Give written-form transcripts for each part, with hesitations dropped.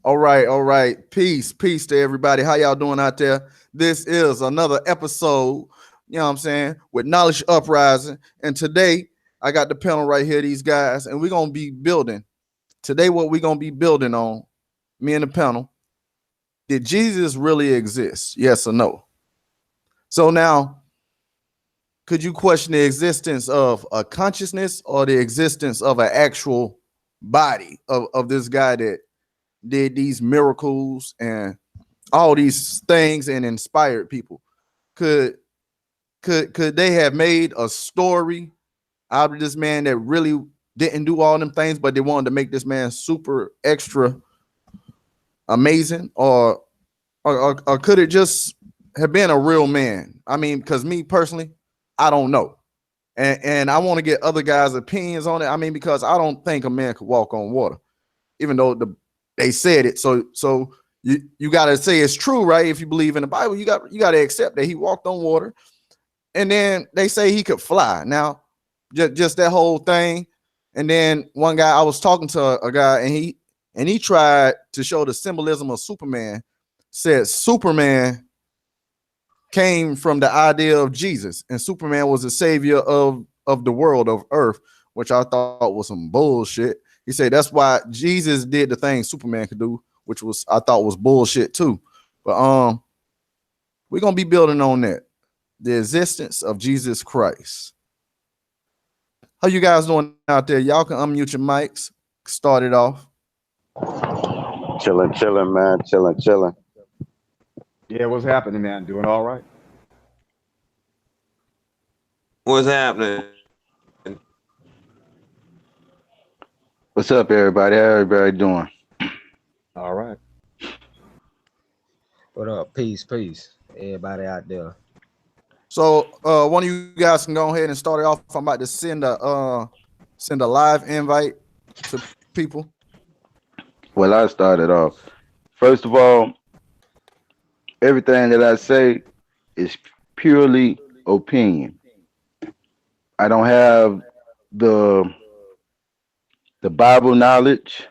All right. Peace to everybody. How y'all doing out there? This is another episode, you know what I'm saying, with Knowledge Uprising. And today I got the panel right here, these guys, and we're gonna be building. Today, what we're gonna be building on, me and the panel, did Jesus really exist? Yes or no? So now, could you question the existence of a consciousness or the existence of an actual body of this guy that did these miracles and all these things and inspired people? Could they have made a story out of this man that really didn't do all them things, but they wanted to make this man super extra amazing? Or could it just have been a real man? I mean, because me personally, I don't know. And I want to get other guys' opinions on it. I mean, because I don't think a man could walk on water, even though they said it. So you gotta say it's true, right? If you believe in the Bible, you gotta accept that he walked on water. And then they say he could fly. Now, just that whole thing. And then one guy, I was talking to a guy, and he tried to show the symbolism of Superman. Said Superman came from the idea of Jesus, and Superman was the savior of the world, of Earth, which I thought was some bullshit. He said that's why Jesus did the thing Superman could do, which was I thought was bullshit too. But we're gonna be building on that, the existence of Jesus Christ. How you guys doing out there? Y'all can unmute your mics. Start it off. Chilling, man. Chilling. Yeah, what's happening, man? Doing all right? What's happening? What's up, everybody? How everybody doing? All right. What up? Peace. Everybody out there. So one of you guys can go ahead and start it off. I'm about to send a live invite to people. Well, I started off. First of all, everything that I say is purely opinion. I don't have the Bible knowledge,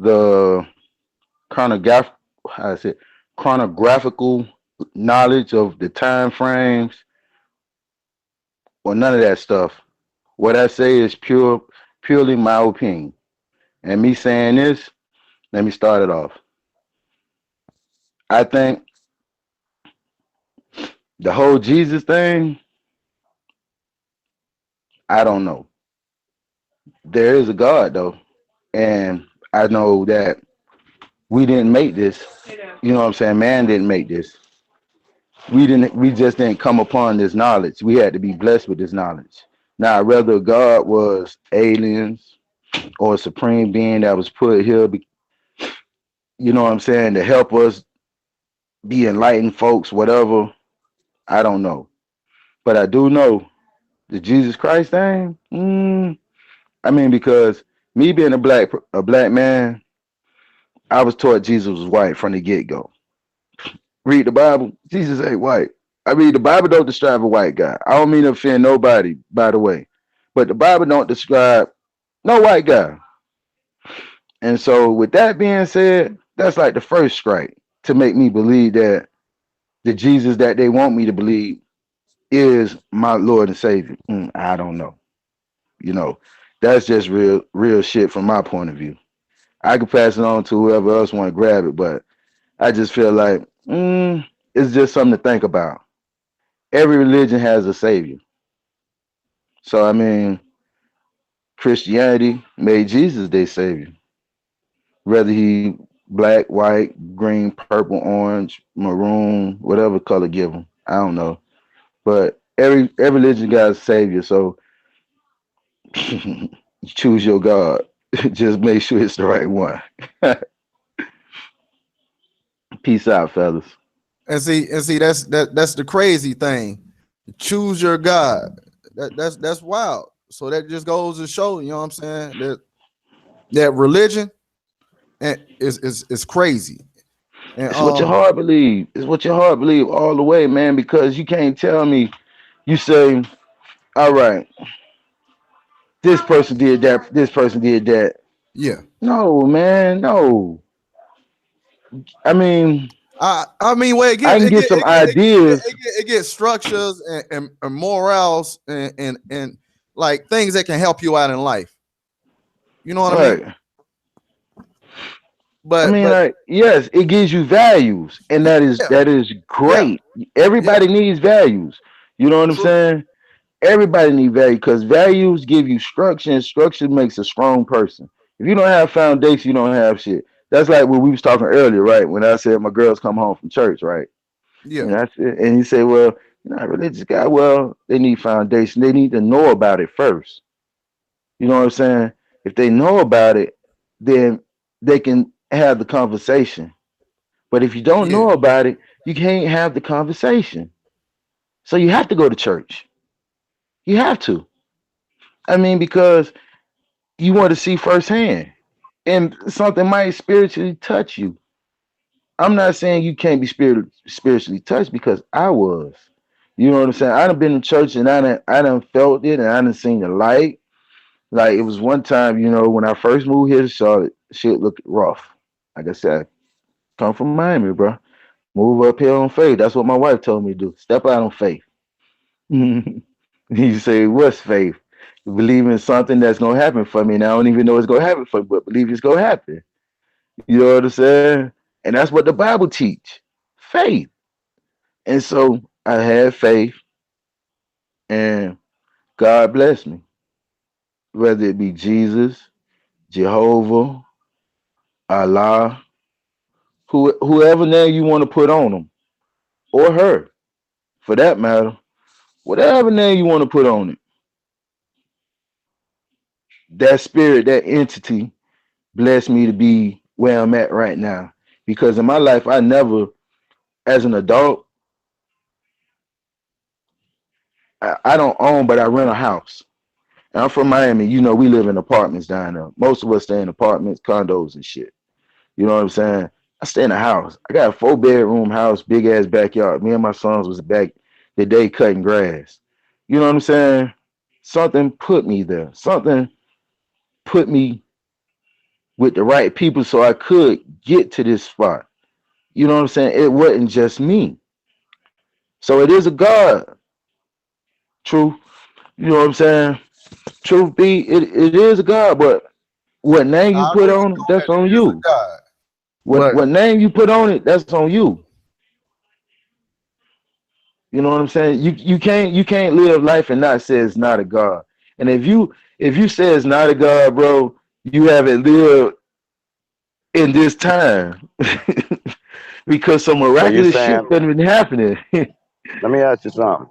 the chronographical knowledge of the time frames, or none of that stuff. What I say is purely my opinion. And me saying this, let me start it off. I think the whole Jesus thing, I don't know. There is a God though, and I know that we didn't make this. You know what I'm saying? Man didn't make this. We just didn't come upon this knowledge. We had to be blessed with this knowledge. Now, whether God was aliens or a supreme being that was put here, you know what I'm saying, to help us be enlightened folks, whatever, I don't know. But I do know the Jesus Christ thing. I mean, because me being a black man, I was taught Jesus was white from the get-go. Read the Bible, Jesus ain't white. I mean, the Bible don't describe a white guy. I don't mean to offend nobody, by the way, but the Bible don't describe no white guy. And so with that being said, that's like the first strike to make me believe that the Jesus that they want me to believe is my Lord and Savior. I don't know. You know, that's just real shit from my point of view. I could pass it on to whoever else want to grab it, but I just feel like it's just something to think about. Every religion has a savior. So I mean, Christianity made Jesus their savior. Whether he black, white, green, purple, orange, maroon, whatever color give him. I don't know. But every religion got a savior. So choose your God. Just make sure it's the right one. Peace out, fellas. And see, that's the crazy thing. Choose your God. That's wild. So that just goes to show, you know what I'm saying, that religion is crazy. And It's what your heart believe. It's what your heart believe all the way, man. Because you can't tell me. You say, all right, this person did that. This person did that. yeah. No, man, no. I mean, I mean, well, it I get can it get get some it get it get, ideas. it get structures and morals and like things that can help you out in life. You know what I mean? Right. I But mean, like, yes, it gives you values, and yeah, that is yeah, great. yeah, Everybody needs values. You know what I'm true. saying? Everybody needs value because values give you structure, and structure makes a strong person. If you don't have foundation, you don't have shit. That's like what we was talking earlier, right? When I said my girls come home from church, right? Yeah, And I said, and you say, well, you're not a religious guy. Well, they need foundation. They need to know about it first. You know what I'm saying? If they know about it, then they can have the conversation. But if you don't yeah, know about it, you can't have the conversation. So you have to go to church. You have to. I mean, because you want to see firsthand, and something might spiritually touch you. I'm not saying you can't be spiritually touched because I was. You know what I'm saying? I done been in church and I done felt it and I done seen the light. Like it was one time, you know, when I first moved here to Charlotte, shit looked rough. Like I said, come from Miami, bro. Move up here on faith. That's what my wife told me to do. Step out on faith. You say, what's faith? Believe in something that's gonna happen for me. And I don't even know it's gonna happen for me, but believe it's gonna happen. You know what I'm saying? And that's what the Bible teach. Faith. And so I had faith and God blessed me. Whether it be Jesus, Jehovah, Allah, whoever name you want to put on them, or her, for that matter, whatever name you want to put on it, that spirit, that entity blessed me to be where I'm at right now. Because in my life, I never, as an adult, I don't own, but I rent a house. And I'm from Miami. You know, we live in apartments down there. Most of us stay in apartments, condos, and shit. You know what I'm saying? I stay in a house. I got a 4 bedroom house, big ass backyard. Me and my sons was back the day cutting grass. You know what I'm saying? Something put me there. Something put me with the right people so I could get to this spot. You know what I'm saying? It wasn't just me. So it is a God. True. You know what I'm saying? Truth be, it is a God, but what name you I put agree with on you it, on that's that. on It is a you. God, What but name you put on it, that's on you. You know what I'm saying? You can't live life and not say it's not a God. And if you say it's not a God, bro, you haven't lived in this time because some So you miraculous shit saying? has been happening. Let me ask you something.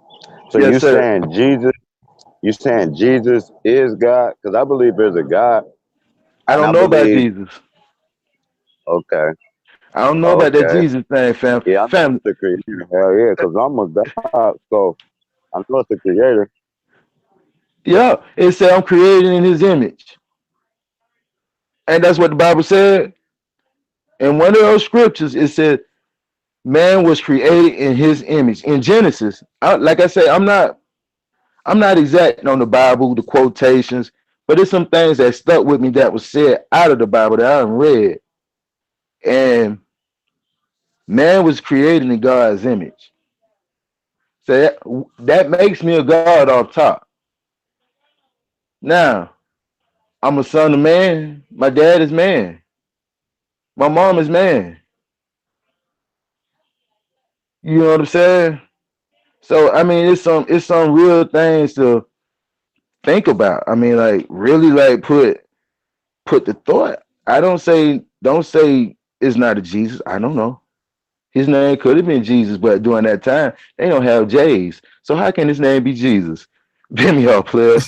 So Yes, you sir. saying Jesus? You saying Jesus is God? Because I believe there's a God, I and don't I know about believe. Jesus. Okay, I don't know about that okay. Jesus thing, fam. Yeah, I know Fam, it's the creator. Hell yeah, because I'm a God, so I know it's the creator. yeah, it said I'm created in His image, and that's what the Bible said. In one of those scriptures, it said man was created in His image. In Genesis, like I say, I'm not exact on the Bible, the quotations, but it's some things that stuck with me that was said out of the Bible that I haven't read. And man was created in God's image. So that makes me a God off top. Now, I'm a son of man. My dad is man. My mom is man. You know what I'm saying? So I mean, it's some real things to think about. I mean, like really, like put the thought. I don't say it's not a Jesus. I don't know. His name could have been Jesus, but during that time, they don't have J's. So how can his name be Jesus? Bend me up, player.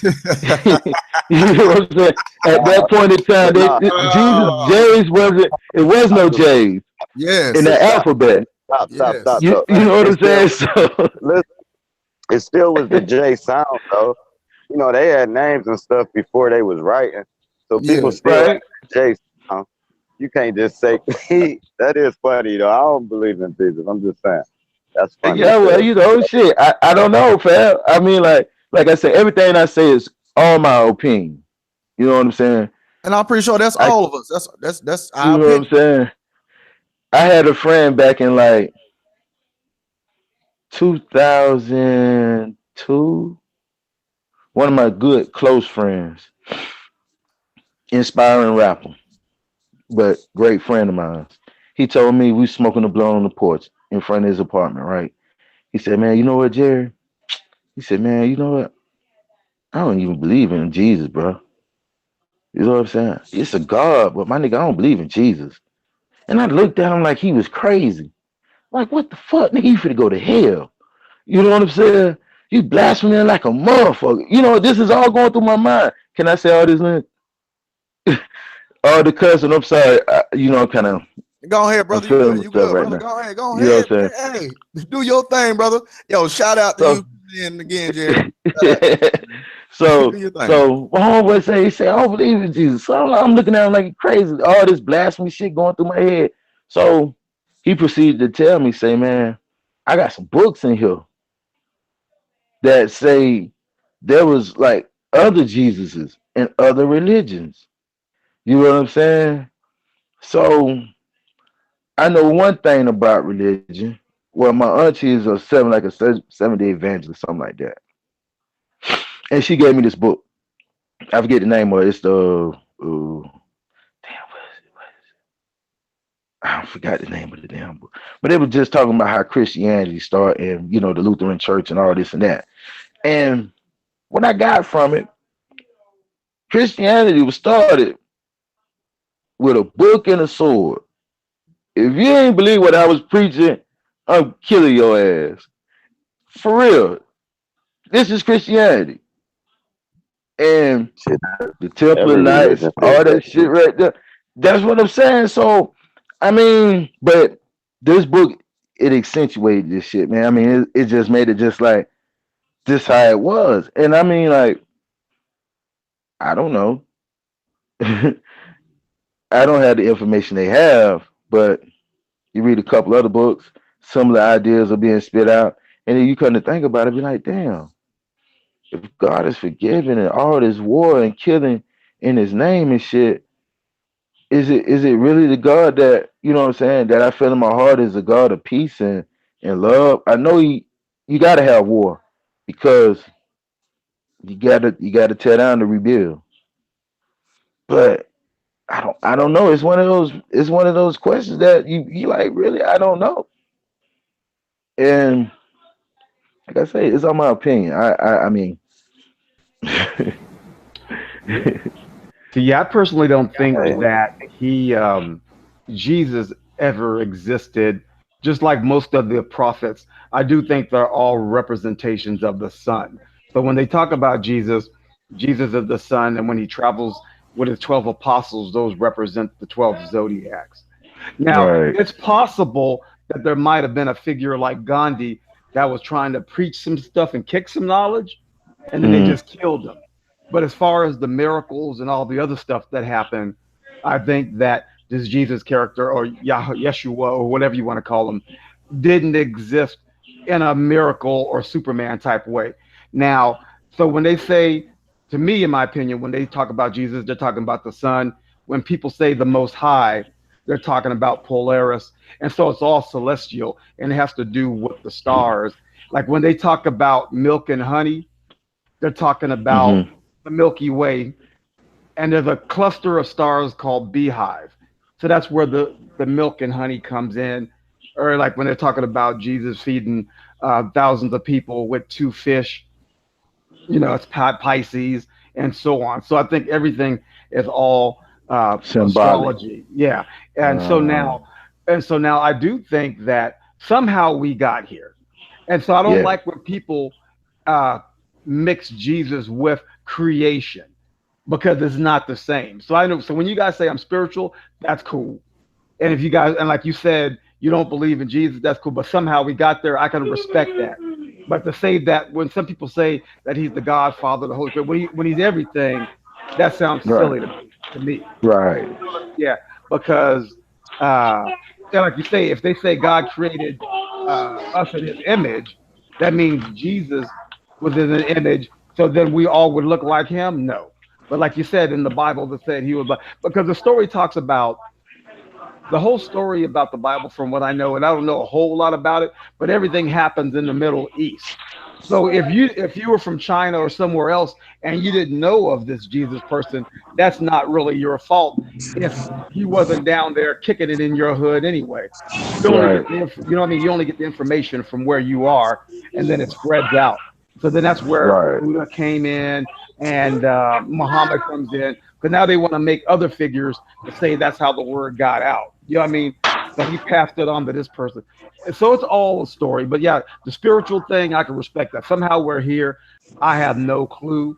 You know what I'm saying? At Nah, that point in time, but no, Jesus oh, J's wasn't. It was I no just J's in yes, the stop, alphabet. yes, You know what It I'm still, saying? So listen, it still was the J sound though. You know, they had names and stuff before they was writing, so people yeah. still had right. the J sound. You can't just say that is funny though. I don't believe in Jesus. I'm just saying that's funny as Yeah, well, hell. you know, shit. I don't know, fam. I mean, like I said, everything I say is all my opinion. You know what I'm saying? And I'm pretty sure that's I all of us. That's You our know what I'm opinion. saying? I had a friend back in like 2002. One of my good close friends, inspiring rapper, but great friend of mine. He told me we smoking a blunt on the porch in front of his apartment, right? He said, "Man, you know what, Jerry?" He said, "Man, you know what? I don't even believe in Jesus, bro. You know what I'm saying? It's a God, but my nigga, I don't believe in Jesus." And I looked at him like he was crazy. Like, what the fuck, nigga? You finna go to hell? You know what I'm saying? You blaspheming like a motherfucker. You know, this is all going through my mind. Can I say all this, man? All the cussing. I'm sorry. I'm kind of, Go ahead, I'm brother. You feeling good? You myself good, right brother? now. Go ahead. Go You know ahead, what I'm man. Hey, do your thing, brother. Yo, shout out to you saying? and again, Jerry. Shout out to So, you, man. Do so, your thing. so my homeboy he said, I don't believe in Jesus. So I'm looking at him like crazy. All this blasphemy shit going through my head. So he proceeded to tell me, say, man, I got some books in here that say there was like other Jesuses and other religions. You know what I'm saying? So I know one thing about religion. Well, my auntie is a like a 7-day evangelist, something like that. And she gave me this book. I forget the name of it. It's the damn, I forgot the name of the damn book. But it was just talking about how Christianity started and the Lutheran Church and all this and that. And what I got from it, Christianity was started with a book and a sword. If you ain't believe what I was preaching, I'm killing your ass. For real. This is Christianity. And Shit, the Temple of every Knights, religion says all that that shit too. right there. That's what I'm saying. So, I mean, but this book, it accentuated this shit, man. I mean, it just made it just like this how it was. And I mean, like, I don't know. I don't have the information they have, but you read a couple other books, similar ideas are being spit out, and then you come to think about it, be like, damn, if God is forgiving and all this war and killing in his name and shit, is it really the God that what I'm saying that I feel in my heart is a God of peace and love? I know you gotta have war because you gotta tear down to rebuild. But I don't know. It's one of those questions that you like really I don't know. And like I say, it's on my opinion. I mean See, I personally don't think Hey, that Jesus ever existed, just like most of the prophets. I do think they're all representations of the Son. So when they talk about Jesus, Jesus is the Son, and when he travels with his 12 apostles, those represent the 12 zodiacs. Now, right. it's possible that there might have been a figure like Gandhi that was trying to preach some stuff and kick some knowledge, and then they Mm, just killed him. But as far as the miracles and all the other stuff that happened, I think that this Jesus character or Yeshua or whatever you want to call him didn't exist in a miracle or Superman type way. Now, so when they say, to me, in my opinion, when they talk about Jesus, they're talking about the Son. When people say the Most High, they're talking about Polaris. And so it's all celestial and it has to do with the stars. Like when they talk about milk and honey, they're talking about mm-hmm. the Milky Way, and there's a cluster of stars called Beehive. So that's where the milk and honey comes in. Or like when they're talking about Jesus feeding thousands of people with two fish, it's Pisces and so on. So I think everything is all Symbolic. astrology. Yeah. And so Uh, now, and so now I do think that somehow we got here. And so I don't yeah. like when people uh, mix Jesus with creation because it's not the same. So I know. So when you guys say I'm spiritual, that's cool. And if you guys, and like you said, you don't believe in Jesus, that's cool. But somehow we got there. I can respect that. But to say that when some people say that he's the Godfather, the Holy Spirit, when he's everything, that sounds Right. silly to me. To me, Right. yeah, because yeah, like you say, if they say God created us in His image, that means Jesus was in an image. So then we all would look like Him. No, but like you said in the Bible, that said He was like because the story talks about the whole story about the Bible, from what I know, and I don't know a whole lot about it, but everything happens in the Middle East. So if you were from China or somewhere else and you didn't know of this Jesus person, that's not really your fault if he wasn't down there kicking it in your hood anyway. You only Right, get you know what I mean. You only get the information from where you are, and then it spreads out. So then that's where right, Buddha came in and Muhammad comes in, because now they want to make other figures to say that's how the word got out. You know what I mean? So he passed it on to this person. And so it's all a story. But yeah, the spiritual thing, I can respect that. Somehow we're here. I have no clue.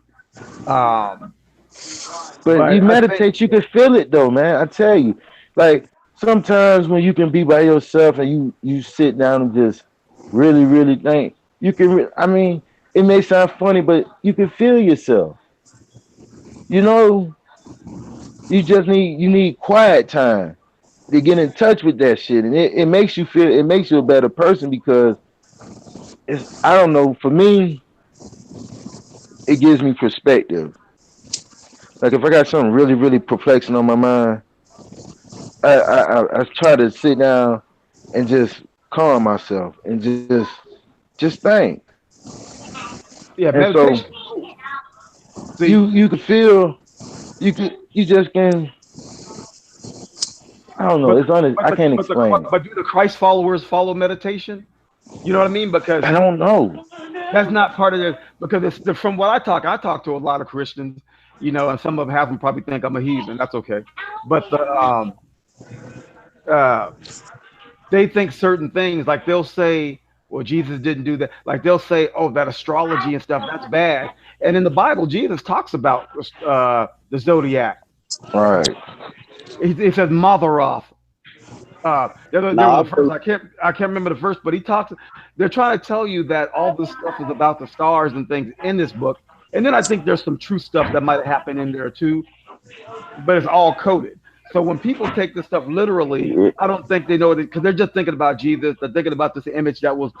Um, but but you I think, meditate, you can feel it though, man. I tell you, like sometimes when you can be by yourself and you sit down and just really really think, you can. I mean, it may sound funny, but you can feel yourself. You know, you need quiet time to get in touch with that shit, and it makes you feel, it makes you a better person because it's, I don't know, for me it gives me perspective. Like if I got something really really perplexing on my mind, I try to sit down and just calm myself and just think. yeah, And so meditation. Cool. See, you can feel, you just can, I don't know, but it's on, but I the can't but the explain it. but do the Christ followers follow meditation? You know what I mean? Because I don't know. that's not part of the, because it's the, from what I talk to a lot of Christians, you know, and some of them have them probably think I'm a heathen. That's okay, but uh, they think certain things, like they'll say, well, Jesus didn't do that. Like they'll say, oh, that astrology and stuff, that's bad. And in the Bible, Jesus talks about the zodiac. Right. He says Motheroth. There was Now, a verse, I can't remember the verse, but he talks. They're trying to tell you that all this stuff is about the stars and things in this book, and then I think there's some true stuff that might have happened in there too, but it's all coded. So when people take this stuff literally, I, I don't think they know it because they're just thinking about Jesus. They're thinking about this image that was,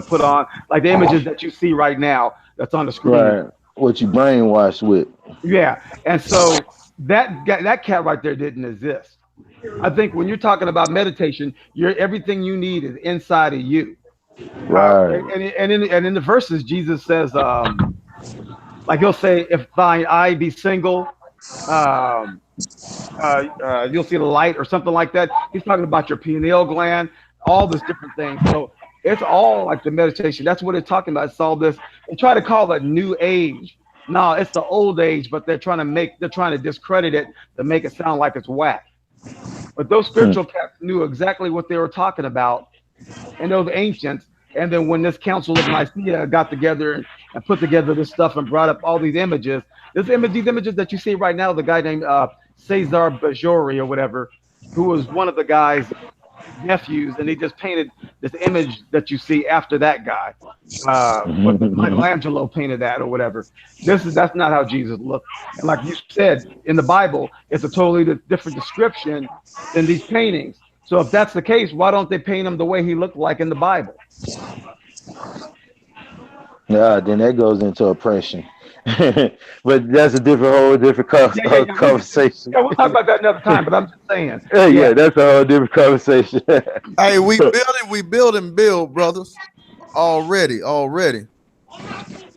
put on, like the images that you see right now that's on the screen. Right. What you brainwashed with. Yeah, and so that cat right there didn't exist. I think when you're talking about meditation, you're everything you need is inside of you. Right. And in the verses, Jesus says, like he'll say, if thine eye be single, um, you'll see the light or something like that. He's talking about your pineal gland, all this different things. So it's all like the meditation. That's what they're talking about. It's all this. They try to call it new age. No, it's the old age, but they're trying to discredit it to make it sound like it's whack. But those Hmm. spiritual cats knew exactly what they were talking about, and those ancients. And then when this Council of Nicaea got together and put together this stuff and brought up all these images that you see right now, the guy named Cesar Bajori or whatever, who was one of the guy's nephews, and he just painted this image that you see after that guy. What Michelangelo painted that or whatever. That's not how Jesus looked. And like you said in the Bible, it's a totally different description than these paintings. So if that's the case, why don't they paint him the way he looked like in the Bible? Yeah, then that goes into oppression. But that's a different whole different Yeah, yeah, yeah. conversation. Yeah, we'll talk about that another time. But I'm just saying, Yeah, yeah, that's a whole different conversation. Hey, we build and build, brothers. Already.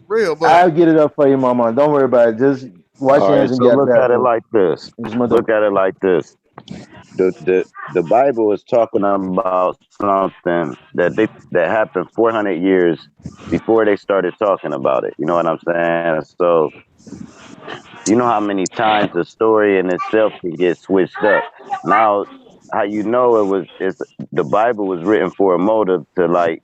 Real, but I'll get it up for you, mama. Don't worry about it. Just wash all your right, hands and so get look back at it to like this. it. Just my Look door. at it like this. The Bible is talking about something that happened 400 years before they started talking about it. You know what I'm saying? So you know how many times the story in itself can get switched up. Now, how you know it's the Bible was written for a motive to like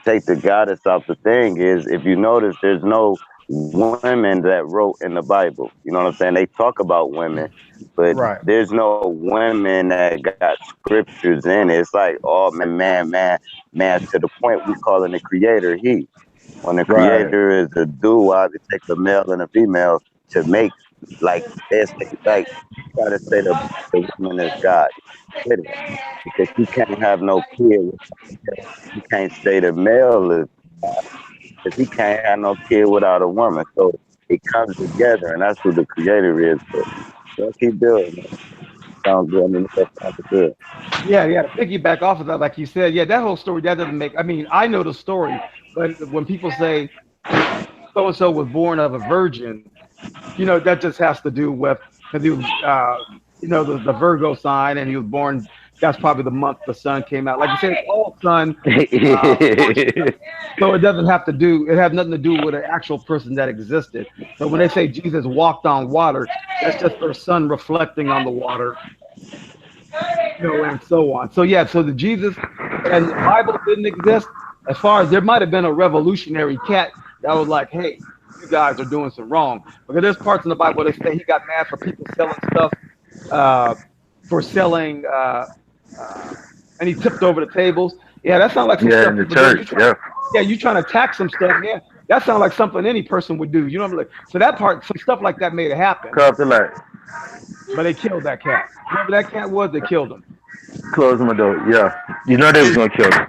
take the goddess out the thing is if you notice there's no women that wrote in the Bible. You know what I'm saying? They talk about women, but right, there's no women that got scriptures in it. It's like, oh man, to the point we calling the creator he. When the Right. creator is a duo, it takes a male and a female to make like they say like try to say the woman is God. With it. Because you can't have no kid without a male. You can't say the male is because he can't have no kid without a woman. So it comes together, and that's who the creator is. But don't keep building. sound good. I mean, that sounded good. Yeah, yeah. To piggyback off of that, like you said, yeah, that whole story that doesn't make. I mean, I know the story, but when people say so and so was born of a virgin, that just has to do with because he was, the Virgo sign, and he was born. That's probably the month the sun came out. Like you said, it's all sun worship. So it doesn't have to do. It has nothing to do with an actual person that existed. So when they say Jesus walked on water, that's just their sun reflecting on the water, and so on. So yeah, so the Jesus and the Bible didn't exist. As far as there might have been a revolutionary cat that was like, "Hey, you guys are doing some wrong." Because there's parts in the Bible they say he got mad for people selling stuff, uh, for selling, uh, and he tipped over the tables. Yeah, that sounds like some Yeah, stuff in the people do. You church. try, Yeah, yeah, you trying to tax some stuff. Yeah, that sounds like something any person would do. You know what I'm like? So that part, some stuff like that made it happen, cut off the light. but they killed that cat. Whoever that cat was, they killed him. Close my door. Yeah, you know they was And, gonna kill him.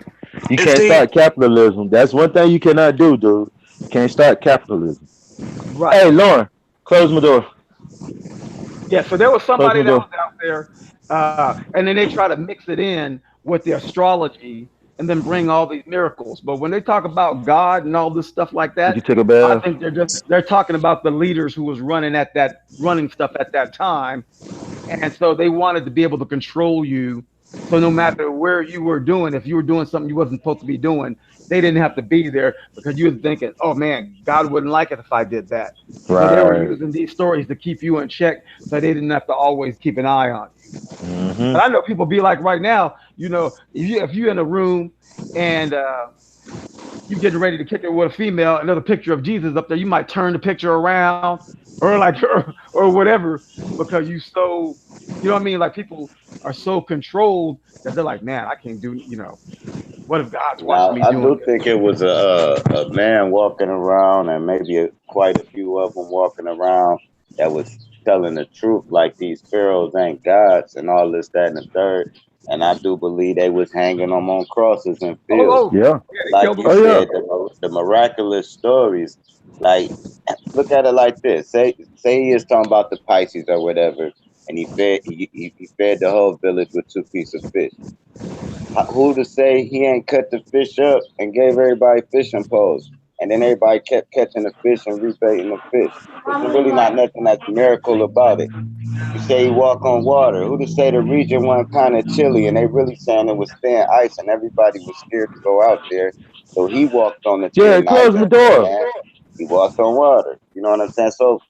You and can't see, start capitalism. That's one thing you cannot do, dude. You can't start capitalism. Right. Hey, Lauren, close my door. Yeah, so there was Close somebody my that door. was out there, and then they try to mix it in with the astrology and then bring all these miracles. But when they talk about God and all this stuff like You that, can take a I bath. think they're talking about the leaders who was running stuff at that time, and so they wanted to be able to control you. So no matter where you were doing, if you were doing something you wasn't supposed to be doing, they didn't have to be there because you were thinking, "Oh man, God wouldn't like it if I did that." So they were Right. using these stories to keep you in check, so they didn't have to always keep an eye on you. Mm-hmm. And I know people be like right now, if you're in a room and you getting ready to kick it with a female, another picture of Jesus up there, you might turn the picture around or like or whatever because you know what I mean? Like people are so controlled that they're like, man, I can't do, what if God's watching Now, me I doing do this? think it was a man walking around, and maybe quite a few of them walking around that was telling the truth, like these pharaohs ain't gods and all this, that, and the third. And I do believe they was hanging them on crosses and Oh, fields, oh, Yeah. yeah, they like killed you him. Oh yeah. said, the miraculous stories. Like, look at it like this: say he is talking about the Pisces or whatever, and he fed the whole village with 2 pieces of fish. Who to say he ain't cut the fish up and gave everybody fishing poles, and then everybody kept catching the fish and rebaiting the fish. There's really not nothing that's miracle about it. You say he walk on water. Who to say the region wasn't kind of chilly and they really saying it was thin ice and everybody was scared to go out there. So he walked on the Yeah. thin ice Close my and door. man, he walked on water. You know what I'm saying? So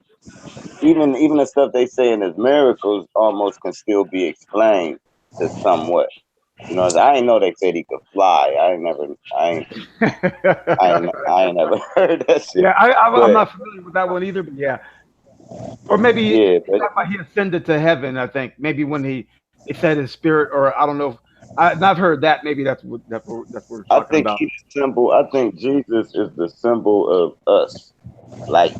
even the stuff they saying as miracles almost can still be explained to somewhat. You know, I ain't know they said he could fly. I ain't never heard that shit. Yeah, I'm But not familiar with that one either, but yeah. Or maybe yeah, he but talked about he ascended to heaven. I think maybe when he said his spirit, or I don't know. I've heard that. Maybe that's what we're I talking think about. he's the symbol. I think Jesus is the symbol of us. Like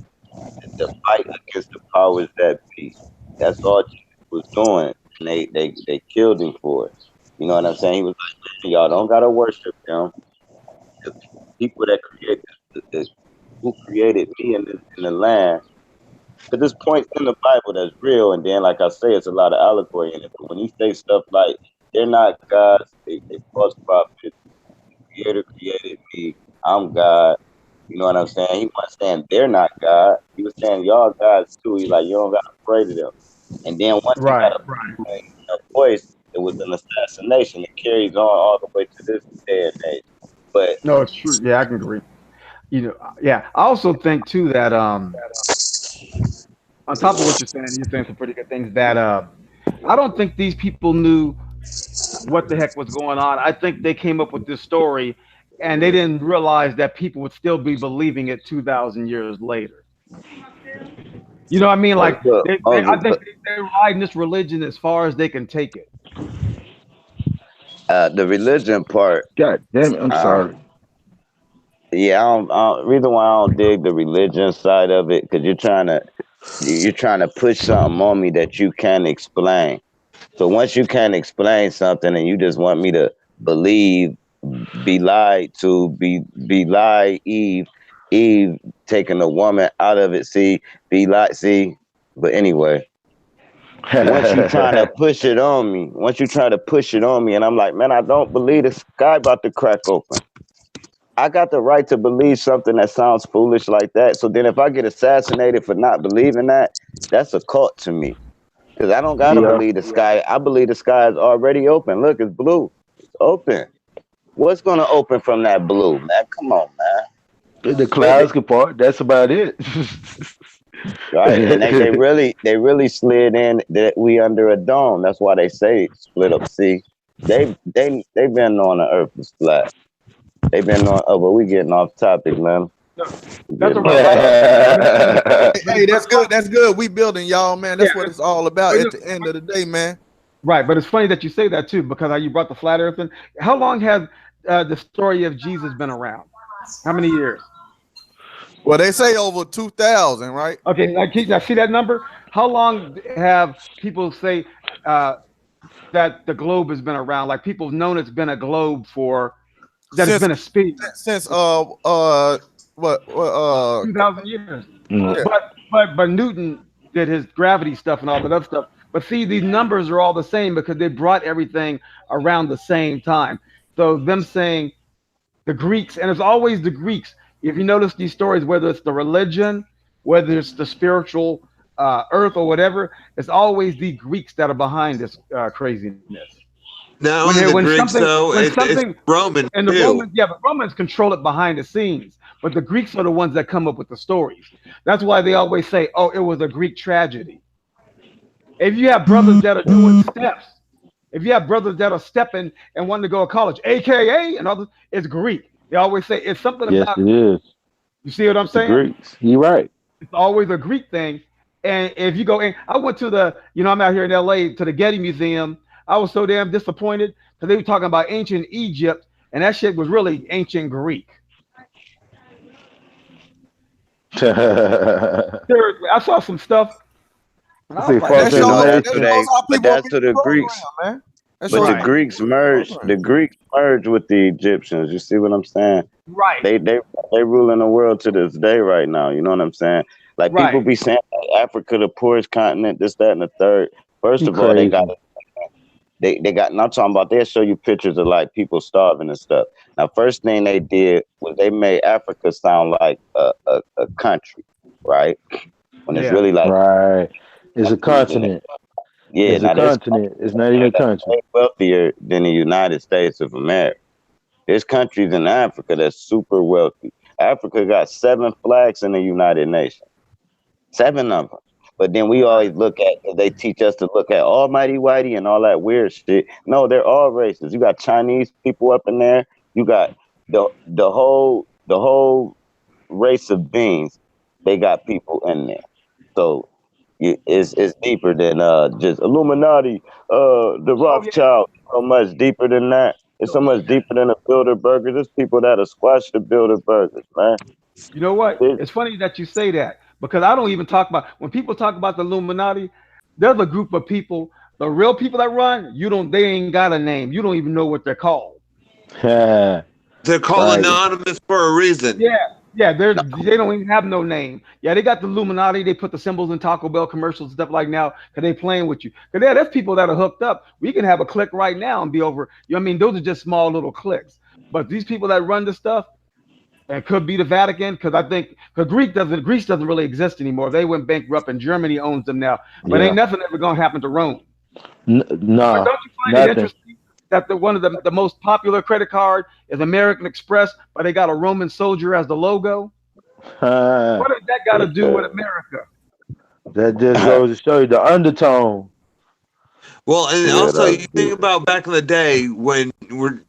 the fight against the powers that be. That's all Jesus was doing, and they killed him for it. You know what I'm saying? He was like, man, y'all don't gotta worship them. The people that created who created me in the land. Because there's points in the Bible that's real, and then like I say, it's a lot of allegory in it. But when he say stuff like they're not gods, they false prophets. Creator created me. I'm God. You know what I'm saying? He wasn't saying they're not God. He was saying y'all gods too. He like you don't gotta pray to them. And then once he got Right, right. a voice, it was an assassination. It carries on all the way to this day and age. But No, it's true. Yeah, I can agree. Yeah. I also think too that on top of what you're saying some pretty good things. That I don't think these people knew what the heck was going on. I think they came up with this story, and they didn't realize that people would still be believing it 2,000 years later. You know what I mean? Like I think they're riding this religion as far as they can take it. the religion part, God damn it. I'm uh, sorry. yeah, reason why I don't dig the religion side of it, because you're trying to push something on me that you can't explain. So once you can't explain something and you just want me to believe, be lied to, be lied, Eve taking a woman out of it, see, be lied, see. But anyway, Once you trying to push it on me, and I'm like, man, I don't believe the sky about to crack open. I got the right to believe something that sounds foolish like that. So then if I get assassinated for not believing that, that's a cult to me. Because I don't gotta Yeah. believe the sky. I believe the sky is already open. Look, it's blue. It's open. What's gonna open from that blue, man? Come on, man. The They, clouds could part. That's about it. right, and they really slid in that we under a dome. That's why they say split up. See, they've been on the earth is flat. They've been on. Oh, but we getting off topic, man. We That's all getting right. off topic. Hey, that's good. That's good. We building, y'all, man. Yeah, That's what it's all about at the end of the day, man. right. But it's funny that you say that too, because how you brought the flat earth in. How long has the story of Jesus been around? How many years? Well, they say over 2,000, right? Okay, I see that number. How long have people say uh, that the globe has been around? Like people have known it's been a globe for that it's Since been a sphere. since what 2,000 years. yeah. But Newton did his gravity stuff and all that other stuff. But see, these numbers are all the same because they brought everything around the same time. So them saying the Greeks, and it's always the Greeks. If you notice these stories, whether it's the religion, whether it's the spiritual earth or whatever, it's always the Greeks that are behind this craziness. Not When only they, the Greeks, though, when it's something, Roman and the too. Romans, yeah, the Romans control it behind the scenes, but the Greeks are the ones that come up with the stories. That's why they always say, "Oh, it was a Greek tragedy." If you have brothers that are doing steps, if you have brothers that are stepping and wanting to go to college, AKA and others, it's Greek. They always say it's something Yes, about. it is. You see what I'm The saying? Greeks. You're right. It's always a Greek thing. And if you go in, I went to I'm out here in LA to the Getty Museum. I was so damn disappointed because they were talking about ancient Egypt, and that shit was really ancient Greek. I Seriously, I saw some stuff, and I was say like, false That Yeah, shows but that that's who information. shows they. how But people are that's being who the Greeks. programmed, man. That But shows the how right, people Greeks are being merged. The programmed. Greeks merged with the Egyptians. You see what I'm saying? right, They ruling the world to this day right now. You know what I'm saying? Like people right. be saying like, Africa the poorest continent, this, that, and the third. First You of all, they got crazy. they got. And I'm talking about they'll show you pictures of like people starving and stuff. Now, first thing they did was they made Africa sound like a country, right? When it's Yeah. really like Right. It's a and continent. yeah. It's a Now there's continent. It's not even a that's country. way wealthier than the United States of America. There's countries in Africa that's super wealthy. Africa got 7 flags in the United Nations, 7 of them. But then we always look at, they teach us to look at Almighty Whitey and all that weird shit. No, they're all races. You got Chinese people up in there. You got the whole race of beings. They got people in there. So it's deeper than just Illuminati, the Oh yeah. Rothschild. So much deeper than that. It's so much deeper than the Bilderbergers. There's people that have squashed the Bilderbergers, man. You know what? It, It's funny that you say that because I don't even talk about when people talk about the Illuminati. There's a group of people, the real people that run. You don't. They ain't got a name. You don't even know what they're called. right. They're called anonymous for a reason. Yeah, yeah. They don't even have no name. Yeah, they got the Illuminati. They put the symbols in Taco Bell commercials and stuff like now because they playing with you. Because yeah, there's people that are hooked up. We can have a click right now and be over. You know what I mean? Those are just small little clicks. But these people that run the stuff, it could be the Vatican because I think because Greece doesn't really exist anymore. They went bankrupt and Germany owns them now. But ain't Yeah. nothing ever gonna happen to Rome. But Nah. don't you find it Nothing. interesting that one of the most popular credit card is American Express, but they got a Roman soldier as the logo? Uh, What does that got to do with America? that just goes to show you the undertone. Well, and yeah, also that's you think deep. about back in the day when we're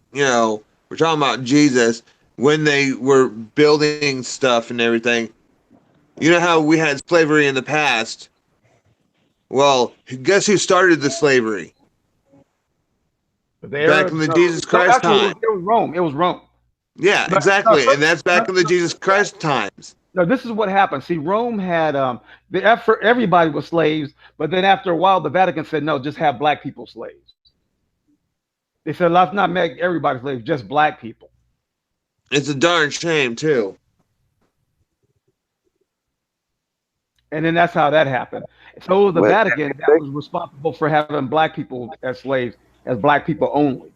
talking about Jesus when they were building stuff and everything. You know how we had slavery in the past. Well, guess who started the slavery The back in Arabs? the No, Jesus no. Christ Actually, time? it was Rome. It was Rome. Yeah, But no, exactly, and that's no, back in the Jesus Christ times. no, this is what happened. See, Rome had the effort. Everybody was slaves, but then after a while, the Vatican said no, just have black people slaves. They said let's not make everybody slaves, just black people. It's a darn shame too. and then that's how that happened. So it was the What, Vatican that was responsible for having black people as slaves, as black people only.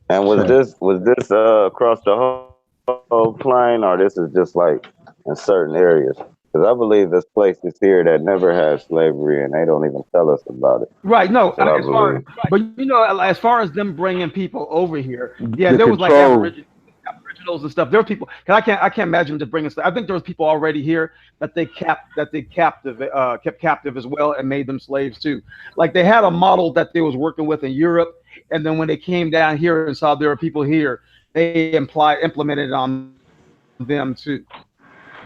and was this across the whole plane, or this is just like in certain areas? Because I believe there's places here that never had slavery, and they don't even tell us about it. Right. No, That's what I as far, believe. but as far as them bringing people over here, yeah, The there was like control. aboriginals and stuff. There were people. Cause I can't imagine just bringing stuff. I think there was people already here that they captive kept captive as well and made them slaves too. Like they had a model that they was working with in Europe, and then when they came down here and saw there were people here, they implemented it on them too.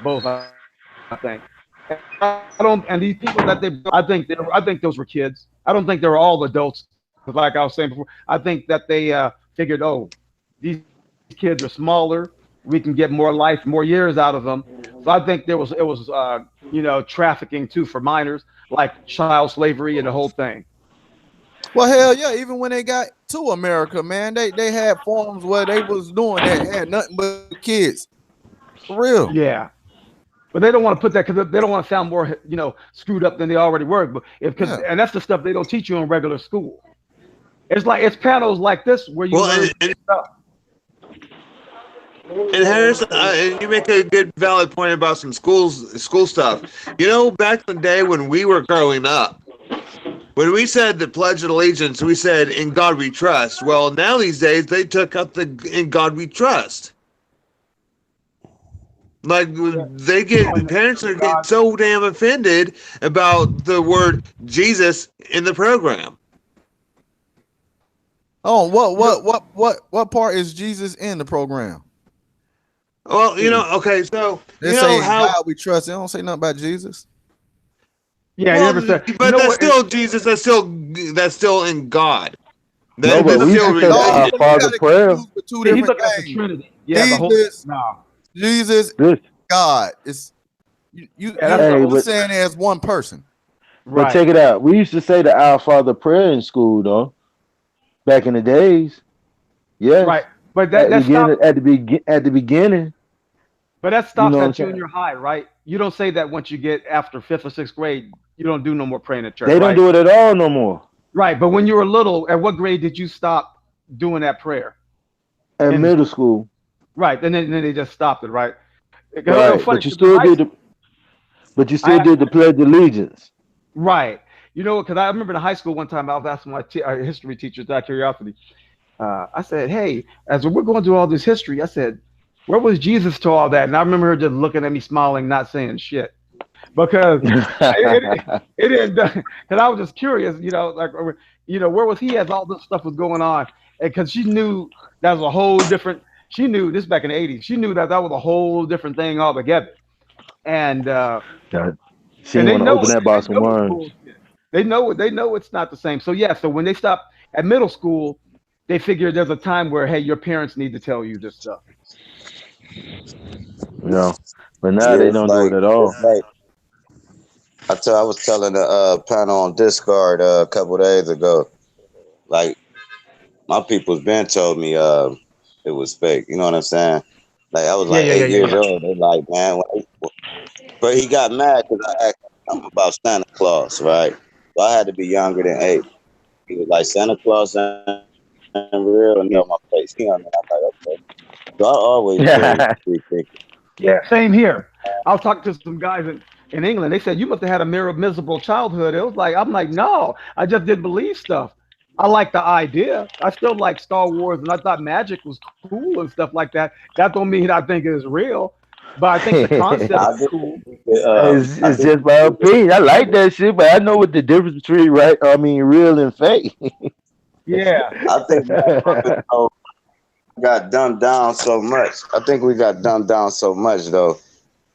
Both, I think. And I don't. And these people that they brought over, I think those were kids. I don't think they were all adults. Because, like I was saying before, I think that they figured, oh, these kids are smaller. We can get more life, more years out of them. So I think trafficking too for minors, like child slavery and the whole thing. Well, hell yeah, even when they got to America, man, they had forums where they was doing that, had nothing but kids. For real. Yeah, but they don't want to put that because they don't want to sound more, screwed up than they already were. But if because Yeah. and that's the stuff they don't teach you in regular school. It's panels like this where you Well, learn and, stuff. and Harris, and you make a good valid point about some school stuff. Back in the day when we were growing up, when we said the Pledge of Allegiance, we said "In God We Trust." Well, now these days they took up the "In God We Trust." Like the parents are getting so damn offended about the word Jesus in the program. Oh, what You know, what what what what part is Jesus in the program? Well, okay, so They say in how. God we trust. They don't say nothing about Jesus. yeah, you Well, never said. You but know that's what? still Jesus. That's still in God. No, But but That's we look used at to still say the No, Our related. you got Father to prayer. confuse with two see, he's different looking at the things. Trinity. Yeah, the whole Jesus, no. Jesus, This, God. It's you. Yeah, You that's the hey, you whole saying it as one person. but right, check it out. We used to say the Our Father prayer in school, though. Back in the days, right. yes. But At the that stops. beginning, at the beginning, But that you stops know what I'm at saying. junior high, right? You don't say that once you get after fifth or sixth grade. You don't do no more praying at church, They don't right? do it at all no more. Right. But when you were little, at what grade did you stop doing that prayer In in middle school? school, Right. And then they just stopped it, right? It was right? funny because in high school, But you I still asked did the Pledge of Allegiance. right. Because I remember in high school one time I was asking my history teachers out of curiosity. I said, "Hey, as we're going through all this history, I said, where was Jesus to all that?" And I remember her just looking at me, smiling, not saying shit because it didn't. Because I was just curious, like where was he as all this stuff was going on? And because she knew that was a whole different. She knew this back in the '80s. She knew that was a whole different thing altogether. And God, she and didn't they want to know open it. that They box of know it's worms. bullshit. They know it. They know it's not the same. So yeah. So when they stop at middle school, they figure there's a time where hey, your parents need to tell you this stuff. You know, but now Yeah, they don't do it at it's all. like I was telling the panel on Discord a couple days ago. Like my people's been told me it was fake. You know what I'm saying? Like I was Yeah, like yeah, yeah, 8 years yeah, old. They're like, man, but he got mad because I asked him something about Santa Claus, right? So I had to be younger than 8. He was like, Santa Claus ain't real, and he on my face. He on me. I'm like, okay. So I always been free thinking. yeah. Same here. I was talking to some guys in England. They said you must have had a miserable childhood. It was like I'm like no, I just didn't believe stuff. I like the idea. I still like Star Wars, and I thought magic was cool and stuff like that. That don't mean I think it's real, but I think the concept I is did. cool. I It's did. just my opinion. I like that shit, but I know what the difference between real and fake. Yeah, I think motherfuckers got dumbed down so much. I think we got dumbed down so much though.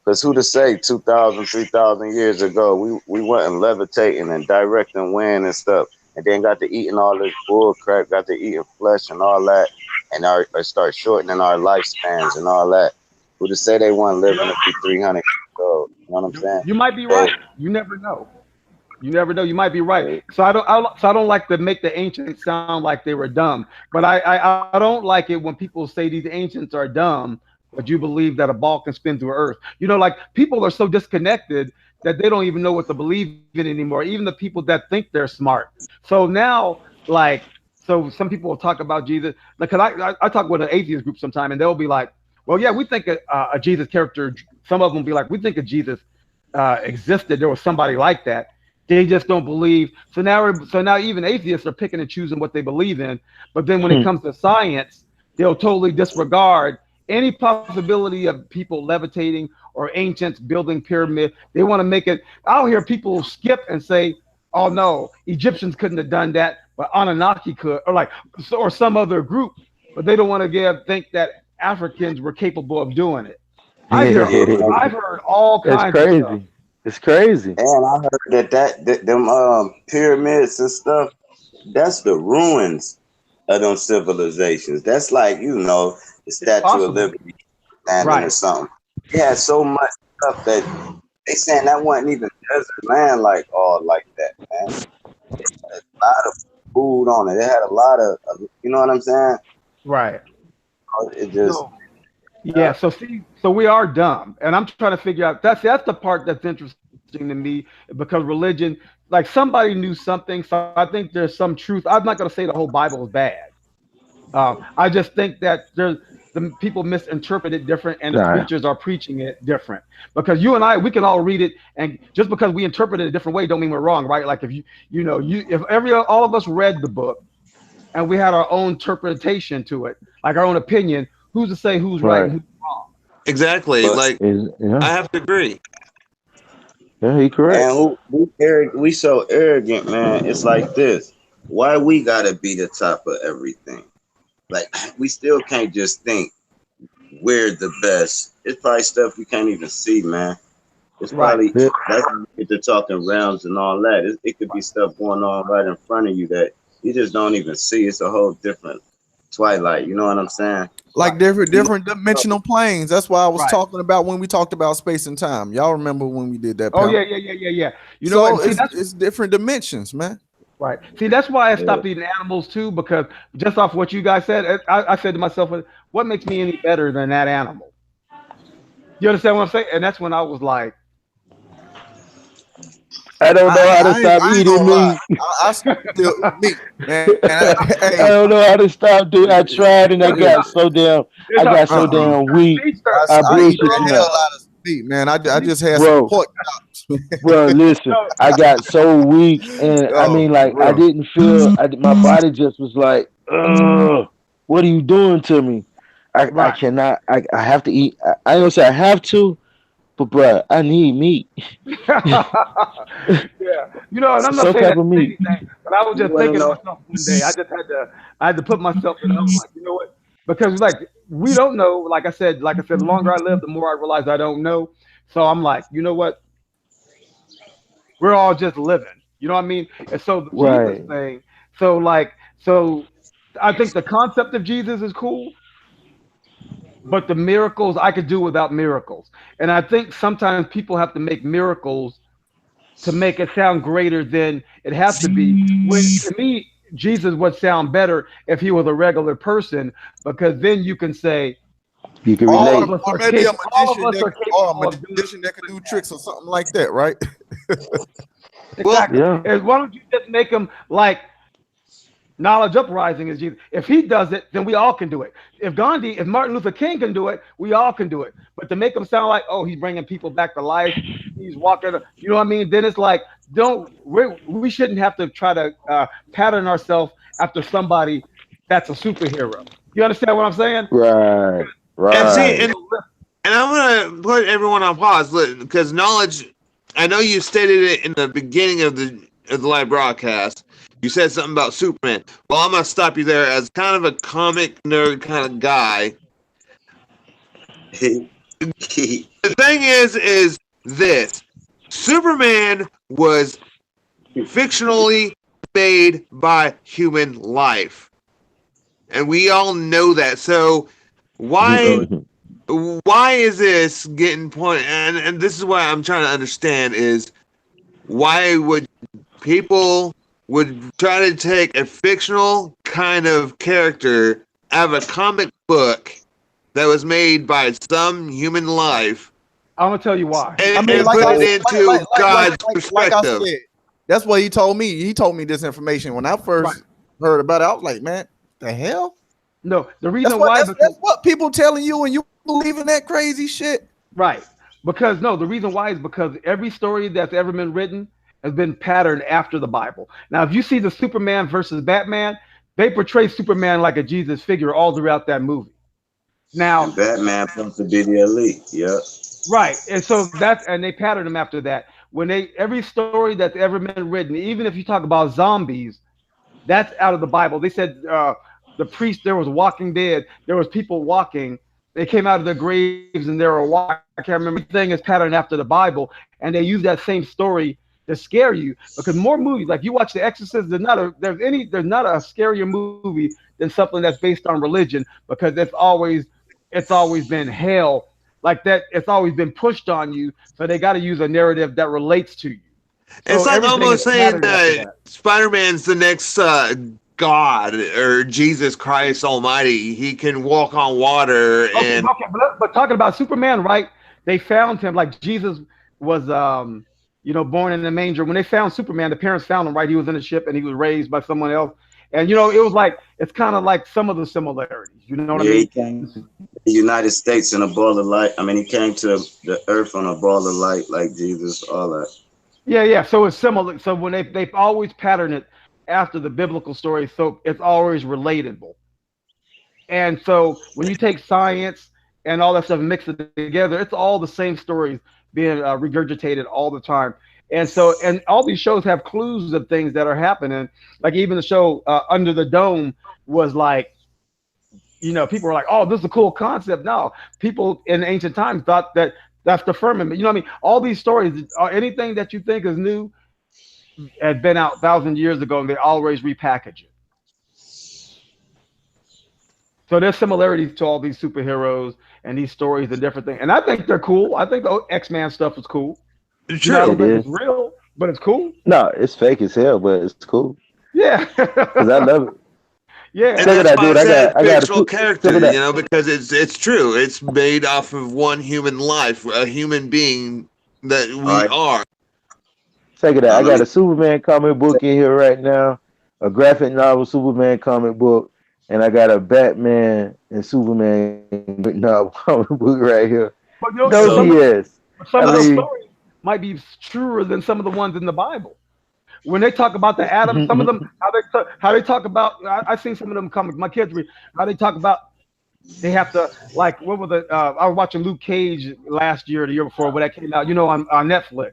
Because who to say 2,000, 3,000 years ago, we wasn't levitating and directing wind and stuff. And then got to eating all this bull crap, got to eating flesh and all that. And or start shortening our lifespans and all that. Who to say they weren't you living know, to be 300 years old? You know what I'm saying? you might be So, right. You never know. You never know. You might be right. So I don't like to make the ancients sound like they were dumb. But I don't like it when people say these ancients are dumb but you believe that a ball can spin through Earth. You know, like people are so disconnected that they don't even know what to believe in anymore. Even the people that think they're smart. So now, like, so some people will talk about Jesus. Like, cause I talk with an atheist group sometime, and they'll be like, "Well, yeah, we think a Jesus character." Some of them will be like, "We think a Jesus existed. There was somebody like that." They just don't believe. So now even atheists are picking and choosing what they believe in. But then when it comes to science, they'll totally disregard any possibility of people levitating or ancients building pyramids. They want to make it. I'll hear people skip and say, "Oh no, Egyptians couldn't have done that, but Anunnaki could," or like, or some other group. But they don't want to think that Africans were capable of doing it. Yeah, I've heard all That's kinds of stuff. crazy. It's crazy. and I heard that them pyramids and stuff. That's the ruins of them civilizations. That's like the Statue of Possible, Liberty standing or right? something. They had so much stuff that they saying that wasn't even desert land like all like that, man. A lot of food on it. It had a lot of you know what I'm saying? Right. It just So yeah, so we are dumb, and I'm trying to figure out that's the part that's interesting to me because religion, like somebody knew something, so I think there's some truth. I'm not going to say the whole Bible is bad. I just think that the people misinterpret it different, and the Nah, preachers are preaching it different. Because you and I, we can all read it, and just because we interpret it a different way, don't mean we're wrong, right? Like if if all of us read the book and we had our own interpretation to it, like our own opinion, who's to say who's right and right. who's wrong? Exactly. but Like Is I yeah, have to agree. yeah, he correct. and we so arrogant, man. It's like this. Why we gotta be the top of everything? Like we still can't just think we're the best. It's probably stuff we can't even see, man. It's Right. probably Yeah, that's when we get to talking realms and all that. It could be stuff going on right in front of you that you just don't even see. It's a whole different twilight. You know what I'm saying? Right. Like different You different dimensional planes. That's why I was Right. talking about when we talked about space and time. Y'all remember when we did that Oh panel? yeah. You know, and So see it's that's it's different dimensions, man. right. See that's why I yeah. stopped eating animals too, because just off what you guys said, I said to myself, what makes me any better than that animal? You understand what I'm saying? And that's when I was like, I don't know how to stop I ain't gonna eating lie. meat. I still eat meat, man. Hey, I don't know how to stop doing. I tried and it's yeah, it's I a got so uh-uh. damn weak. I I eat Caesar bullshit the you only hell not, out of meat, man. I just had some bro. pork chops. Bro, listen, no, I got so weak, and I Oh, mean, for like, I real. didn't feel. My body just was like, ugh, what are you doing to me? I right. cannot. I have to eat. I ain't gonna say I have to, but bro, I need meat. Yeah, and I'm not Some saying type that of to say meat. anything, but I was you just want to thinking to know? myself one day. I had to put myself in. I was like, you know what? Because like we don't know. Like I said, the longer I live, the more I realize I don't know. So I'm like, you know what? We're all just living. You know what I mean? And so the Jesus Right. thing. So I think the concept of Jesus is cool, but the miracles I could do without miracles. And I think sometimes people have to make miracles to make it sound greater than it has to be. When to me, Jesus would sound better if he was a regular person, because then you can say You can all of relate. us Or are maybe a capable. All of magician us that are or a capable of magician that could doing do that. tricks or something like that, right? Well, Exactly. Yeah. And why don't you just make him like knowledge uprising is Jesus? If he does it, then we all can do it. If Martin Luther King can do it, we all can do it. But to make him sound like, oh, he's bringing people back to life, he's walking, you know what I mean? Then it's like, we shouldn't have to try to pattern ourselves after somebody that's a superhero. You understand what I'm saying? Right. and Everybody see, Right. and I'm gonna put everyone on pause because knowledge. I know you stated it in the beginning of the live broadcast. You said something about Superman. Well, I'm gonna stop you there. As kind of a comic nerd kind of guy, the thing is this: Superman was fictionally made by human life, and we all know that. So why why is this getting point? And this is what I'm trying to understand is why would people would try to take a fictional kind of character out of a comic book that was made by some human life I'm gonna tell you why. I mean, and like put I it into God's like I perspective. said, that's what he told me. He told me this information when I Right. first heard about it. I was like, man, the hell? No, the reason why because That's what people telling you, and you believing that crazy shit. right. Because no, the reason why is because every story that's ever been written has been patterned after the Bible. Now, if you see the Superman versus Batman, they portray Superman like a Jesus figure all throughout that movie. Now, And Batman supposed to be the elite. Yep. right, and so that's and they patterned them after that. When they every story that's ever been written, even if you talk about zombies, that's out of the Bible. They said the priest there was walking dead. There was people walking. They came out of their graves and they were walking. I can't remember. Everything is patterned after the Bible, and they use that same story to scare you. Because more movies, like you watch The Exorcist, there's not a scarier movie than something that's based on religion because it's always been hell like that. It's always been pushed on you, so they got to use a narrative that relates to you. It's So like everything is almost saying patterned after that that. Spider-Man's the next God or Jesus Christ Almighty. He can walk on water and Okay, but talking about Superman, right? They found him like Jesus was, born in the manger. When they found Superman, the parents found him, right? He was in a ship and he was raised by someone else. And it was like it's kind of like some of the similarities. You know what I Yeah, he mean? came to the United States in a ball of light. I mean, he came to the earth on a ball of light like Jesus, all that. Yeah, yeah. So it's similar. So when they've always patterned it after the biblical story, so it's always relatable. And so when you take science and all that stuff and mix it together, it's all the same stories being regurgitated all the time. And all these shows have clues of things that are happening. Like even the show Under the Dome was like, people were like, oh, this is a cool concept. No, people in ancient times thought that that's the firmament. You know what I mean? All these stories, anything that you think is new had been out 1,000 years ago, and they always repackage it. So there's similarities to all these superheroes and these stories and different things. And I think they're cool. I think the X-Men stuff is cool. I true. don't It think is. it's real, but it's cool. No, it's fake as hell, but it's cool Yeah. because I love it. And Yeah. Check it that's out, why I dude. said I got a fictional check character, it out. because it's true. It's made off of one human life, a human being that All we right. are. Check it out. I Let got me a Superman comic book in here right now, a graphic novel Superman comic book, and I got a Batman and Superman graphic novel comic book right here. But No so BS. I some of those mean, stories might be truer than some of the ones in the Bible. When they talk about the atoms, some of them how they talk about. I seen some of them comics. My kids read how they talk about. They have to like what was the? I was watching Luke Cage last year, or the year before, when that came out. On Netflix,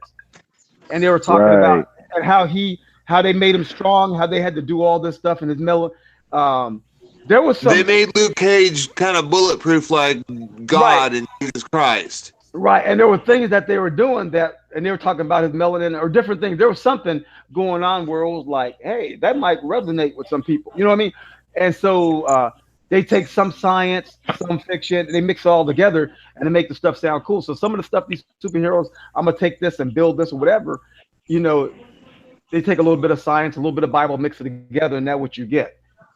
and they were talking about right. and how they made him strong, how they had to do all this stuff in his mellow. Um, there was They some made Luke Cage kind of bulletproof like right, God in Jesus Christ. right, and there were things that they were doing and they were talking about his melanin or different things. There was something going on where it was like, hey, that might resonate with some people. You know what I mean? And so they take some science, some fiction, and they mix it all together and they make the stuff sound cool. So some of the stuff these superheroes, I'm gonna take this and build this or whatever. You know, they take a little bit of science, a little bit of Bible, mix it together, and that's what you get.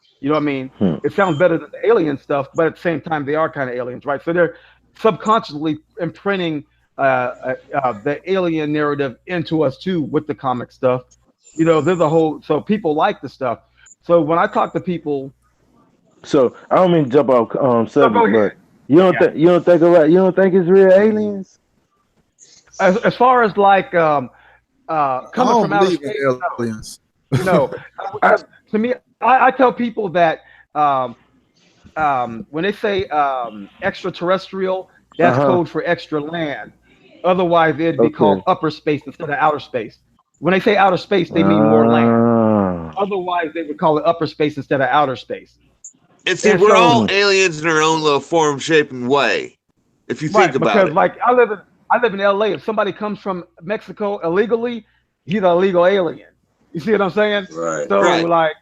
You know what I mean? Hmm. It sounds better than the alien stuff, but at the same time, they are kind of aliens, right? So they're subconsciously imprinting the alien narrative into us too with the comic stuff. There's a whole so people like the stuff. So when I talk to people, So I don't mean to jump off no, go subject, ahead. but you don't Yeah. think you don't think it's real aliens? As far as like I coming don't from outer believe in space, aliens. no. I, To me, I tell people that when they say extraterrestrial, that's uh-huh. code for extra land. Otherwise, it'd be called Okay. upper space instead of outer space. When they say outer space, they mean more land. Ah. Otherwise, they would call it upper space instead of outer space. And see, And we're so, all Hmm. aliens in our own little form, shape, and way. If you think right, about because it. like I live in LA. If somebody comes from Mexico illegally, he's a legal alien. You see what I'm saying? right. So Right. like,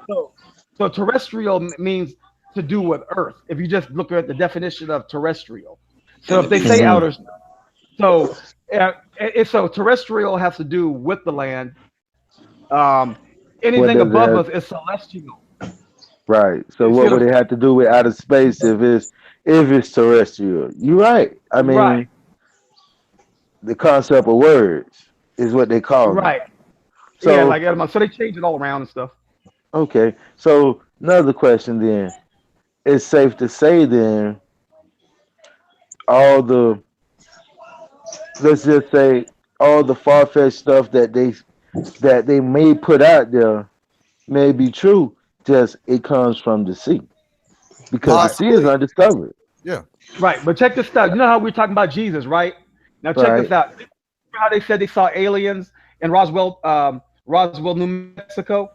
so so terrestrial means to do with Earth. If you just look at the definition of terrestrial. So And if to they be say Hmm. outer, so so terrestrial has to do with the land. Um, What anything does it above have? us is celestial. Right. So You see what what I'm would it saying? have to do with outer space if if it's terrestrial. You're right. I Right, mean, the concept of words is what they call them. right. Yeah, So, like so they change it all around and stuff. okay. So, another question then. It's safe to say then all the, let's just say, all the far-fetched stuff that they may put out there may be true, just it comes from the sea. Because the Right, sea is Possibly. undiscovered. Yeah. right. But check this out. You know how we are talking about Jesus, right? Now check this Right. out. Remember how they said they saw aliens in Roswell, New Mexico?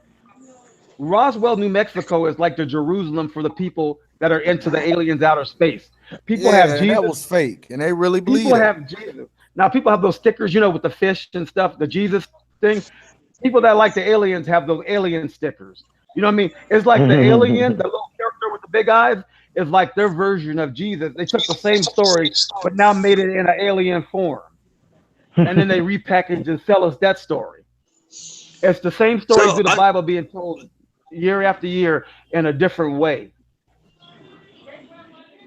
Roswell, New Mexico is like the Jerusalem for the people that are into the aliens outer space. People have Yeah, and that Jesus. was fake. And they really believe People that. have Jesus. Now people have those stickers, with the fish and stuff, the Jesus thing. People that like the aliens have those alien stickers. You know what I mean? It's like the alien, the little character with the big eyes, is like their version of Jesus. They took the same story, but now made it in an alien form. And then they repackage and sell us that story. It's the same story So through the I Bible being told year after year in a different way.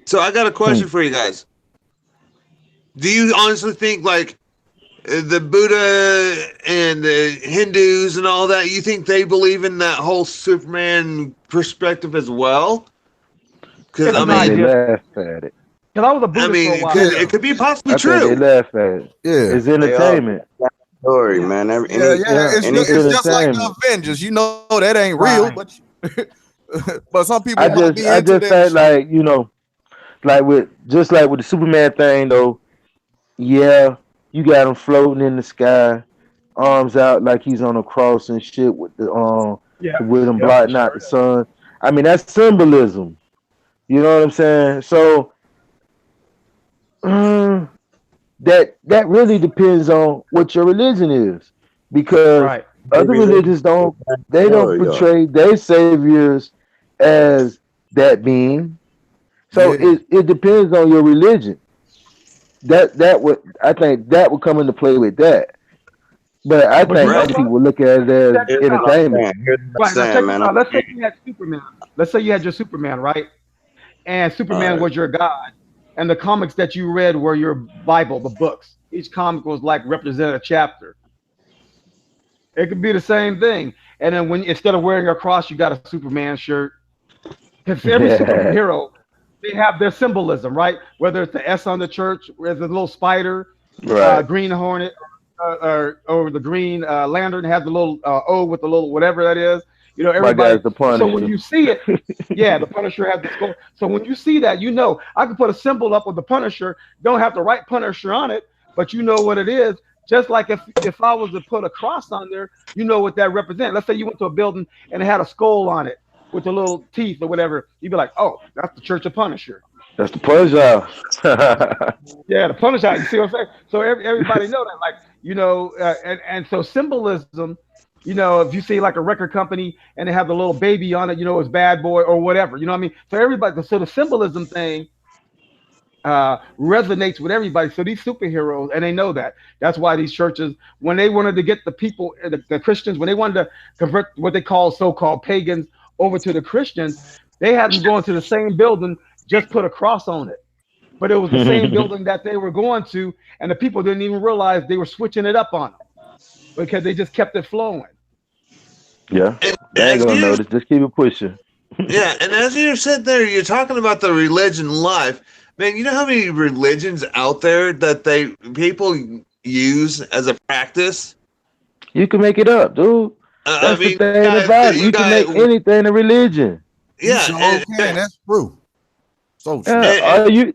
so I got a question for you guys. Do you honestly think like the Buddha and the Hindus and all that? You think they believe in that whole Superman perspective as well? Because It's I I an think they mean, idea. laugh at it. Because I was a I Buddhist for a mean, while because Yeah. it too. could be possibly I think they true. laugh at it. Yeah. It's They are entertainment. story, man. Yeah, yeah. Yeah, Any it's It's just like the entertainment. Avengers. You know that ain't real, Right. but but some people might be I into just that think shit. like, like with just like with the Superman thing though, yeah, you got him floating in the sky, arms out like he's on a cross and shit Yeah. with him Yep. blotting out the sun. I mean that's symbolism. You know what I'm saying? So uh, that really depends on what your religion is, because Right. other religion religions don't they don't story, yo. portray their saviors as that being. So Yeah. it depends on your religion. That would I think that would come into play with that. But I But you think know Right. other what? people look at it as Check Here's this out. what I'm entertainment. saying. Here's what I'm Right. Now saying, check this man. out. Let's say you had Superman. Let's say you had your Superman, right? And All Superman right. was your god. And the comics that you read were your Bible, the books. Each comic was like represented a chapter. It could be the same thing. And then when instead of wearing a cross, you got a Superman shirt. Because every superhero, they have their symbolism, right? Whether it's the S on the church, where the little spider, Right. Green Hornet, or the Green Lantern has the little O with the little whatever that is. My Everybody. guy's the So when Punisher. you see it, yeah, the Punisher has the skull. So when you see that, I can put a symbol up with the Punisher. Don't have to write Punisher on it, but you know what it is. Just like if I was to put a cross on there, you know what that represents. Let's say you went to a building and it had a skull on it with the little teeth or whatever. You'd be like, oh, that's the Church of Punisher. That's the Punisher. Yeah, the Punisher. You see what I'm saying? So everybody know that, like and so symbolism. If you see like a record company and they have the little baby on it, it's Bad Boy or whatever. You know what I mean? So everybody, so the symbolism thing resonates with everybody. So these superheroes, and they know that. That's why these churches, when they wanted to get the people, the Christians, when they wanted to convert what they call so-called pagans over to the Christians, they had them going to the same building, just put a cross on it. But it was the same building that they were going to, and the people didn't even realize they were switching it up on them because they just kept it flowing. Yeah, And they ain't as gonna you notice. Just keep it pushing. Yeah, and as you said there, you're talking about the religion life. Man, you know how many religions out there that people use as a practice? You can make it up, dude. I That's the mean, thing about it. you You can make got, anything a religion. You yeah, sure can. That's true. So true. Yeah, and,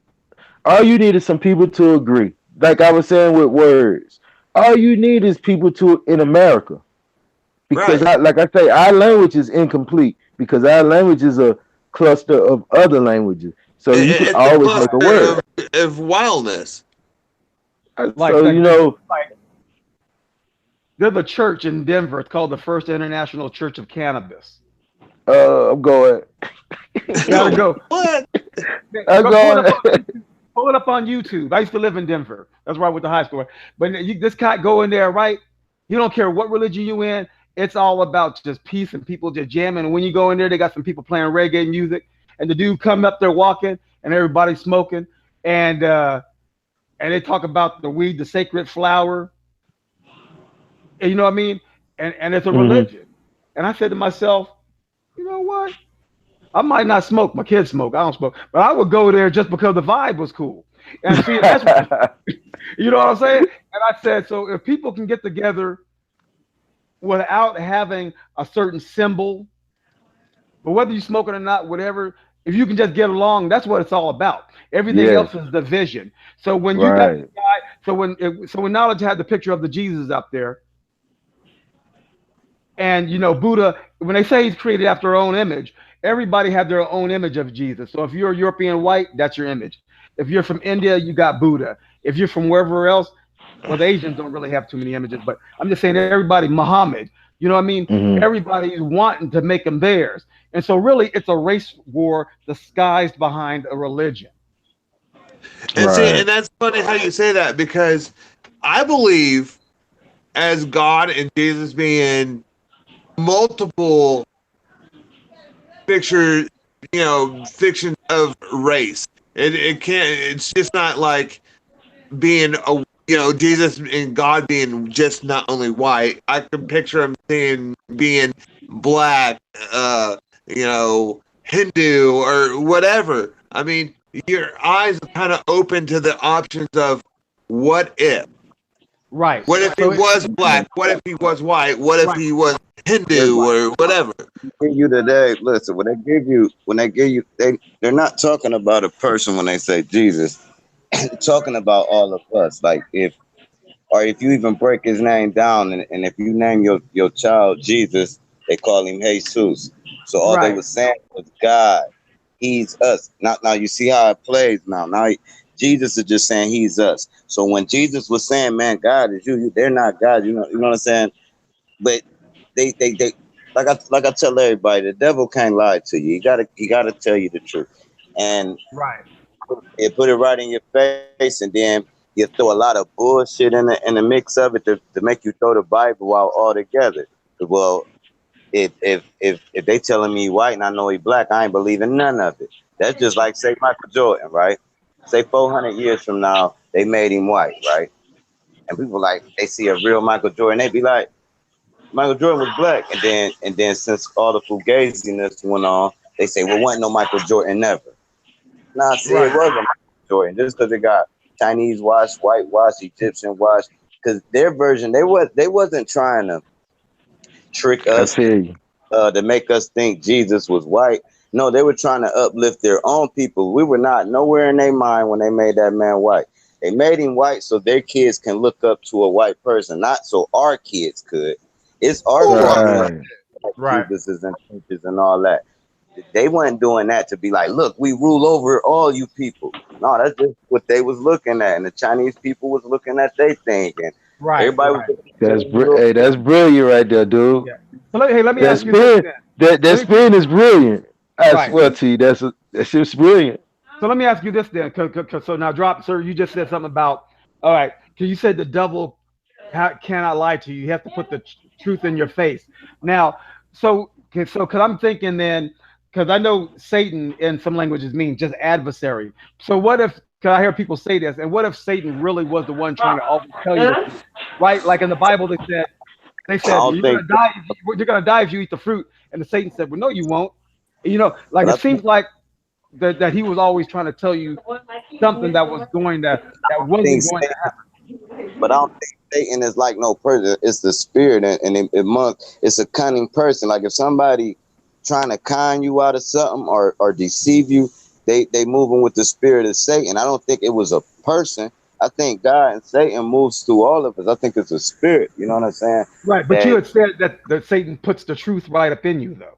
all you need is some people to agree. Like I was saying with words, all you need is people to in America. Because right. like I say, our language is incomplete because our language is a cluster of other languages. So you can It's a always make a cluster word. of wildness. Like, So like, like there's a church in Denver. It's called the First International Church of Cannabis. I'm going. Gotta go. What? I'm Go pull it up going. on pull it up on YouTube. I used to live in Denver. That's where I went to high school. But this guy go in there, right? You don't care what religion you in. It's all about just peace and people just jamming. And when you go in there, they got some people playing reggae music. And the dude come up there walking, and everybody's smoking, and uh, and they talk about the weed, the sacred flower, and you know what I mean, and it's a Hmm. religion. And I said to myself, you know what? I might not smoke. My kids smoke. I don't smoke, but I would go there just because the vibe was cool. And see, that's you know what I'm saying. And I said, so if people can get together without having a certain symbol, but whether you smoke it or not, whatever, if you can just get along, that's what it's all about. Everything Yes. else is division. So when you got the Right. guy, so when knowledge had the picture of the Jesus up there, and you know Buddha, when they say he's created after their own image, everybody had their own image of Jesus. So if you're a European white, that's your image. If you're from India, you got Buddha. If you're from wherever else, well, the Asians don't really have too many images, but I'm just saying everybody, Muhammad, you know what I mean? Hmm. Everybody's wanting to make them theirs. And so really it's a race war disguised behind a religion. And see, Right. and that's funny how you say that because I believe as God and Jesus being multiple picture, fiction of race. It can't. It's just not like being a Jesus and God being just not only white. I can picture him being black, Hindu or whatever. I mean, your eyes are kind of open to the options of what if. Right. What if he So it, was black? What if he was white? What if right, he was Listen, Hindu right, or whatever? give you today. Listen, when they give you, they're not talking about a person when they say Jesus. They're talking about all of us. Like if you even break his name down, and if you name your child Jesus, they call him Jesus. So all they right, was saying was God. He's us. Now you see how it plays now. Jesus is just saying he's us. So when Jesus was saying, "Man, God is you," they're not God. You know what I'm saying? But they like I tell everybody, the devil can't lie to you. He gotta tell you the truth, and right, it put it right in your face, and then you throw a lot of bullshit in the mix of it to make you throw the Bible out altogether. Well, if they telling me white and I know he black, I ain't believing none of it. That's just like say Michael Jordan, right? Say 400 years from now they made him white, right? And people like they see a real Michael Jordan, they be like, Michael Jordan was black, and then since all the fugaziness went on, they say, well, wasn't no Michael Jordan never. Nah, see, it right, was a Michael Jordan just because it got Chinese wash, white wash, Egyptian wash, because their version they wasn't trying to trick I us feel you. to make us think Jesus was white. No, they were trying to uplift their own people. We were not nowhere in their mind when they made that man white. They made him white so their kids can look up to a white person, not so our kids could. It's our Ooh, job to learn Right. like right. Jesus's and teachers and all that. They weren't doing that to be like, look, we rule over all you people. No, that's just what they was looking at, and the Chinese people was looking at their thing, and Right, everybody was right. looking at their little. Hey, that's brilliant right there, dude. Yeah. So hey, let me That ask you this spin, then. that Let me spin is brilliant. I right. swear to you, that's just brilliant. So let me ask you this then. So now, drop, sir. You just said something about. All right. Because you said the devil cannot lie to you. You have to put the truth in your face. Now, because I'm thinking then, because I know Satan in some languages means just adversary. So what if? Because I hear people say this, and what if Satan really was the one trying to always tell you the truth, right? Like in the Bible, they I said don't you're think, gonna die. You're gonna die if you eat the fruit, and the Satan said, well, no, you won't. You know, like but it I seems like that he was always trying to tell you something that think wasn't going to Satan, but I don't think Satan is like no person. It's the spirit, and it's a cunning person. Like if somebody trying to con you out of something or deceive you, they moving with the spirit of Satan. I don't think it was a person. I think God and Satan moves through all of us. I think it's a spirit. You know what I'm saying? right. But you That had said that Satan puts the truth right up in you, though.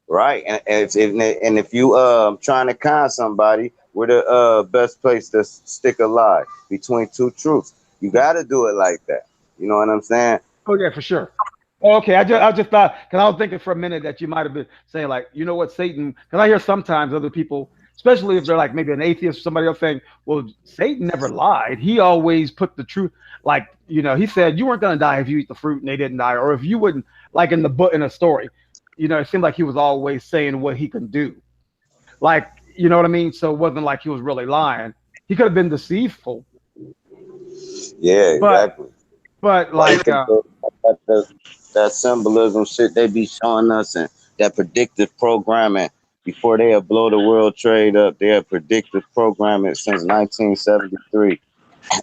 right. And if you trying to con somebody, we're the best place to stick a lie between two truths. You got to do it like that. You know what I'm saying? Oh yeah, for sure. Oh, okay, I just thought because I was thinking for a minute that you might have been saying like, you know what, Satan? Because I hear sometimes other people, especially if they're like maybe an atheist or somebody else saying, well, Satan never lied. He always put the truth. Like he said you weren't gonna die if you eat the fruit and they didn't die, or if you wouldn't like in the book in a story. It seemed like he was always saying what he can do. Like You know what I mean? So it wasn't like he was really lying. He could have been deceitful, Yeah, but exactly. like Like that symbolism shit they be showing us and that predictive programming before they have blow the world trade up, they have predictive programming since 1973.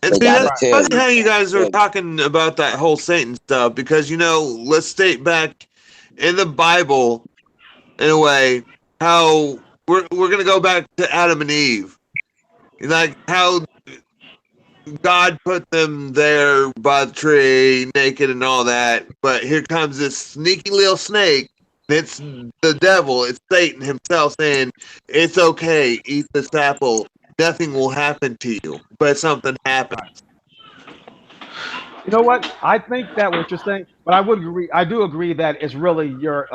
And They see, gotta that's right, tell funny you. how you guys are Tell you. talking about that whole Satan stuff because, let's state back in the Bible, in a way, how we're going to go back to Adam and Eve. Like how God put them there by the tree, naked and all that. But here comes this sneaky little snake. It's the devil. It's Satan himself saying, "It's okay. Eat this apple. Nothing will happen to you." But something happens. right. You know what? I think that what you're saying, but I would agree. I do agree that it's really your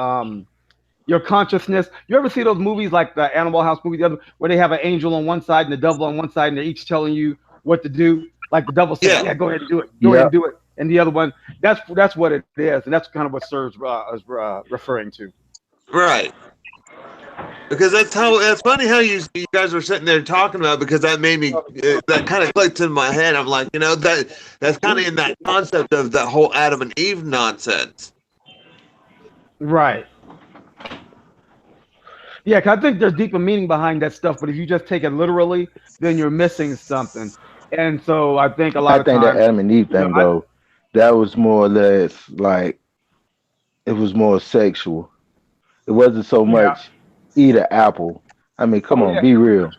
consciousness. You ever see those movies like the Animal House movie, where they have an angel on one side and the devil on one side, and they're each telling you what to do? Like the devil saying, Yeah, "Yeah, go ahead and do it. Go ahead and Yep. do it," and the other one, that's what it is, and that's kind of what serves is referring to. right. Because that's funny how you guys were sitting there talking about because that made me that kind of clicked in my head. I'm like, that's kind of in that concept of that whole Adam and Eve nonsense. Right. Yeah, 'cause I think there's deeper meaning behind that stuff, but if you just take it literally, then you're missing something. And so I think a I lot of think that times, Adam and Eve you know, thing though, that was more or less like it was more sexual. It wasn't so yeah, much eat an apple. I mean, come oh on, yeah, be real.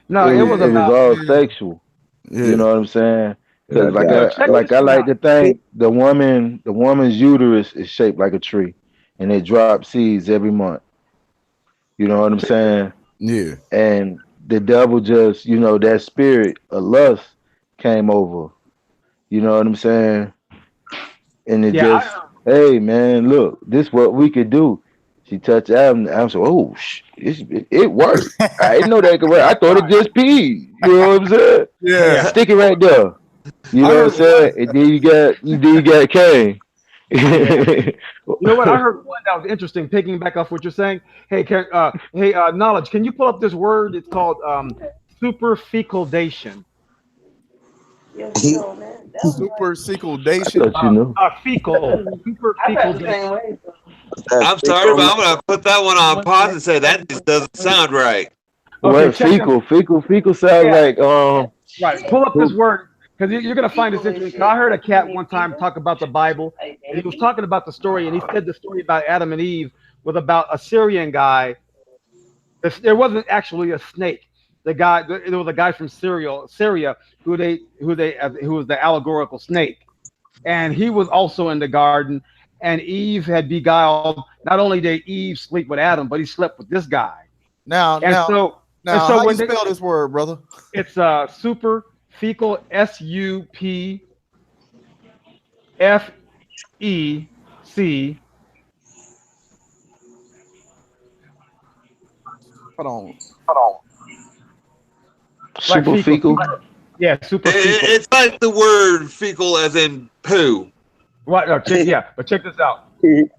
no, it was Yeah, It was about all yeah, sexual. You yeah. know what I'm saying? Yeah, Because I got check it. this I one like out. to think the woman's uterus is shaped like a tree, and it drops seeds every month. You know what I'm saying? Yeah. And the devil just, that spirit of lust came over. You know what I'm saying? And it Yeah, just, hey man, look, this what we could do. She touched Adam. Adam said, "Oh, it worked. I didn't know that could work. I thought it right, just peed." You know what I'm saying? Yeah. yeah. Stick it right there. You I know what I'm heard saying? one. And then you got Cain. Yeah. You know what? I heard one that was interesting. Picking back off what you're saying. Knowledge. Can you pull up this word? It's called superfecundation. Super I secundation. thought you knew. Fecal. Superfecundation. That's I'm sorry, but fecal I'm gonna put that one on pause and say that just doesn't sound right. Okay, What check this. fecal sounds Yeah, like right. Pull up this poop. word because you're gonna find this interesting. 'Cause I heard a cat one time talk about the Bible, and he was talking about the story, and he said the story about Adam and Eve was about a Syrian guy. There wasn't actually a snake. There was a guy from Syria who was the allegorical snake, and he was also in the garden. And Eve had beguiled. Not only did Eve sleep with Adam, but he slept with this guy. Now, And now, so and now, so how you when they, spell this word, brother? it's super fecal SUPFEC, Hold on. like Super fecal, fecal. yeah, super fecal. It's like the word fecal as in poo. Right? No, but check this out. Okay.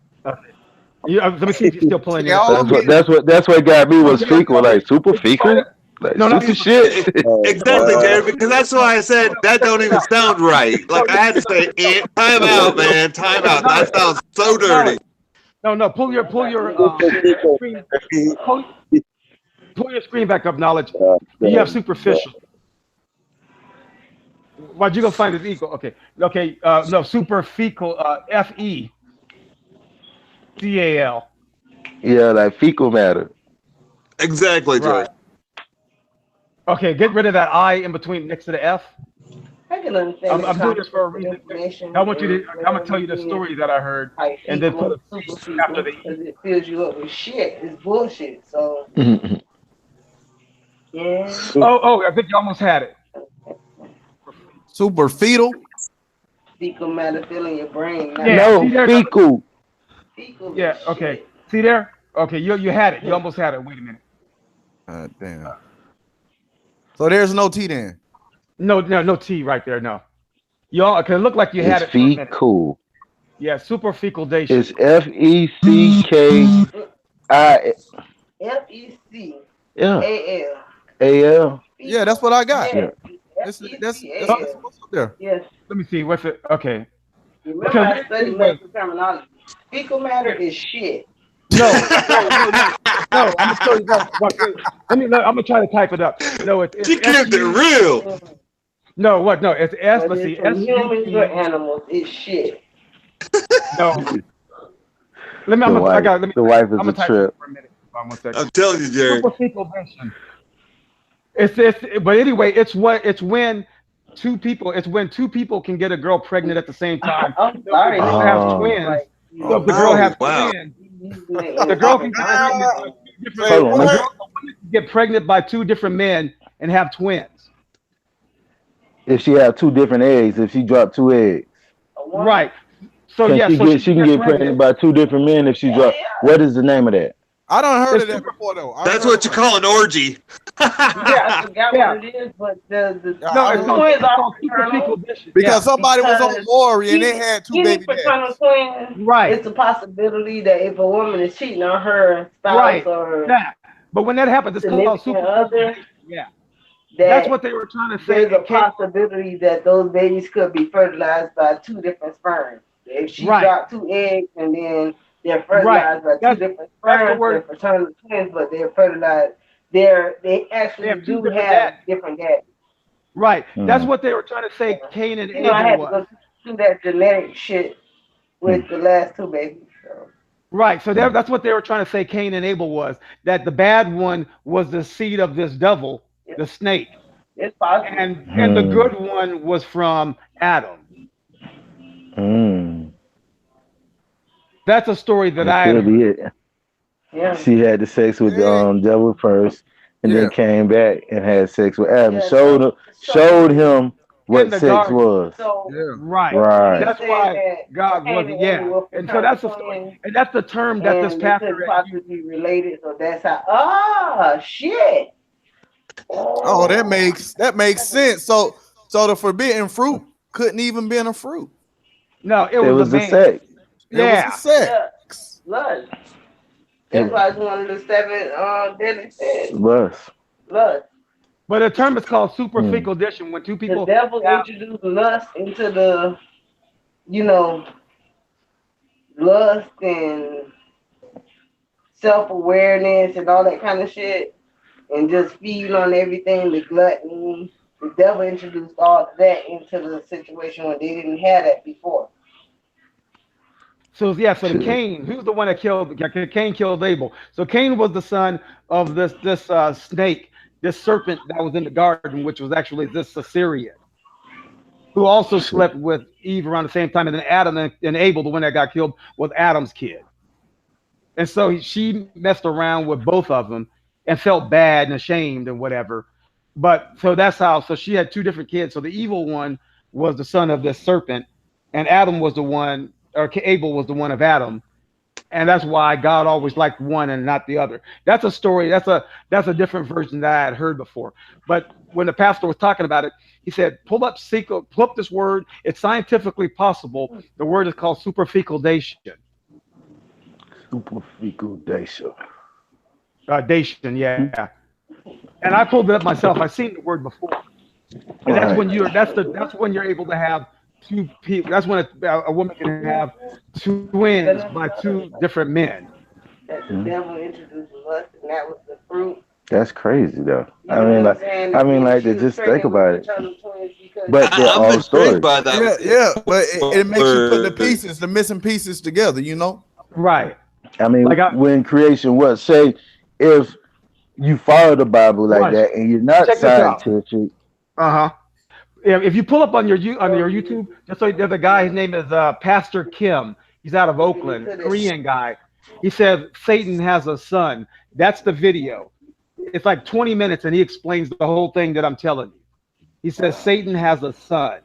Let me see if you're still pulling See, in. all That's I'm what getting, that's what that's what got me was Okay, fecal, okay. like super Did you find it? fecal, like No, not super super shit. fecal. Oh No, Exactly, God. Jared, because that's why I said that don't even sound right. Like I had to say, time out, man, time out. That knowledge, sounds so dirty. knowledge. No. Pull your screen. Pull, pull your screen back up. Knowledge. You have superficial. Why'd you go find it equal? Okay. No, superficial. FECAL. Yeah, like fecal matter. Exactly, Right. George. Okay, get rid of that I in between next to the F. I'm doing this for a reason. I want you to. I'm gonna tell you the story that I heard, and then put a C after the E. Oh, I think you almost had it. super fetal. Yeah, No, see there? fecal. Yeah, okay. See there? Okay, you had it. You almost had it. Wait a minute. Damn. So there's no T then. No T right there. No. You all can look like you It's had it for a minute. fecal. Yeah, superfecundation. It's FECKI. Yeah. A-L. AL. Yeah, that's what I got. Yeah. Yes. That's Oh, F-E-C-A-L. what's up there. Yes. let me see. What's it? Okay. Remember, Because I studied anyway, medical terminology. Fecal matter is shit. no. I'm gonna tell you. No, what? I'm gonna try to type it up. No, it's She kept it SU. real. Mm. No, what? No, it's S. Let's Whether it's see. from humans or SUP. animals, it's shit. No, let me. The I wife. got. Let me The type. wife is I'm a gonna type this trip. for a minute. Hold on one second. I'm telling you, Jerry. Superficial vision. It's. But anyway, it's when two people. It's when two people can get a girl pregnant at the same time. I'm So if the sorry, girl nigga. has It's Oh. just twins, like so you, if the girl Oh has wow. twins, using it the in girl can different get terms. pregnant Ah, by two different. say Hold on. A Let's, girl what? can get pregnant by two different men and have twins. if she have two different eggs, if she drop two eggs, A woman? Right. So can yeah. she So get? she She can can get get pregnant. pregnant by two different men if she Yeah, drop. yeah. What is the name of that? I don't heard of It's that super. before though. I ain't That's heard what of you that. call an orgy. Yeah, I forgot what Yeah. it is, but the Yeah, No, I it's the heard called of twins that. it's are called superficial fraternal vision. Because Yeah. somebody was on because Maury and they had two any baby fraternal daddies. twin, Right. it's a possibility that if a woman is cheating on her spouse Right. or her Yeah. But when that happens, it's called significant superficial other, vision. Yeah. That's that what they were trying to say there's a in Cable. possibility that those babies could be fertilized by two different sperms. If she Right. dropped two eggs and then they're Right. fertilized by two That's different that's the sperms, they're word. fraternal twins, but they're fertilized. They They actually have two do different have dads. different daddies. Right. That's Hmm. what they were trying to say Cain and You know, I Abel had to was. go through that genetic shit Hmm. with the last two babies. So Right. So Hmm. that's what they were trying to say Cain and Abel was. That the bad one was the seed of this devil, it's, the snake, it's possible. and the Hmm. good one was from Adam. Hmm. That's a story that That I had could be heard. it. Yeah. She had the sex with the Hey, devil first, and yeah. then came back and had sex with Adam. Yeah. Showed him In what the sex garden. was. So Yeah. Right. when Right. you That's said why that God Cain was, and Abel yeah. were And so fraternal that's the story. twins, And that's the term that this and they pastor could had used. possibly be related, so that's how. Ah, shit. Oh, that Oh, makes sense. So the forbidden fruit couldn't even been a fruit. No, it It was a was the man. sex. It was a Yeah. yeah, sex. lust. That's It why it's one of the seven deadly sins. was. Lust. But the term is called Hmm. superficial addition when two The people devil have introduced lust into the, you know, lust and self awareness and all that kind of shit, and just feed on everything, the gluttony. The devil introduced all of that into the situation when they didn't have that before. so yeah, so the Shit. Cain, who's the one that killed Cain killed Abel. So Cain was the son of this snake, this serpent that was in the garden, which was actually this Assyrian, who also Shit. slept with Eve around the same time. And then Adam and Abel, the one that got killed, was Adam's kid. And so she messed around with both of them and felt bad and ashamed and whatever. But so that's how. So she had two different kids. So the evil one was the son of this serpent, and Adam was the one, or Abel was the one of Adam, and that's why God always liked one and not the other. That's a story. That's a different version that I had heard before. But when the pastor was talking about it, he said, pull up this word. It's scientifically possible. The word is called superfecundation. Super fecal dacia. Dation, yeah. And I pulled it up myself. I've seen the word before, and that's Right. when that's when you're able to have two people. That's when a woman can have twins by two different men. That the Hmm. devil introduced lust, and that was the fruit. That's crazy though. You know what I'm saying? I mean, And like she to was just think pregnant with about it. fraternal twins because But they're I'm all intrigued stories. by that Yeah, yeah. But it makes you put the word. pieces, the missing pieces together, you know? Right. I mean, Like I when creation was, say, if you follow the Bible like watch. that and you're not Check this out. scientific, Uh-huh. If you pull up on your so YouTube, just so there's a guy. His name is Pastor Kim. He's out of you get Oakland, into this. Korean guy. He says Satan has a son. That's the video. It's like 20 minutes, and he explains the whole thing that I'm telling you. He says Satan has a son,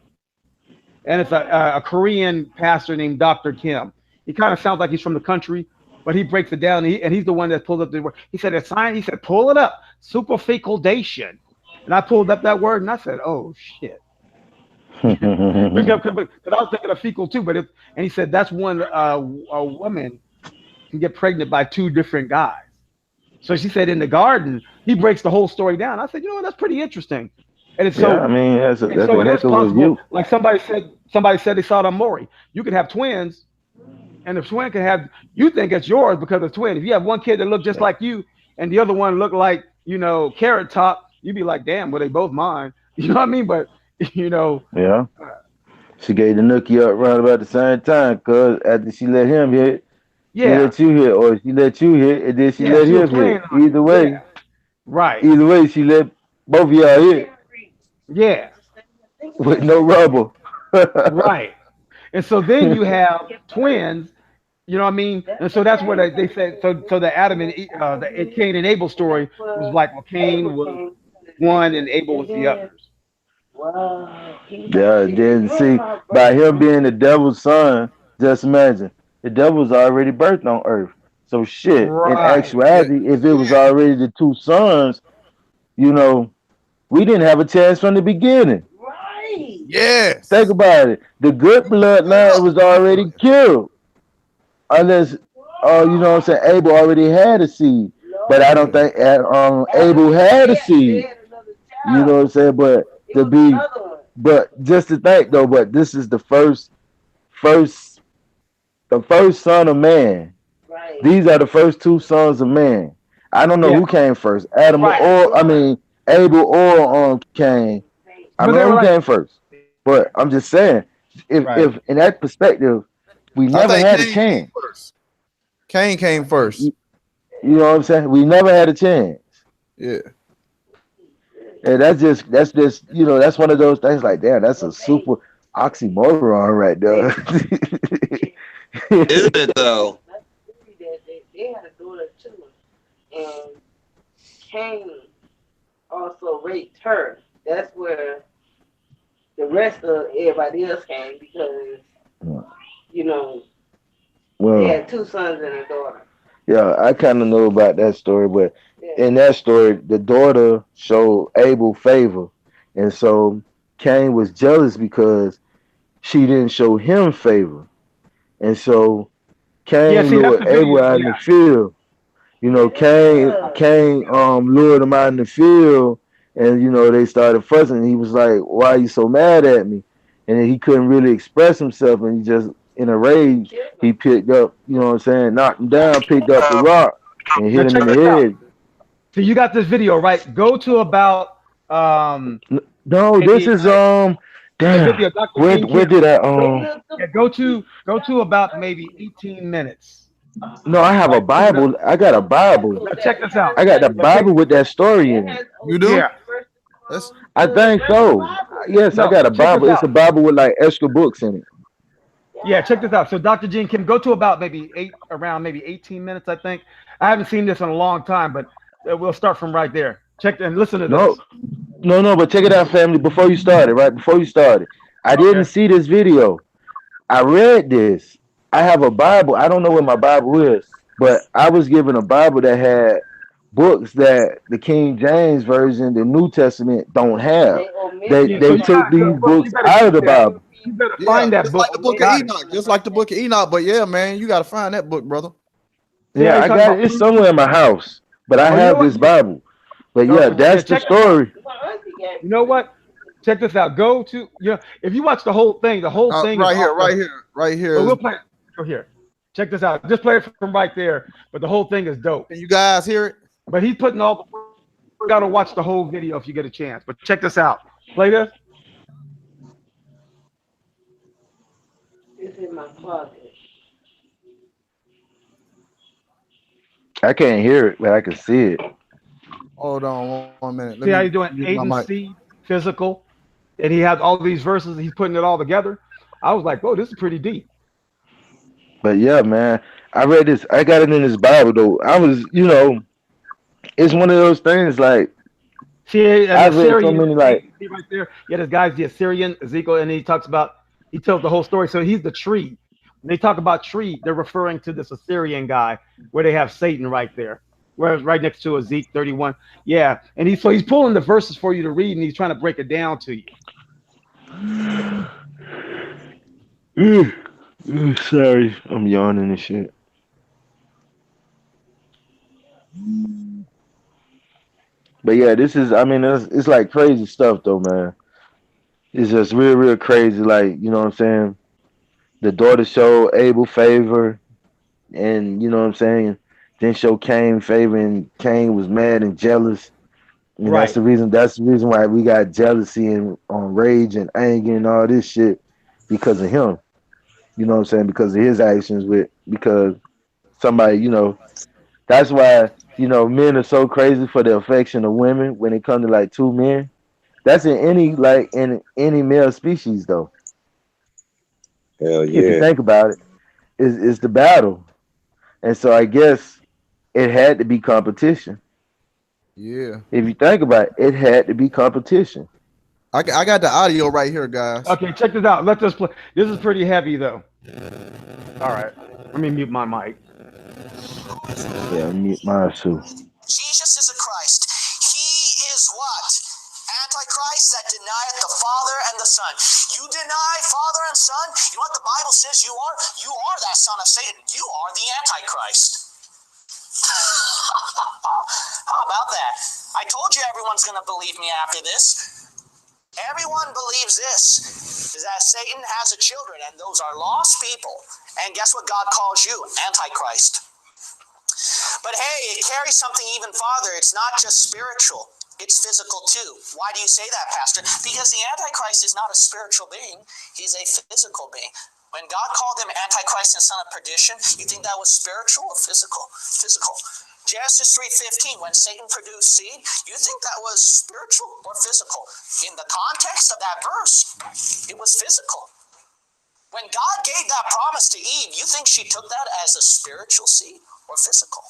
and it's a Korean pastor named Dr. Kim. He kind of sounds like he's from the country, but he breaks it down. And he's the one that pulls up the word. He said it's science. He said pull it up, superfecundation. And I pulled up that word, and I said, oh shit. Because I was thinking of fecal too, and he said that's when a woman can get pregnant by two different guys. So she said in the garden, he breaks the whole story down. I said, you know what, that's pretty interesting. And it's Yeah, I so mean and that's so a it is heck of a possible. view. Like somebody said they saw it on Maury. You could have twins, and the twin can have you think it's yours because it's twin. If you have one kid that look just like you, and the other one look like Carrot Top, you'd be like, damn, well they both mine. You know what I mean? But you know, Yeah. uh, She gave the nookie up around about the same time, cause after she let him hit, she yeah, let you hit, or she let you hit, and then she yeah, let she was him playing hit. on you. Yeah, right, Either way, she let both of y'all hit yeah, with no rubber. right. And so then you have twins. You know what I mean? And so that's where they said so the Adam and the Cain and Abel story was like, well, Cain was one and Abel was the others. Wow. Yeah, then see, by him being the devil's son, just imagine the devil's already birthed on earth. So shit, in Right. Yeah, actuality, if it was yeah. already the two sons, you know, we didn't have a chance from the beginning. Right. Think Yes. about it. The good Straight bloodline up. was already killed. Unless you know what I'm saying, Abel already had a seed. But I don't Yeah. think Adam, Abel had a they seed. had another You know child. what I'm saying? But It to was be another one. but just to think though, but this is first the first son of man. Right. These are the first two sons of man. I don't know Yeah. who came first, Adam Right. or I mean Abel or Cain. I don't But know they who were like, came first. But I'm just saying, right. if in that perspective, we I never think had a Cain came chance. first. Cain came first. You, you know what I'm saying? We never had a chance. Yeah. And that's just that's one of those things like damn, that's a super oxymoron right there. Isn't it though? That's the theory that they had a daughter too, and Cain also raped her. That's where the rest of everybody else came because you know they Well, had two sons and a daughter. yeah, I kind of know about that story, but Yeah. in that story, the daughter showed Abel favor, and so Cain was jealous because she didn't show him favor, and so Yeah, Cain see, that's lured the Abel video. out in Yeah. the field. You know, Yeah. Cain lured him out in the field, and they started fussing. And he was like, "Why are you so mad at me?" And then he couldn't really express himself, and he just in a rage he picked up, what I'm saying, knocked him down, picked up the rock, and hit Now him in check the this out. head. So you got this video, right? Go to about um No, this maybe is the damn. video, Dr. Where Gene where Kim. did I Yeah, go to about maybe 18 minutes. No, I have a Right? Pull it up. Bible. I got a Bible. Now check this out. I got the Now check. Bible with that story in it. You Yeah. do? That's I think so. Yes, I No, got a check this Bible. It's out. a Bible with like extra books in it. Yeah, check this out. So Dr. Gene Kim, go to about around maybe 18 minutes, I think. I haven't seen this in a long time, but we'll start from right there. Check and listen to No, this. no, but check it out, family. Before you started, right? Before you started, I didn't Okay. see this video. I read this. I have a Bible. I don't know what my Bible is, but I was given a Bible that had books that the King James version, the New Testament, don't have. They They Yeah, omitted so they you took got these well, you books better out of get the that. Bible. You better yeah, find that just like book the when you book of got it. Enoch. Just like the book of Enoch. But yeah, man, you gotta find that book, brother. See how Yeah, he's I talking got about it. It's food? somewhere in my house, but I Oh, you know have what? this Bible. But Oh, yeah, yeah, that's the check this out. story. My auntie gave You it know to me. what? Check this out. Go to if you watch the whole thing is Right here, off the. right here, right here But is. we'll play it. Go here. Check this out. Just play it from right there. But the whole thing is dope. Can you guys hear it? But he's putting all the. You gotta watch the whole video if you get a chance. But check this out. Play this. It's in my closet. I can't hear it, but I can see it. Hold on one minute. Let me See how he's mute doing my Aiden mic. seed physical, and he has all these verses. He's putting it all together. I was like, whoa, this is pretty deep. But yeah, man, I read this. I got it in this Bible though. I was, it's one of those things like See, an I've read so Assyrian many like seed. See right there. Yeah, this guy's the Assyrian Ezekiel, and he talks about he tells the whole story. So he's the tree. When they talk about tree, they're referring to this Assyrian guy where they have Satan right there. Whereas right next to Ezekiel 31. Yeah. And he's pulling the verses for you to read and he's trying to break it down to you. sorry, I'm yawning and shit. But yeah, this is. I mean, it's like crazy stuff though, man. It's just real, real crazy. Like you know what I'm saying. The daughter showed Abel favor, and you know what I'm saying. Then show Cain favor, and Cain was mad and jealous. And that's Right. the reason. That's the reason why we got jealousy and rage and anger and all this shit because of him. You know what I'm saying? Because of his actions with because somebody, that's why, men are so crazy for the affection of women when it comes to like two men. That's in any male species though. Hell If you yeah. think about it, is the battle. And so I guess it had to be competition. Yeah. If you think about it, it had to be competition. I got the audio right here, guys. Okay, check this out. Let this play. This is pretty heavy though. All right. Let me mute my mic. Yeah, mute mine too. Jesus is a Christ. He is what? Antichrist that denieth the Father and the Son. You deny Father and Son? You know what the Bible says you are? You are that son of Satan. You are the Antichrist. How about that? I told you everyone's going to believe me after this. Everyone believes this, is that Satan has a children, and those are lost people. And guess what God calls you? Antichrist. But hey, it carries something even farther. It's not just spiritual, it's physical too. Why do you say that, Pastor? Because the Antichrist is not a spiritual being, he's a physical being. When God called him Antichrist and son of perdition, you think that was spiritual or physical? Physical. Genesis 3:15, when Satan produced seed, you think that was spiritual or physical? In the context of that verse, it was physical. When God gave that promise to Eve, you think she took that as a spiritual seed or physical?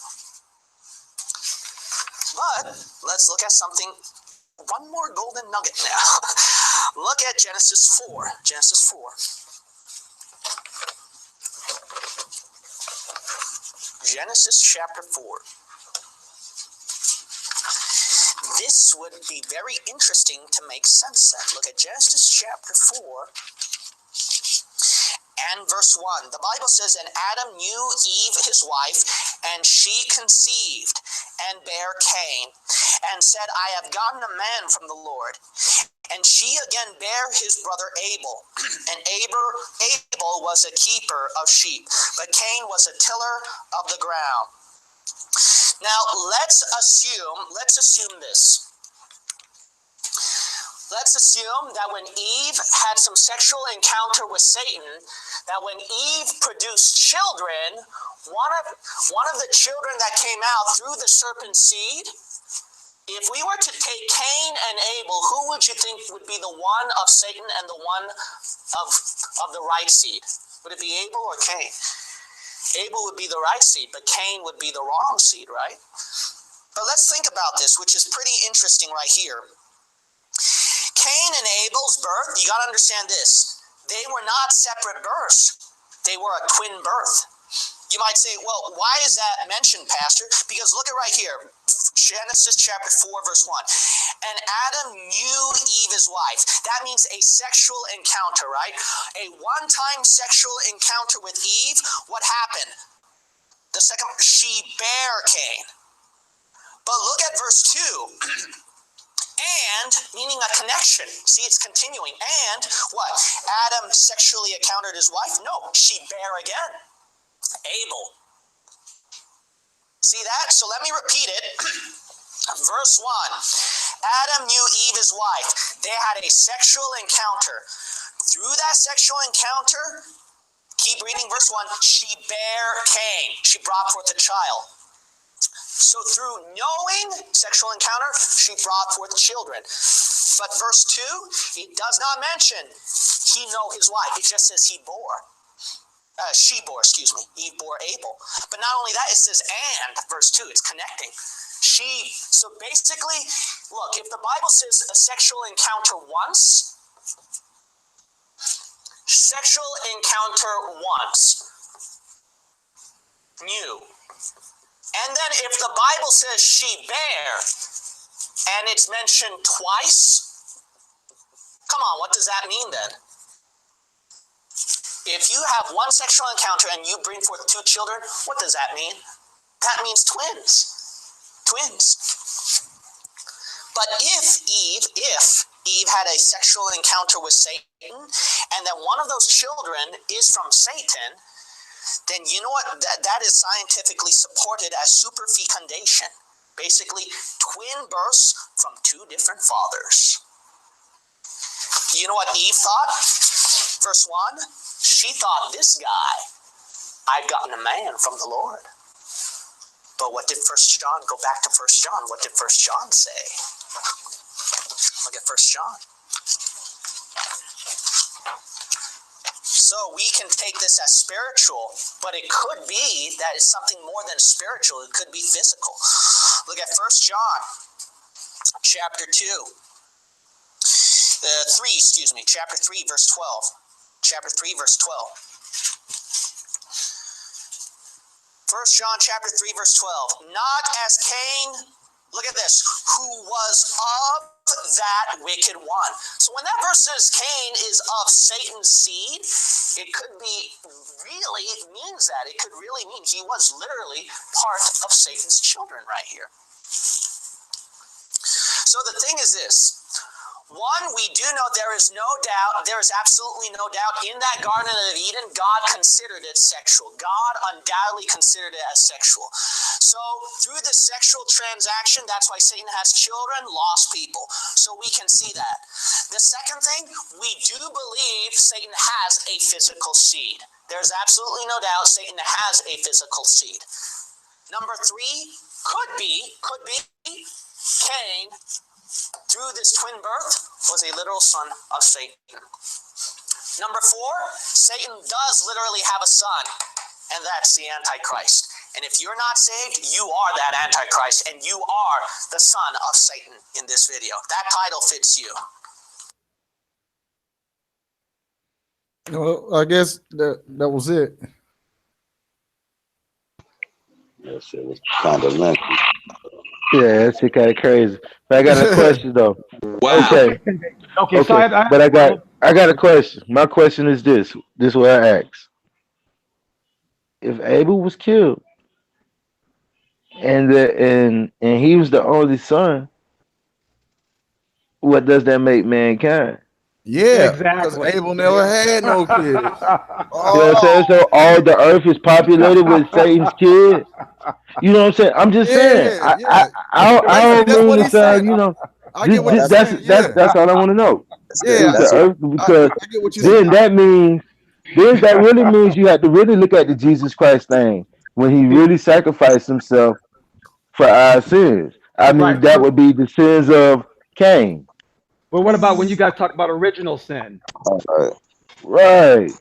But let's look at something, one more golden nugget now. Look at Genesis 4. Genesis 4. Genesis chapter 4. This would be very interesting to make sense of. Look at Genesis chapter 4 and verse 1. The Bible says, and Adam knew Eve his wife, and she conceived and bare Cain, and said, I have gotten a man from the Lord. And she again bare his brother Abel. And Abel was a keeper of sheep, but Cain was a tiller of the ground. Now let's assume this. Let's assume that when Eve had some sexual encounter with Satan, that when Eve produced children, one of the children that came out through the serpent's seed, if we were to take Cain and Abel, who would you think would be the one of Satan and the one of the right seed? Would it be Abel or Cain? Abel would be the right seed, but Cain would be the wrong seed, right? But let's think about this, which is pretty interesting right here. Cain and Abel's birth, you got to understand this. They were not separate births. They were a twin birth. You might say, well, why is that mentioned, Pastor? Because look at right here, Genesis chapter 4, verse 1. And Adam knew Eve his wife. That means a sexual encounter, right? A one-time sexual encounter with Eve. What happened? The second, she bare Cain. But look at verse 2. And, meaning a connection. See, it's continuing. And what? Adam sexually encountered his wife? No, she bare again. Abel. See that? So let me repeat it. Verse 1. Adam knew Eve his wife. They had a sexual encounter. Through that sexual encounter, keep reading verse 1, she bare Cain. She brought forth a child. So through knowing sexual encounter, she brought forth children. But verse 2, it does not mention he know his wife. It just says he bore. She bore, Eve bore Abel. But not only that, it says and, verse 2, it's connecting. So basically, look, if the Bible says a sexual encounter once, new. And then if the Bible says she bare, and it's mentioned twice, come on, what does that mean then? If you have one sexual encounter and you bring forth two children, what does that mean? That means twins. Twins. But if Eve had a sexual encounter with Satan, and that one of those children is from Satan, then you know what? That is scientifically supported as superfecundation. Basically, twin births from two different fathers. You know what Eve thought? Verse 1, she thought, this guy, I've gotten a man from the Lord. But what did 1 John, go back to 1 John, what did 1 John say? Look at 1 John. So we can take this as spiritual, but it could be that it's something more than spiritual. It could be physical. Look at 1 John chapter 2. 3, chapter 3, verse 12. Chapter 3, verse 12. 1 John chapter 3, verse 12. Not as Cain, look at this, who was of that wicked one. So when that verse says Cain is of Satan's seed, it could be really, it means that. It could really mean he was literally part of Satan's children right here. So the thing is this. One, we do know there is absolutely no doubt in that Garden of Eden, God considered it sexual. God undoubtedly considered it as sexual. So through the sexual transaction, that's why Satan has children, lost people. So we can see that. The second thing, we do believe Satan has a physical seed. There's absolutely no doubt Satan has a physical seed. Number 3, could be Cain, through this twin birth, was a literal son of Satan. Number 4, Satan does literally have a son, and that's the Antichrist. And if you're not saved, you are that Antichrist, and you are the son of Satan in this video. That title fits you. Well, I guess that was it. That shit was kind of lengthy. Yeah, that shit kind of crazy. But I got a question though. Wow. Okay, Okay, so but I got a question. My question is this. This is what I ask. If Abel was killed and he was the only son, what does that make mankind? Yeah, because exactly. Abel never had no kids. You know what I'm saying? So all the earth is populated with Satan's kids. You know what I'm saying? I'm just saying. Yeah, yeah. I Basically, don't that's mean what to he's sound, saying. you know. I get what he's That's saying. Yeah, That's all I want to know. yeah. Is the That's earth because I get what you're then saying. that means that really means you have to really look at the Jesus Christ thing when he really sacrificed himself for our sins. I mean, Right. that would be the sins of Cain. But what about when you guys talk about original sin? Right.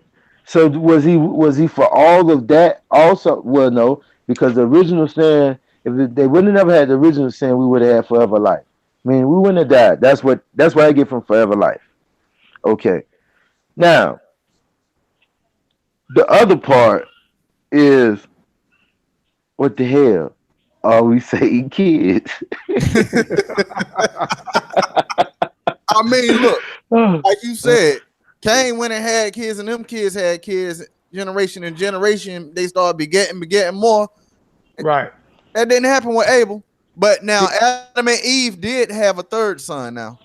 So was he for all of that also? Well, no, because the original sin, they wouldn't have never had the original sin, we would have had forever life. I mean, we wouldn't have died. That's what I get from forever life. Okay. Now, the other part is what the hell are we saying kids? I mean, look, like you said, Cain went and had kids, and them kids had kids. Generation and generation, they started begetting more. Right. That didn't happen with Abel. But now Adam and Eve did have a third son now.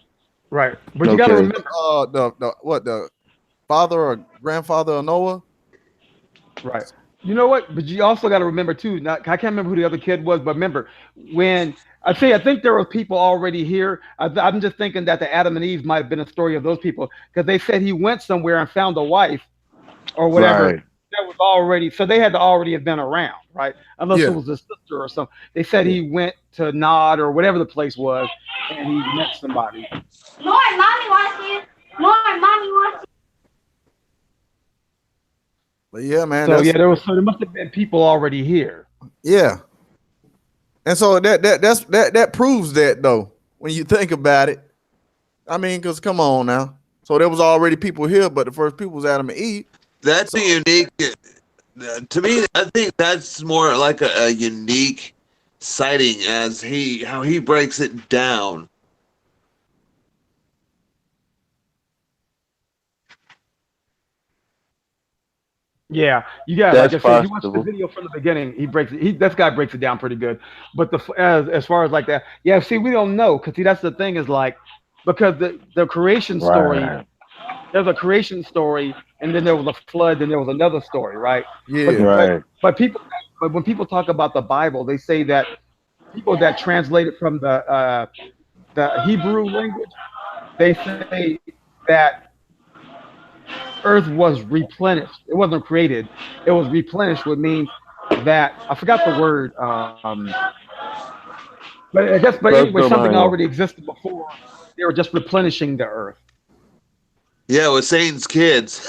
Right. But you got to Okay. remember. The father or grandfather of Noah? Right. You know what? But you also got to remember too. Not, I can't remember who the other kid was, but remember when I think there were people already here. I'm just thinking that the Adam and Eve might have been a story of those people because they said he went somewhere and found a wife or whatever Right. that was already. So they had to already have been around, right? Unless it was a sister or something. They said he went to Nod or whatever the place was, and he met somebody. More, mommy wants you. More, mommy wants you. But yeah, man. So there must have been people already here. Yeah. And so that proves that though, when you think about it. I mean, because come on now. So there was already people here, but the first people was Adam and Eve. That's a unique. To me, I think that's more like a unique sighting as how he breaks it down. Yeah, you got like That's I said, you watch the possible. video from the beginning. He breaks it. He This guy breaks it down pretty good. But as far as like that, yeah. See, we don't know because see that's the thing is like because the creation story, Right. there's a creation story, and then there was a flood, then there was another story, right? But Yeah. but Right. but people, but when people talk about the Bible, they say that people that translate it from the Hebrew language, they say that Earth was replenished. It wasn't created. It was replenished, which means that I forgot the word. But I guess, but Close anyway, to something behind you. already existed before. They were just replenishing the Earth. Yeah, with Satan's kids.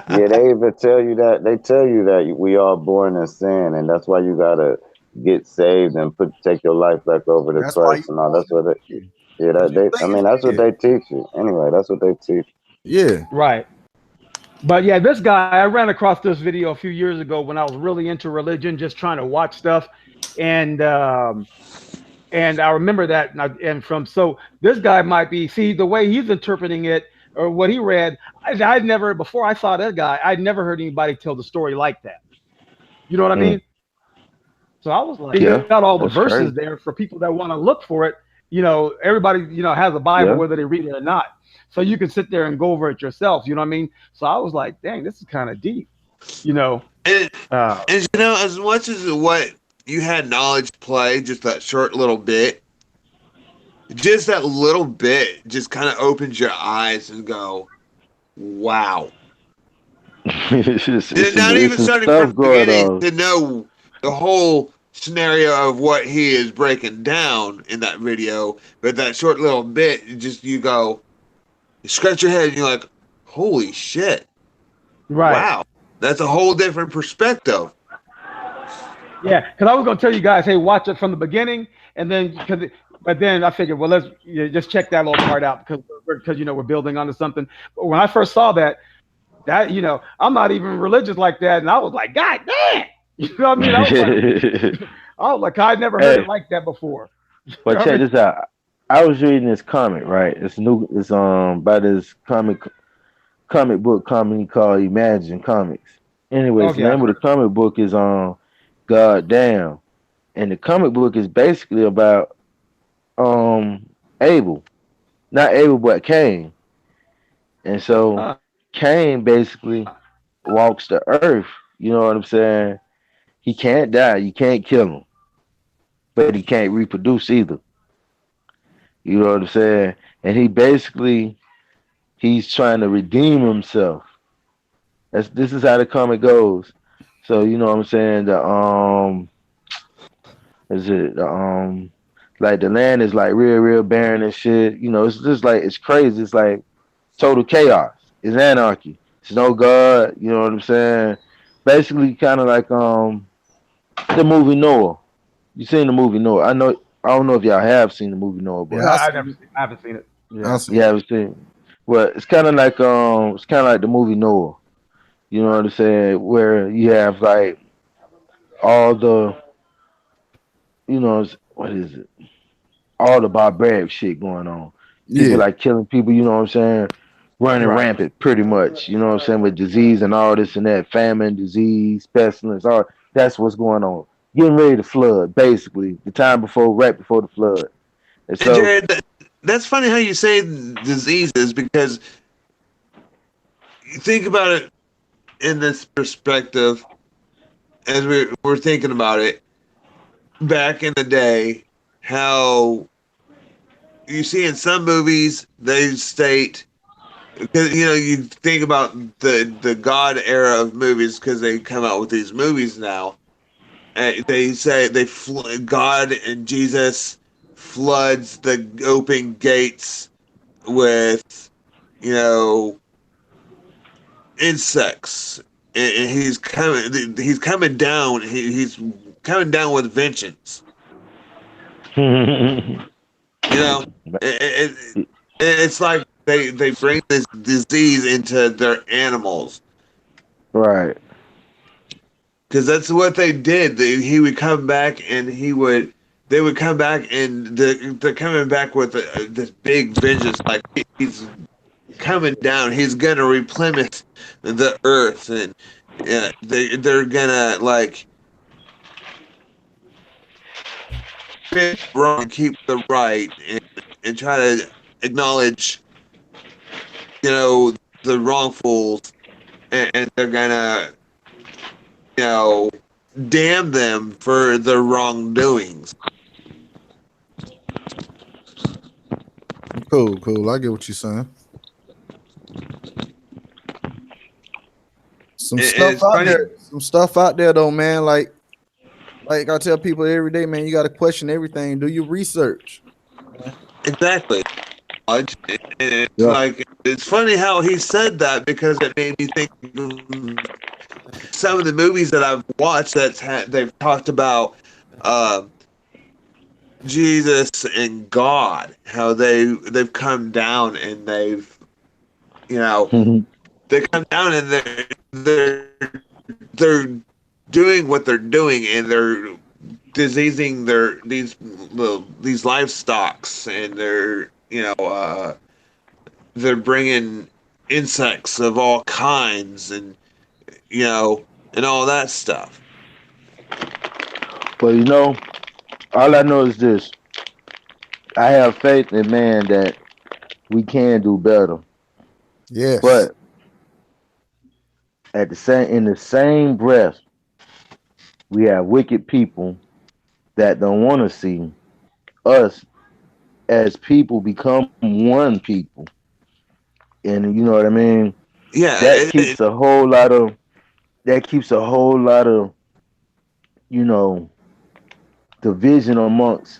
Yeah, they even tell you that they tell you that we all born in sin, and that's why you gotta get saved and take your life back over to That's why you Christ and all. born That's what they, again. yeah, Because that you they. I Satan's mean, that's what kid. they teach you. Anyway, that's what they teach. Yeah. Right. But yeah, this guy, I ran across this video a few years ago when I was really into religion, just trying to watch stuff, and and I remember that, and from so this guy might be see the way he's interpreting it or what he read. I'd never before I saw that guy, I'd never heard anybody tell the story like that. You know what I Mm. mean? So I was like, he Yeah. got all the That's verses crazy. there for people that want to look for it. Everybody, has a Bible, Yeah. whether they read it or not. So you can sit there and go over it yourself. You know what I mean? So I was like, dang, this is kind of deep. You know, and, uh, and as much as what you had knowledge play, just that short little bit, just that little bit just kind of opens your eyes and go, wow. Not It's even some starting from stuff the going beginning on. to know the whole scenario of what he is breaking down in that video, but that short little bit, you go, you scratch your head and you're like, holy shit, right. wow. That's a whole different perspective. Yeah, because I was gonna tell you guys, hey, watch it from the beginning, and then but then I figured, well, let's just check that little part out because we're building onto something. But when I first saw that I'm not even religious like that, and I was like, God damn, you know what I mean? I was like, I'd never heard it Hey, like that before. You but know what I check mean? this out. I was reading this comic, right? It's new. It's by this comic book company called Imagine Comics. Anyways, the Okay, I've name of the heard of comic book is God Damn, and the comic book is basically about um Abel, not Abel, but Cain. And it. so Cain basically walks the earth. You know what I'm saying? He can't die. You can't kill him, but he can't reproduce either. You know what I'm saying? And he's trying to redeem himself. This is how the comic goes. So you know what I'm saying? Is it like the land is like real barren and shit. You know, it's just like it's crazy. It's like total chaos. It's anarchy. It's no God. You know what I'm saying? Basically, kind of like the movie Noah. You seen the movie Noah? I don't know if y'all have seen the movie Noah, No, but Yeah, I I seen never it. seen. I haven't seen it. I Yeah. you seen it. haven't seen. Well, it's kind of like the movie Noah. You know what I'm saying? Where you have like all the what is it? All the barbaric shit going on. People Yeah. like killing people. You know what I'm saying? Running Right. rampant, pretty much. You know what I'm saying? With disease and all this and that, famine, disease, pestilence, all that's what's going on. Getting ready to flood, basically, the time before, right before the flood. And And so, Jared, that's funny how you say diseases because you think about it in this perspective as we're thinking about it back in the day, how you see in some movies they state because you think about the God era of movies because they come out with these movies now. And they say God and Jesus floods the open gates with you know insects, and he's coming down. He's coming down with vengeance. You know, it's like they bring this disease into their animals right. because that's what they did. He would come back and they would come back and they're coming back with this big vengeance, like he's coming down. He's gonna replenish the earth, and they're gonna like fix wrong, keep the right, and try to acknowledge, the wrongfuls, and they're gonna, you know, damn them for their wrongdoings. Cool, cool. I get what you're saying. Some And stuff it's out funny. there. Some stuff out there though, man. Like I tell people every day, man, you got to question everything. Do your research. Exactly. And it's Yeah. like, it's funny how he said that, because it made me think of some of the movies that I've watched they've talked about uh, Jesus and God, how they've come down, and you know they come down, and they're doing what they're doing, and they're diseasing these livestocks, and they're bringing insects of all kinds, and and all that stuff. But all I know is this: I have faith in man that we can do better. Yes. But in the same breath, we have wicked people that don't want to see us as people become one people. And you know what I mean? Yeah, That keeps a whole lot of you know division amongst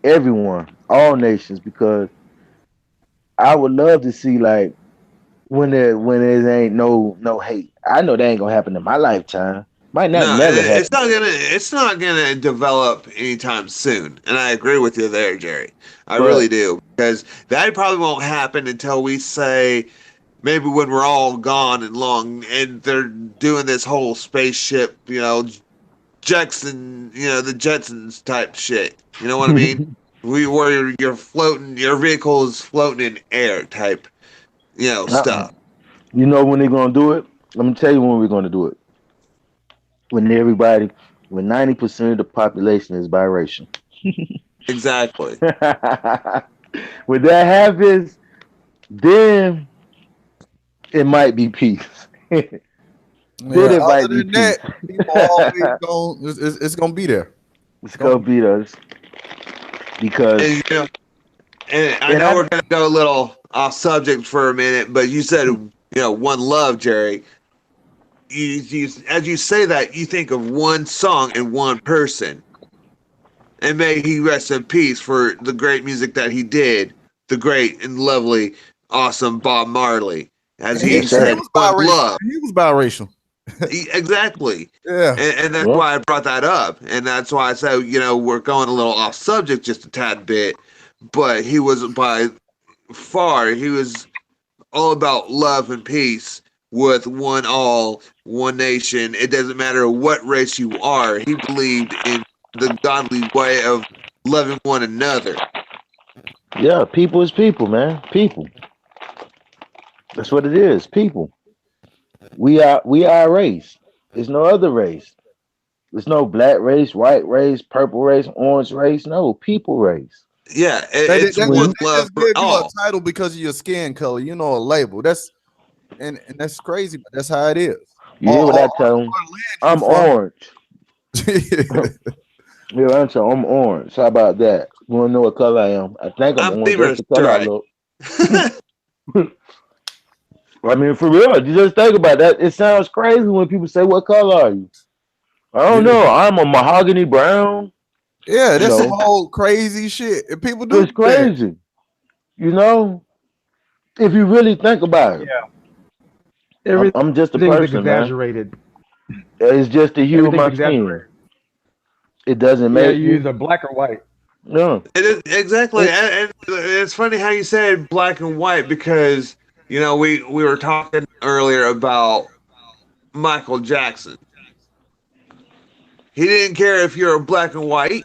everyone, all nations, because I would love to see like when there ain't no hate. I know that ain't gonna happen in my lifetime. Might not no, never happen. it's not gonna develop anytime soon, and I agree with you there, Jerry. I really But do, because that probably won't happen until we say maybe when we're all gone and long, and they're doing this whole spaceship, Jackson, the Jetsons type shit. You know what I mean? Where you're floating, your vehicle is floating in air type, uh-uh. stuff. You know when they're gonna do it? Let me tell you when we're gonna do it. When 90% of the population is biracial. Exactly. When that happens, then it might be peace. Then Yeah. it might Other be than that, peace. people always going. It's gonna be there. It's It's gonna gonna be. beat us because And and I and know I we're gonna go a little off subject for a minute, but you said one love, Jerry. As you say that, you think of one song and one person, and may he rest in peace for the great music that he did, the great and lovely, awesome Bob Marley, as And he, yes he and he sir. said, was "One biracial. love." He was biracial. Exactly. Yeah. And that's Yeah. why I brought that up. And that's why I said, we're going a little off subject just a tad bit. But he was by far, he was all about love and peace with one nation. It doesn't matter what race you are. He believed in the godly way of loving one another. Yeah, people is people, man. People. That's what it is. People. We are a race. There's no other race. There's no black race, white race, purple race, orange race. No, people race. Yeah, They, it's they When one just you, they love just for give you a all. title because of your skin color, a label. And that's crazy, but that's how it is. you Or, hear what or, I tell them? or land you I'm from. orange. Yeah, I tell 'em I'm orange. How about that? You wanna know what color I am? I think I'm I'm orange. That's Beamer the color I Strike. look. I mean, for real, you just think about that. It sounds crazy when people say, "What color are you?" I don't Yeah. know. I'm a mahogany brown. Yeah, You that's some know, whole crazy shit. And people do it's do that. crazy. You know, if you really think about it, Yeah, I'm just a everything's person, man. exaggerated. It's just the hue of Everything's my skin. exaggerated. It doesn't Yeah, make you me. either black or white. No. It is, exactly, It, and it's funny how you said black and white, because we were talking earlier about Michael Jackson. He didn't care if you're black and white.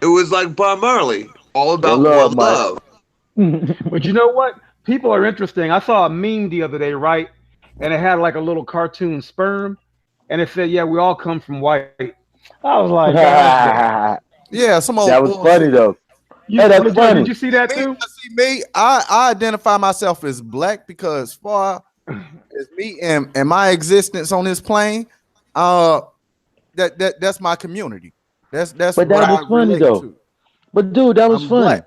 It was like Bob Marley, all one about love, one Mike. love. But you know what? people are interesting. I saw a meme the other day, right? And it had like a little cartoon sperm, and it said, "Yeah, we all come from white." I was like, "God damn!" That Yeah, some old was funny bullshit. though. You, Hey, that's yo, Joe, did funny. you see that Me, too? see me, I identify myself as black because far as me and my existence on this plane, uh, that's my community. That's But what that I was funny relate though. to. But dude, that was I'm black. funny.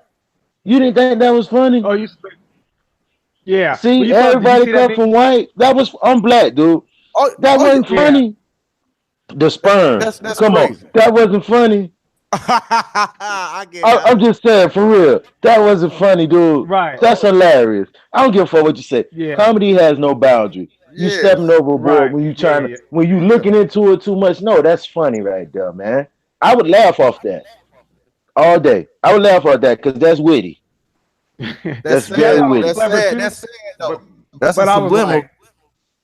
You didn't think that was funny? Oh, yeah. Well, See, you saw? Did you everybody see that come meme? from white. That was I'm black, dude. Oh, That oh wasn't Yeah. funny. The sperm. that's Come on. crazy. That wasn't funny. I get it. I'm just saying, for real. That wasn't funny, dude. Right. That's hilarious. I don't give a fuck what you say. Yeah. Comedy has no boundary. You stepping Yes. overboard Right. when you Yeah. trying to Yeah. when you Yeah. looking into it too much. No, that's funny right there, man. I would laugh off that all day. I would laugh off that because that's witty. That's That's Yeah, I very sad thought it though. was witty. That's clever sad. too. That's sad But though. That's a I was subliminal. like,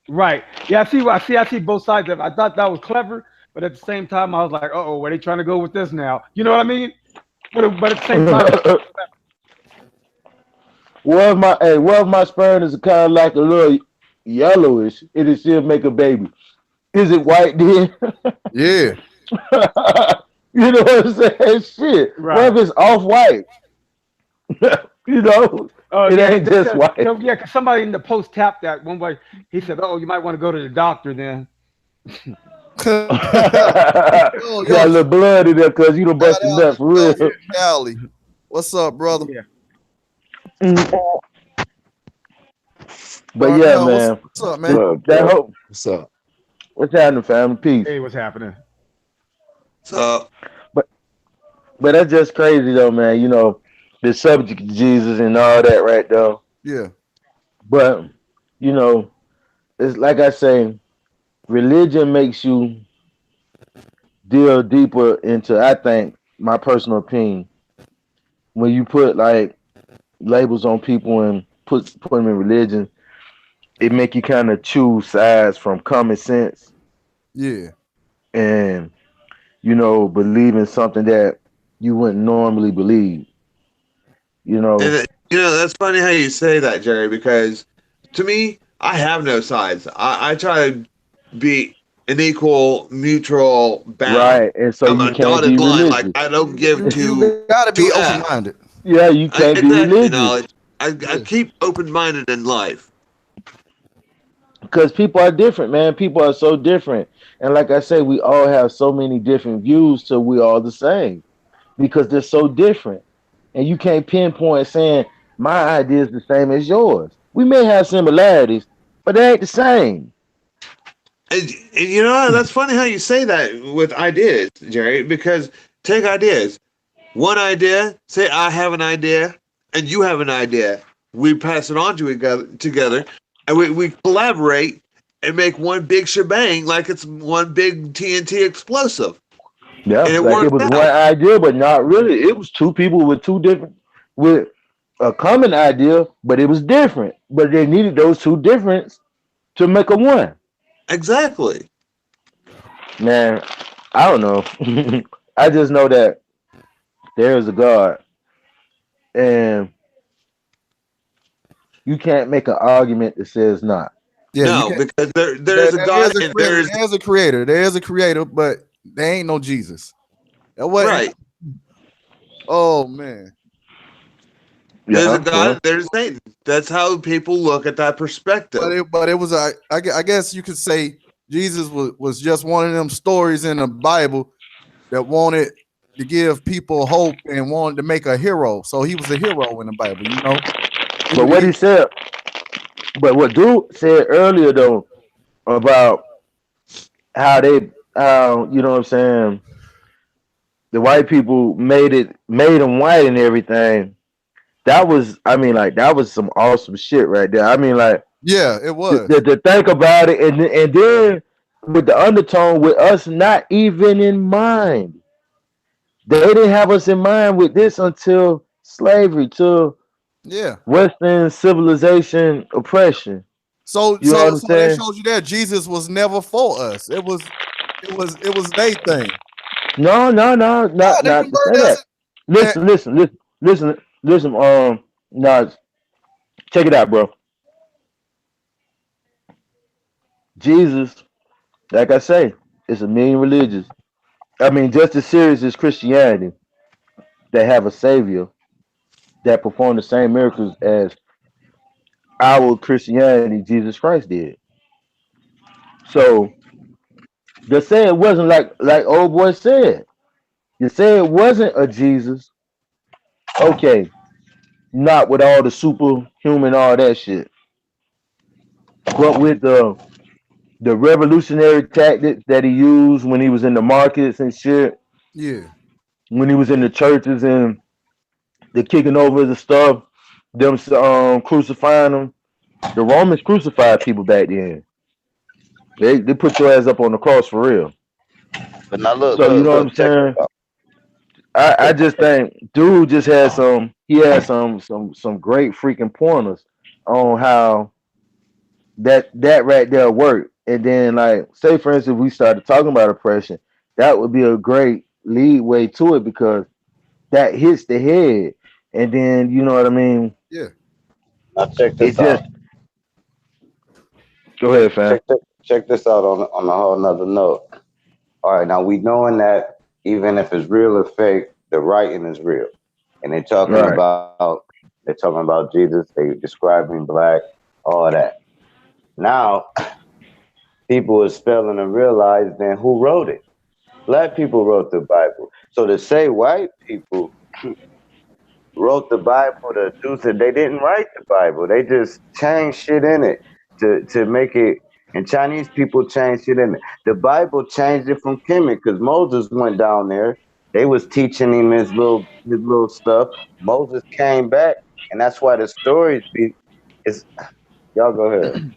right. Yeah, I see both sides of it. I thought that was clever, but at the same time, I was like, oh, where they trying to go with this now? You know what I mean? But at the same time, One of my sperm is kind of like a little yellowish. It'll still make a baby. Is it white then? Yeah. You know what I'm saying? Shit. What right. if it's off white? You know, Oh it yeah, ain't just white. yeah, 'cause somebody in the post tapped that one way. He said, "Oh, you might want to go to the doctor then." yo, Got yo, a little blood in there because you done shout busted out nut to for real. Joseph Cali. What's up, brother? Yeah. Mm. But yeah, Darnell, what's man. what's up, man? Th- Look, that Joe. hope. What's up? What's happening, family? Peace. Hey, what's happening? So But but that's just crazy though, man. You know, the subject of Jesus and all that right there. Yeah. But you know, it's like I say, religion makes you deal deeper into. I think my personal opinion when you put like labels on people and put them in religion, it make you kind of choose sides from common sense Yeah. and believe in something that you wouldn't normally believe. You know, and that's funny how you say that, Jerry, because to me, I have no sides. I try to be an equal, neutral bound. right? And so I'm you a can't be dotted line. Like religious. I don't give You gotta be to open F. minded. Yeah, you can't be Exactly, religious knowledge. I Yeah. keep open minded in life. because people are different, man. People are so different, and like I say, we all have so many different views till we all the same because they're so different, and you can't pinpoint saying my idea is the same as yours. We may have similarities, but they ain't the same. And that's funny how you say that with ideas, Jerry, because take ideas. One idea, say I have an idea, and you have an idea. We pass it on to together, and we collaborate and make one big shebang like it's one big TNT explosive. Yeah, And it like it works was one out. idea, but not really. It was two people with with a common idea, but it was different. But they needed those two difference to make a one. Exactly. Man, I don't know. I just know that there is a God, and you can't make an argument that says not. Yeah, you No, can't. because there's a There God is a and creator. There is a creator. There is a creator, but there ain't no Jesus. That wasn't. right. Oh man. There's a Yeah, God yeah. and there's Satan. That's how people look at that But perspective. it was I guess you could say Jesus was just one of them stories in the Bible that wanted to give people hope and wanted to make a hero. So he was a hero in the Bible, you know. But what he said, but what dude said earlier though about how you know what I'm saying, the white people made them white and everything. That was, I mean, like that was some awesome shit right there. I mean, like Yeah, it to, was. to, to think about it, and then with the undertone with us not even in mind. They didn't have us in mind with this until slavery, till Yeah. Western civilization oppression. So You know what so I'm so that saying? shows you that Jesus was never for us. It was their thing. No, no, no, Yeah, not they not to say converted us. that. And Listen. No, no. Check it out, bro. Jesus, like I say, it's a million religions. I mean, just as serious as Christianity that have a savior that perform the same miracles as our Christianity, Jesus Christ did. So to say it wasn't like old boy said. You say it wasn't a Jesus, okay, not with all the superhuman, all that shit, but with the revolutionary tactics that he used when he was in the markets and shit, Yeah. when he was in the churches and the kicking over the stuff, them crucifying them. The Romans crucified people back then. They put your ass up on the cross for real. But now look, So you look, know what look, I'm check saying? this out. I just think dude just had some great freaking pointers on how that right there worked. And then like say for instance we started talking about oppression, that would be a great lead way to it because that hits the head. And then you know what I mean? Yeah. Now check It this just out. go ahead, fam. Check this out on a whole nother note. All right, now we knowing that even if it's real or fake, the writing is real, and Right. they're talking about Jesus. They describing black, all that. Now people is failing to realize then who wrote it. Black people wrote the Bible. So to say white people wrote the Bible to do so, they didn't write the Bible. They just changed shit in it to make it. And Chinese people changed shit in it. The Bible changed it from Kemet because Moses went down there. They was teaching him his little stuff. Moses came back, and that's why the stories be. It's y'all go ahead.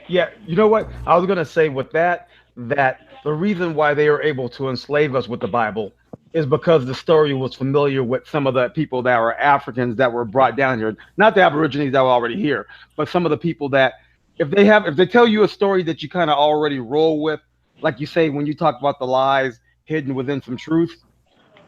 Yeah, you know what? I was gonna say with that the reason why they were able to enslave us with the Bible is because the story was familiar with some of the people that were Africans that were brought down here. Not the Aborigines that were already here, but some of the people that if they tell you a story that you kind of already roll with, like you say when you talk about the lies hidden within some truth,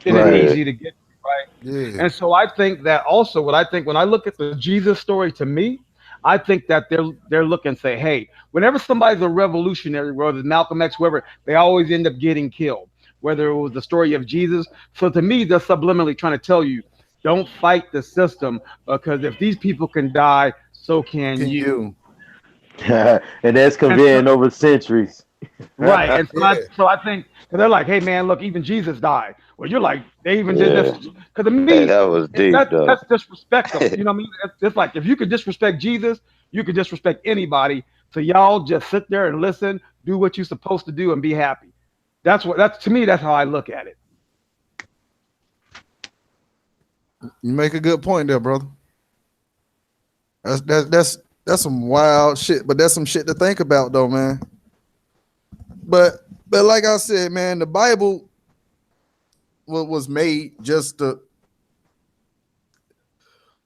then it's Right. Yeah, easy to get right. Yeah. And so I think that also what I think when I look at the Jesus story to me, I think that they're looking and say, hey, whenever somebody's a revolutionary, whether it's Malcolm X, whoever, they always end up getting killed. Whether it was the story of Jesus. So to me, they're subliminally trying to tell you, don't fight the system because if these people can die, so can Can you. you? And that's And so conveying over centuries. right. And so I Yeah. so I think because they're like, hey man, look, even Jesus died. Well, you're like, they even did this yeah. because to Hey, me, that was deep that's though. disrespect them. You know what I mean? It's like if you could disrespect Jesus, you could disrespect anybody. So y'all just sit there and listen, do what you're supposed to do, and be happy. That's to me. That's how I look at it. You make a good point there, brother. That's some wild shit, but that's some shit to think about though, man. But like I said, man, the Bible was made just to.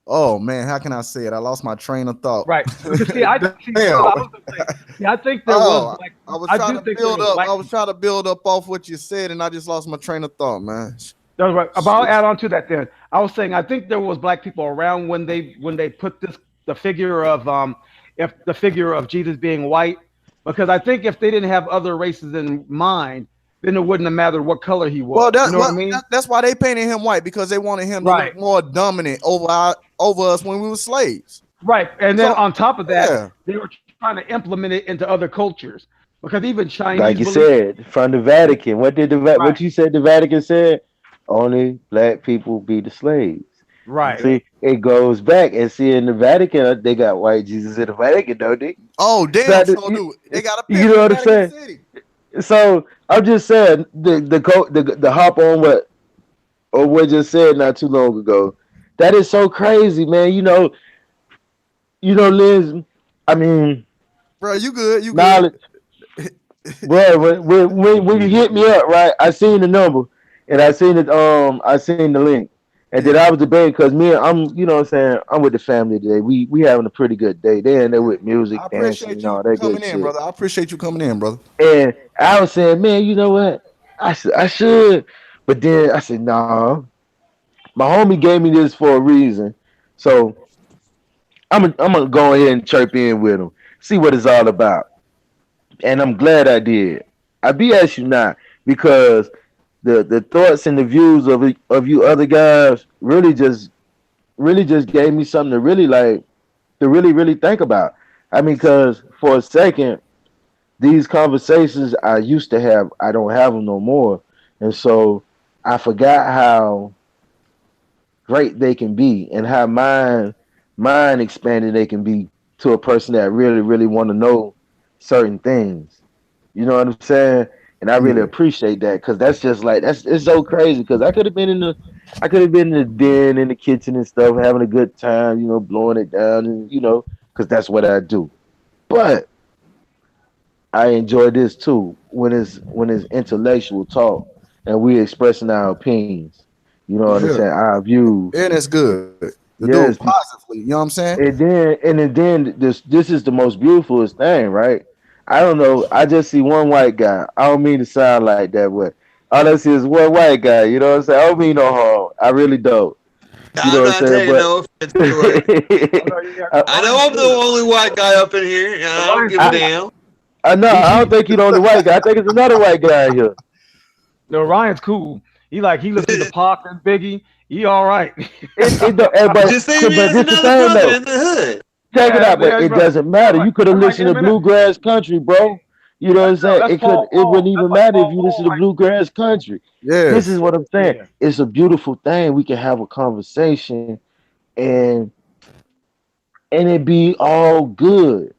Oh man, how can I say it? I lost my train of thought. Right. Because see, I see. This is Damn. what I was gonna say. See, I think there was Oh, black. I was I trying do to think there build was up. I black was people. trying to build up off what you said, and I just lost my train of thought, man. That's right. But I'll Shit. add on to that. Then I was saying I think there was black people around when they put this the figure of if the figure of Jesus being white, because I think if they didn't have other races in mind, then it wouldn't have mattered what color he Well, was. You know what I mean? that's why they painted him white because they wanted him to Right. look more dominant over us when we were slaves. Right. And then So on top of that, yeah, they were trying to implement it into other cultures because even Chinese Like you believe. said, from the Vatican. What Right. you said the Vatican said? Only black people be the slaves. Right. See, it goes back and see in the Vatican they got white Jesus in the Vatican, don't they? oh damn, But so do they got a you pimp know in what I'm Vatican saying? City? So I'm just saying the hop on what or what just said not too long ago. That is so crazy, man. Liz. I mean, Bro, you good? You good? knowledge. Bro, when you hit me up, right? I seen the number and I seen the link. And then Yeah, I was debating because I'm what I'm saying, I'm with the family today. We having a pretty good day. They in there yeah. with music, I dancing, appreciate and you all that coming good in, shit. brother. I appreciate you coming in, brother. And I was saying, man, you know what? I should. But then I said, no. My homie gave me this for a reason. So I'm gonna go ahead and chirp in with him, see what it's all about, and I'm glad I did. I BS you not because the thoughts and the views of you other guys really just gave me something to really like to really think about. I mean, because for a second, these conversations I used to have, I don't have them no more, and so I forgot how great they can be and how mind expanded they can be to a person that really want to know certain things. You know what I'm saying? And I really Yeah. appreciate that because that's just like that's it's so crazy because I could have been in the den in the kitchen and stuff having a good time, blowing it down and because that's what I do. But I enjoy this too when it's intellectual talk and we expressing our opinions. You know what I'm Yeah. saying? Our views. And it's good to do it Yes, positively. You know what I'm saying? and then this is the most beautiful thing, right? I don't know. I just see one white guy. I don't mean to sound like that, but all I see is one white guy. You know what I'm saying? I don't mean no harm. I really don't. You know I'm what I'm not saying? taking But no offense to it. Oh no, yeah, I, no, I know Ryan's I'm the cool. only white guy up in here, and No, I don't Ryan's give a I, cool. damn. I know. I don't He think you the only white guy. I think it's another white guy here. no, Ryan's cool. He listens to Pac and Biggie. He all right. It don't, Just think but there's this the another thing brother though. in the hood. Check it Yeah, out, but yeah, it brother. doesn't All matter. right, You could have all right, listened get to him in there. bluegrass country, bro. You know what I'm saying? That's Paul It Wall. wouldn't That's even like matter if Paul you listen Wall to right bluegrass country. This is Yes. what I'm saying. there. It's a beautiful thing. We can have a conversation and it be all good.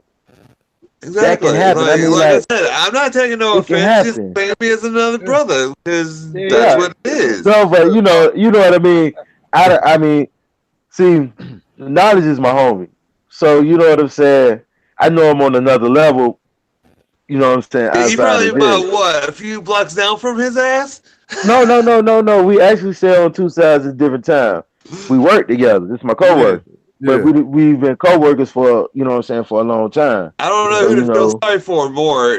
That can Exactly. happen. I mean, Like I like said, I'm not taking no it can offense. Just happen. think of me as another Yeah, brother, because yeah, that's Yeah. yeah. what it is. No, but you know what I mean. I mean, see, knowledge is my homie. So you know what I'm saying. I know I'm on another level. You know what I'm saying You outside probably of this. about what, a few blocks down from his ass? No, no, no, no, no. We actually stay on two sides at different time. We work together. This is my Yeah. coworker. But Yeah. we've been coworkers for what I'm saying for a long time. I don't know So who to feel you know, sorry for more,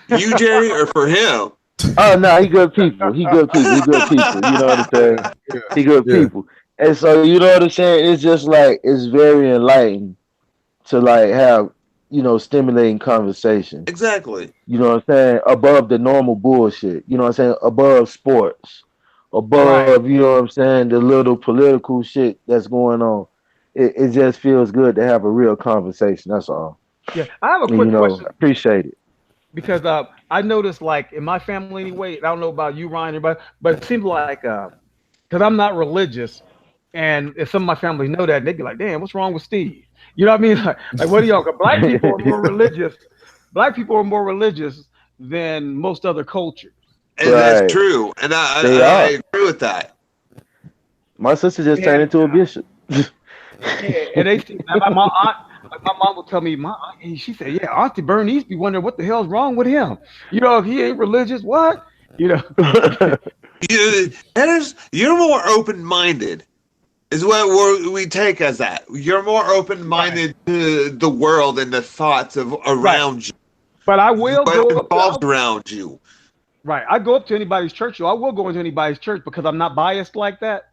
you, Jerry, or for him. oh no, he good people. He good people. He good people. You know what I'm saying? Yeah. He good Yeah. people. And so you know what I'm saying? It's just like it's very enlightening to like have stimulating conversation. Exactly. You know what I'm saying? Above the normal bullshit. You know what I'm saying? Above sports. Right. Above, you know what I'm saying, the little political shit that's going on. It just feels good to have a real conversation. That's all. Yeah. I have a And quick question appreciate it. because I noticed like in my family anyway. I don't know about you, Ryan, but it seems like because I'm not religious, and if some of my family know that, they'd be like, "Damn, what's wrong with Steve?" You know what I mean? Like what do y'all? 'Cause black people are more religious. Black people are more religious than most other cultures. And that's Right. true. And They I are. agree with that. My sister just turned And into a bishop. yeah, and they see my aunt, like my mom would tell me, she said, yeah, Auntie Bernice be wondering what the hell's wrong with him. You know, if he ain't religious, what? You know, You're more open minded, is what we take as that. You're more open right, minded to the world and the thoughts of right. around But I you, will what go up to, involves around you. right. I go up to anybody's church, so I will go into anybody's church because I'm not biased like that.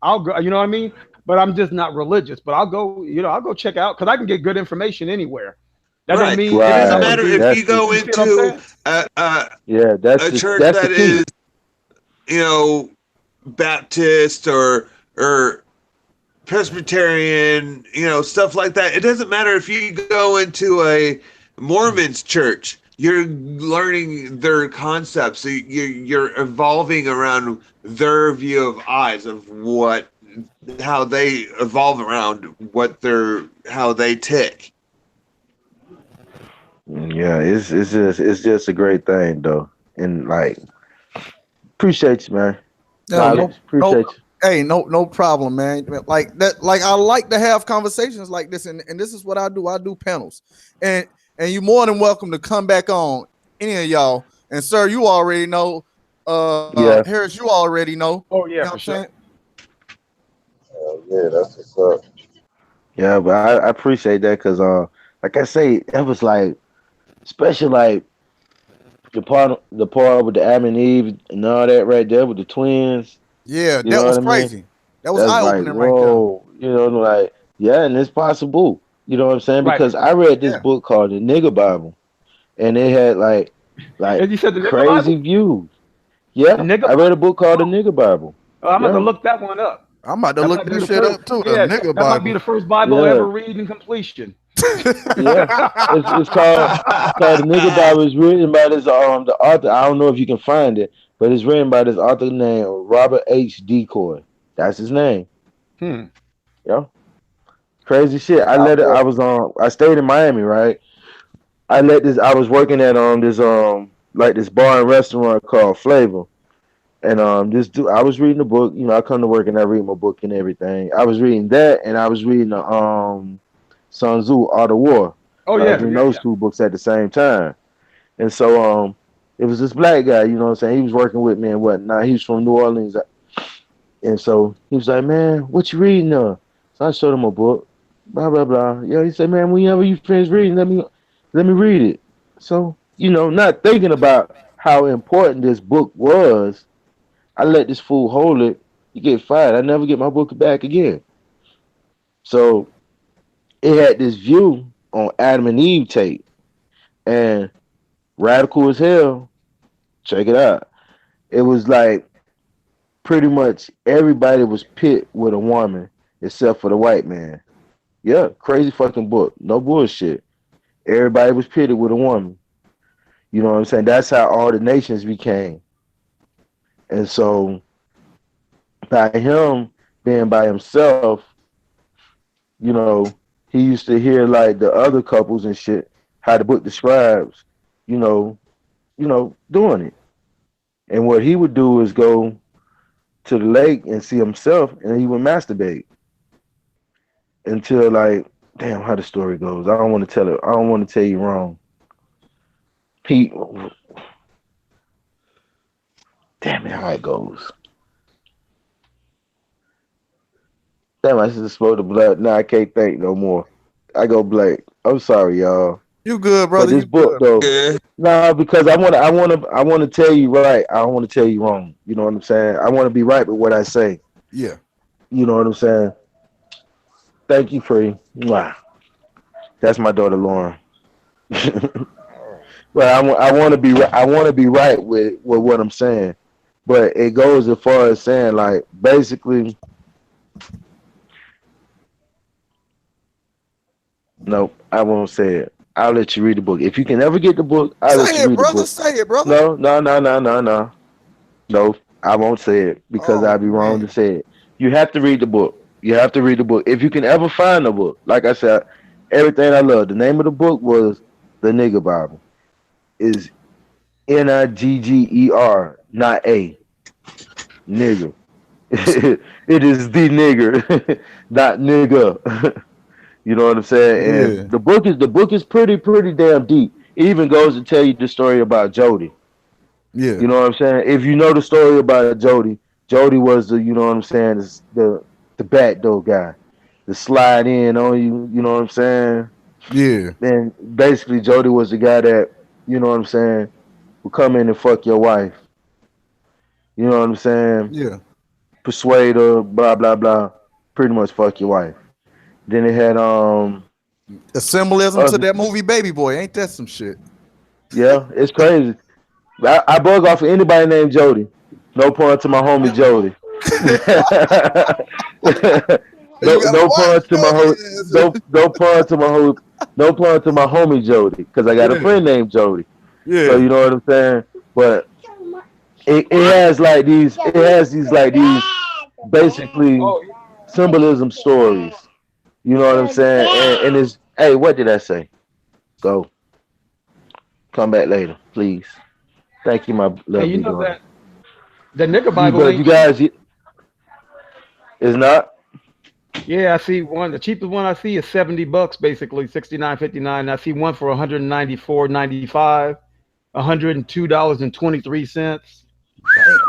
I'll go, you know what I mean? But I'm just not religious. But I'll go, I'll go check out because I can get good information anywhere. That don't Right. mean It it ain't doesn't Right. always matter be. if That's you the go You see what I'm into saying? yeah, a church that's the that key. is, Baptist or Presbyterian, stuff like that. It doesn't matter if you go into a Mormon's church. You're learning their concepts. So you're evolving around their view of eyes of how they evolve around how they tick. Yeah, it's just a great thing though. And like appreciate you, man. No, no, Knowledge. no. Appreciate you. Hey, no problem, man. Like that, like I like to have conversations like this, and this is what I do. I do panels, and and you're more than welcome to come back on any of y'all. And sir, you already know. Yeah. Harris, you already know. Oh You know yeah, what for I'm sure. saying? Yeah, that's what's up. Yeah, but I appreciate that because like I say, that was like special like the part with the Adam and Eve and all that right there with the twins. Yeah, You that know was what I mean? crazy. That was That's eye like, opening right there. whoa, like Yeah, and it's possible. You know what I'm saying? Right. Because I read this Yeah. book called the Nigger Bible, and they had like And you said the nigga crazy Bible? views. The Yeah, nigga I read a Bible? book called the Oh, Nigger Bible. I'm about to Yeah, look that one up. I'm about to That look might be that the shit first. up too. The Yeah, nigga that might be Bible. the first Bible I yeah, ever read in completion. yeah. It's called the Nigger Bible. It's written by this the author. I don't know if you can find it, but it's written by this author named Robert H. Decoy. That's his name. Hmm. Yeah, crazy shit. I I let it. bet. I was I stayed in Miami, right? I let this. I was working at this like this bar and restaurant called Flavor, and this dude. I was reading the book. You know, I come to work and I read my book and everything. I was reading that, and I was reading the Sun Tzu Art of War. Oh I was yeah, reading yeah, those yeah. two books at the same time. And so it was this black guy, you know what I'm saying? He was working with me and whatnot. He was from New Orleans. And so he was like, "Man, what you reading now?" So I showed him a book, blah blah blah. Yeah, he said, "Man, whenever you finish reading, let me read it." So, not thinking about how important this book was, I let this fool hold it. He get fired. I never get my book back again. So it had this view on Adam and Eve tape and radical as hell. Check it out. It was like pretty much everybody was pit with a woman except for the white man. Yeah, crazy fucking book. No bullshit. Everybody was pitted with a woman. You know what I'm saying? That's how all the nations became. And so by him being by himself, you know, he used to hear like the other couples and shit, how the book describes, you know, doing it. And what he would do is go to the lake and see himself and he would masturbate until like damn how the story goes. I don't want to tell it. I don't want to tell you wrong. He damn it how it goes. Damn, I should have spoke the blood. Now I can't think no more. I go blank. I'm sorry, y'all. You good, But brother? this You book good? though, Yeah. no, because I wanna tell you right. I don't want to tell you wrong. You know what I'm saying? I want to be right with what I say. Yeah. You know what I'm saying? Thank you, Free. Mwah. That's my daughter, Lauren. Well, I want to be I want to be right with what I'm saying, but it goes as far as saying like basically, nope, I won't say it. I'll let you read the book. If you can ever get the book, I'll let Say you it, read the brother. book. Say it, brother. No, no, no, no, no, no, no. I won't say it because Oh I'd be wrong to man. say it. You have to read the book. You have to read the book. If you can ever find the book, like I said, everything I love. The name of the book was The Nigger Bible. Is Nigger, not a nigger. It is the nigger, not nigga. You know what I'm saying? And Yeah. the book is pretty damn deep. It even goes to tell you the story about Jody. Yeah. You know what I'm saying? If you know the story about Jody, Jody was the you know what I'm saying is the back door guy, the slide in on you. You know what I'm saying? Yeah. And basically, Jody was the guy that you know what I'm saying would come in and fuck your wife. You know what I'm saying? Yeah. Persuade her, blah blah blah. Pretty much fuck your wife. Then it had The symbolism to other that movie Baby Boy, ain't that some shit? yeah, it's crazy. I bug off of anybody named Jody. No pun to my homie Jody. You gotta no watch pun to my Jody. no pun to my no pun to my homie Jody because I got a Yeah. friend named Jody. So Yeah. you know what I'm saying. But it has like these like these basically Oh, symbolism stories. You know what I'm saying? And it's hey, what did I say? Go come back later, please. Thank you, my and you lovely know daughter. that the nigga You Bible but you ain't cheap. guys is not. Yeah, I see one. The cheapest one I see is $70, basically 69.59. I see one for 194.95, $102.23. Damn.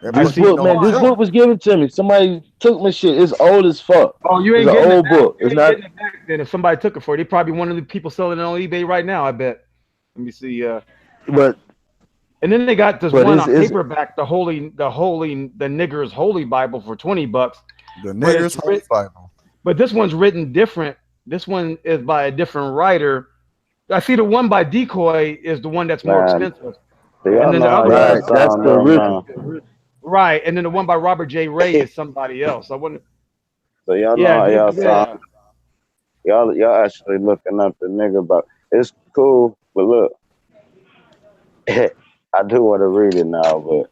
That I This put see you book, on man, the this one. shelf. book was given to me. Somebody took my shit. It's old as fuck. Oh, you It's ain't an getting it old back. book. You It's ain't not. getting it back. Then if somebody took it for it, they probably one of the people selling it on eBay right now. I bet. Let me see. But And then they got this but one it's on it's paperback, the niggers holy Bible for $20, The but nigger's holy Bible. but this one's written different. This one is by a different writer. I see the one by Decoy is the one that's more Man, expensive, so and y'all then know the how other y'all one, Right, that's sound the though, original. man. right, and then the one by Robert J. Ray is somebody else. I wouldn't. So y'all know Yeah, how y'all sound. yeah. Y'all actually looking up the nigga, but it's cool. But look, I do want to read it now, but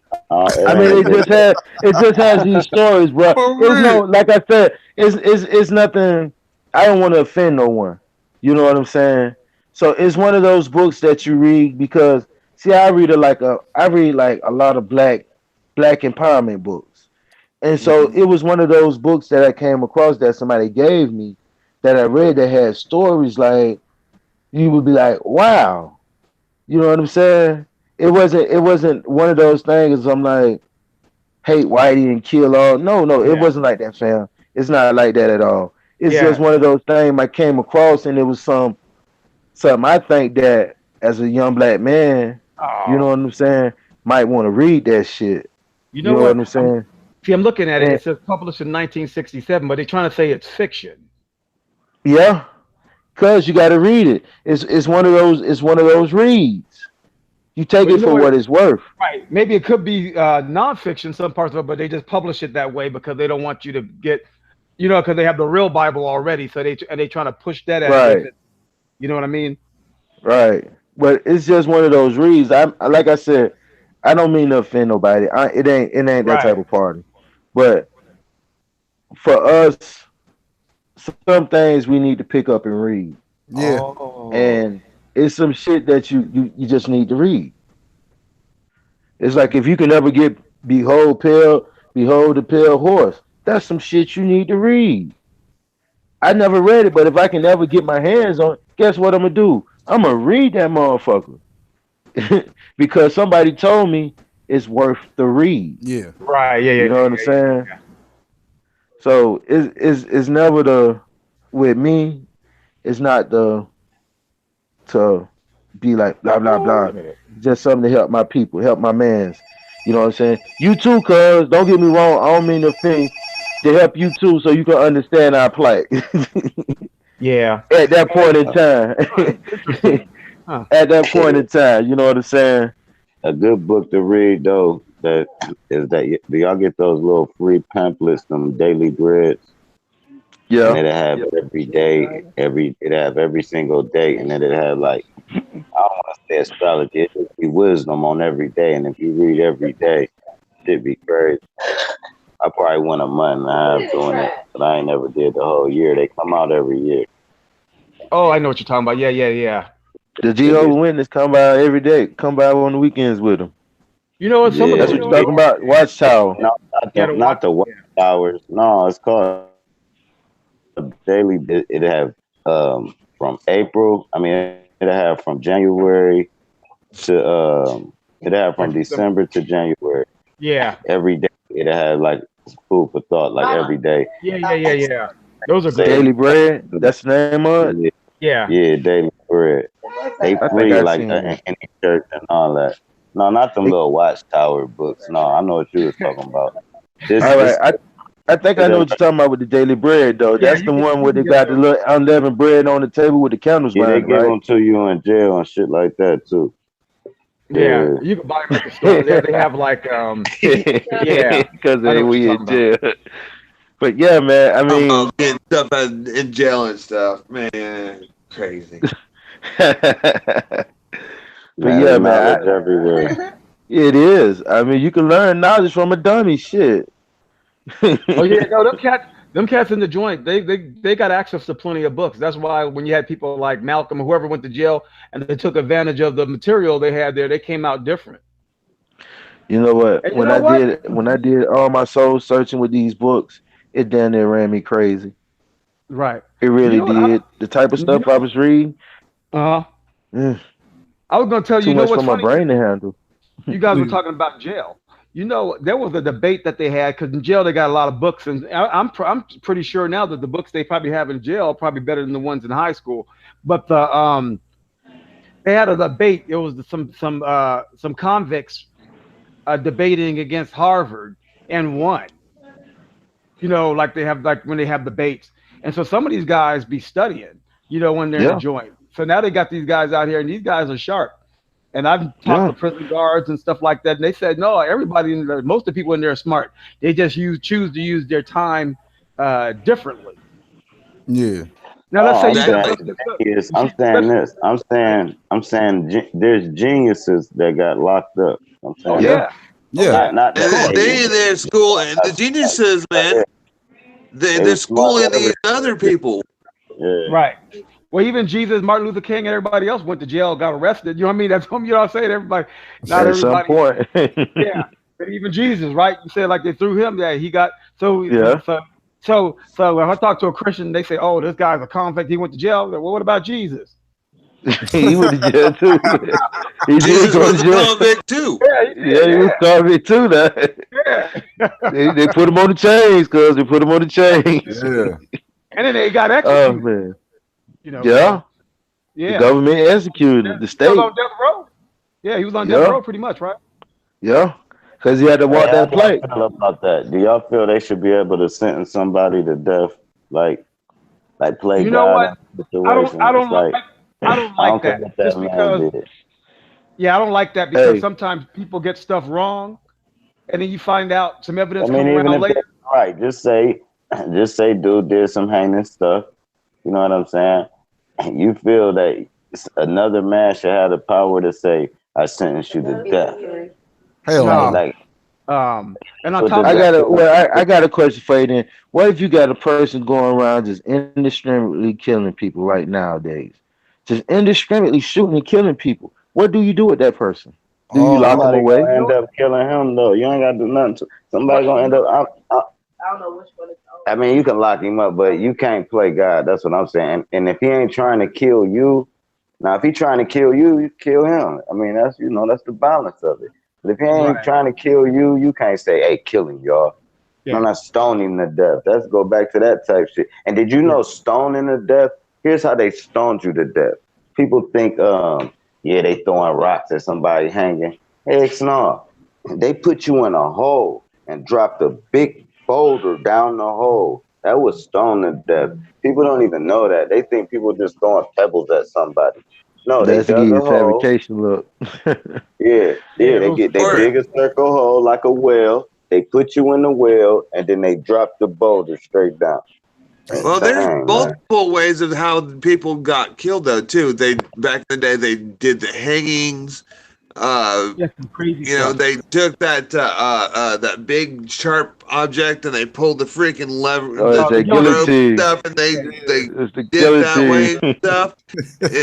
it I ain't mean, a good. it just has these stories, bro. For It's no, real. like I said, it's nothing. I don't want to offend no one. You know what I'm saying? So it's one of those books that you read because see, I read like a lot of black empowerment books, and so Hmm. it was one of those books that I came across that somebody gave me that I read that had stories like you would be like, wow, you know what I'm saying? It wasn't one of those things. I'm like hate Whitey and kill all. No, no, it Yeah, wasn't like that, fam. It's not like that at all. It's just yeah. one of those things I came across, and it was something I think that as a young black man, you know Oh, what I'm saying, might want to read that shit. you You know know what what? I'm saying? I'm looking at it. And It says published in 1967, but they're trying to say it's fiction. yeah, cause you got to read it. It's one of those reads. You take But you it know for what? what it's worth. Right. Maybe it could be nonfiction, some parts of it, but they just publish it that way because they don't want you to get, because they have the real Bible already. So they trying to push that as if Right, it, you know what I mean? right. But it's just one of those reads. Like I said, I don't mean to offend nobody. It ain't that type Right. of party. But for us, some things we need to pick up and read, Yeah. Oh. and it's some shit that you just need to read. It's like if you can ever get behold the pale horse. That's some shit you need to read. I never read it, but if I can ever get my hands on, guess what I'm gonna do? I'm gonna read that motherfucker because somebody told me it's worth the read. Yeah. Right. Yeah. Yeah. You know what I'm Yeah. Yeah. saying? So it's never the with me. It's not the to be like blah blah Oh, wait blah. a minute. Just something to help my people, help my mans. You know what I'm saying? You too, cuz don't get me wrong. I don't mean to offend you. To help you too, so you can understand our plight Yeah. at that point in Uh, time. Oh, interesting. Huh. At that point in time, you know what I'm saying? a good book to read though that is that do y'all get those little free pamphlets, them daily breads, and Yeah. it'll have every day, it have every single day, and then it have like I don't want to say astrology, it just be wisdom on every day, and if you read every day, it'd be crazy. I probably went a month and a half doing it, but I ain't never did the whole year. They come out every year. Oh, I know what you're talking about. Yeah. Yeah. Yeah. The It'd be Jehovah Witness come by every day. Come by on the weekends with them. You know what? Some of That's those what you're yeah. talking books, about. Watchtower. No, yeah, to not watch. the watch Yeah. hours. No, it's called daily. It have from April. I mean, it have from January to it have from Like some. December to January. Yeah. Every day it have like food for thought. Like every day, Yeah. Yeah. Yeah. Yeah. Those are say great. Daily Bread. That's the name of it. yeah, Yeah. yeah, daily bread. They I think free I like seen it. in any church and all that. No, not them It- little watchtower books. No, I know what you was talking about. all right. This I think I know it, what you're talking about with the daily bread though. Yeah. That's You the can one you where can they get got the those. little unleavened bread on the table with the candles yeah, they burning, give right? them to you in jail and shit like that too. Yeah, Yeah, you can buy them at the store. Yeah, they have like yeah, Because I know what you're we in talking about. jail. But yeah, man. I Talking mean, about getting stuff in jail and stuff, man, crazy. but man, yeah, there's man. knowledge everywhere. It is. I mean, you can learn knowledge from a dummy. Shit. Oh yeah, no, them cats in the joint, they got access to plenty of books. That's why when you had people like Malcolm or whoever went to jail and they took advantage of the material they had there, they came out different. You know what? And you know what? When I did all my soul searching with these books, it damn near ran me crazy. Right. It You really know what? I, did. The type of you stuff I know, was reading, uh, mm, I was gonna tell you. too You know much for what's my funny? brain to handle. You guys were Yeah. talking about jail. You know, there was a debate that they had because in jail they got a lot of books, and I'm pretty sure now that the books they probably have in jail are probably better than the ones in high school. But they had a debate. It was some convicts debating against Harvard and won. You know, like they have like when they have debates, And so some of these guys be studying, when they're in the Yeah, joint. So now they got these guys out here, and these guys are sharp. And I've talked yeah. to prison guards and stuff like that, and they said no, most of the people in there are smart. They just choose to use their time differently. Yeah. Now let's Oh, say I'm you got Exactly. saying look, is you I'm see, saying especially this. right. There's geniuses that got locked up. I'm Oh saying Yeah. that. yeah, oh Yeah. yeah, Not of that And course. they in their school, and the not geniuses, man, they they're was smart schooling with these other everything. people. Yeah. Right. Well, even Jesus, Martin Luther King, and everybody else went to jail, got arrested. You know what I mean? That's what I'm saying. Everybody, not At some everybody. point. Yeah, but even Jesus, right? You said like they threw him. Yeah, he got so Yeah. so so. If I talk to a Christian, they say, "Oh, this guy's a convict. He went to jail." Well, what about Jesus? He went to jail too. He did Jesus go to was a jail. convict too. Yeah, he Yeah, did. he was convict too. Now Yeah, they put him on the chains, cuz they put him on the chains. Yeah. and then they got Oh executed. man. So Yeah. The yeah, government executed the he was on state. death row. Yeah, he was on death Yeah. row pretty much, right? Yeah. Because he had to Hey, walk how that do y'all plank. feel about that? Do y'all feel they should be able to sentence somebody to death, like play You know God what? in the situation? I It's don't like like I don't I like don't care that what that just man because. did. Yeah, I don't like that because Hey, sometimes people get stuff wrong, and then you find out some I evidence mean, come even around if they later. right, just say, dude did some heinous stuff. You know what I'm saying? You feel that another man should have the power to say, "I sentence you to death." Hell Like, No. no. like And on put the top of I that, death got a penalty. well, I got a question for you then. What if you got a person going around just indiscriminately killing people right nowadays? Just indiscriminately shooting and killing people. What do you do with that person? Do you lock them Um, Somebody away? gonna you know end what? up killing him though. You ain't got to do nothing. Somebody Right. gonna end up. I don't know which one it's on. I mean, you can lock him up, but you can't play God. That's what I'm saying. And if he ain't trying to kill you, now if he trying to kill you, you kill him. I mean, that's the balance of it. But if he ain't Right. trying to kill you, you can't say, "Hey, kill him, y'all." No, Yeah. not stone him to death. Let's go back to that type shit. And did you Yeah. know stoning to death? Here's how they stoned you to death. People think, yeah, they throwing rocks at somebody hanging. Heck no. They put you in a hole and dropped a big boulder down the hole. That was stone to death. People don't even know that. They think people just throwing pebbles at somebody. No, they That's to give dug you a a hole. fabrication look. Yeah, Yeah. yeah, Those. they Or dig a circle hole like a well. They put you in the well, and then they drop the boulder straight down. well, there's Dang, man. multiple ways of how people got killed though too. They back in the day they did the hangings. Uh, Yeah. Some crazy you know, stuff. they took that big sharp object and they pulled the freaking lever, Oh, it's the The that guillotine. rope guillotine. stuff, and Yeah. they It's the did it that way guillotine. and stuff.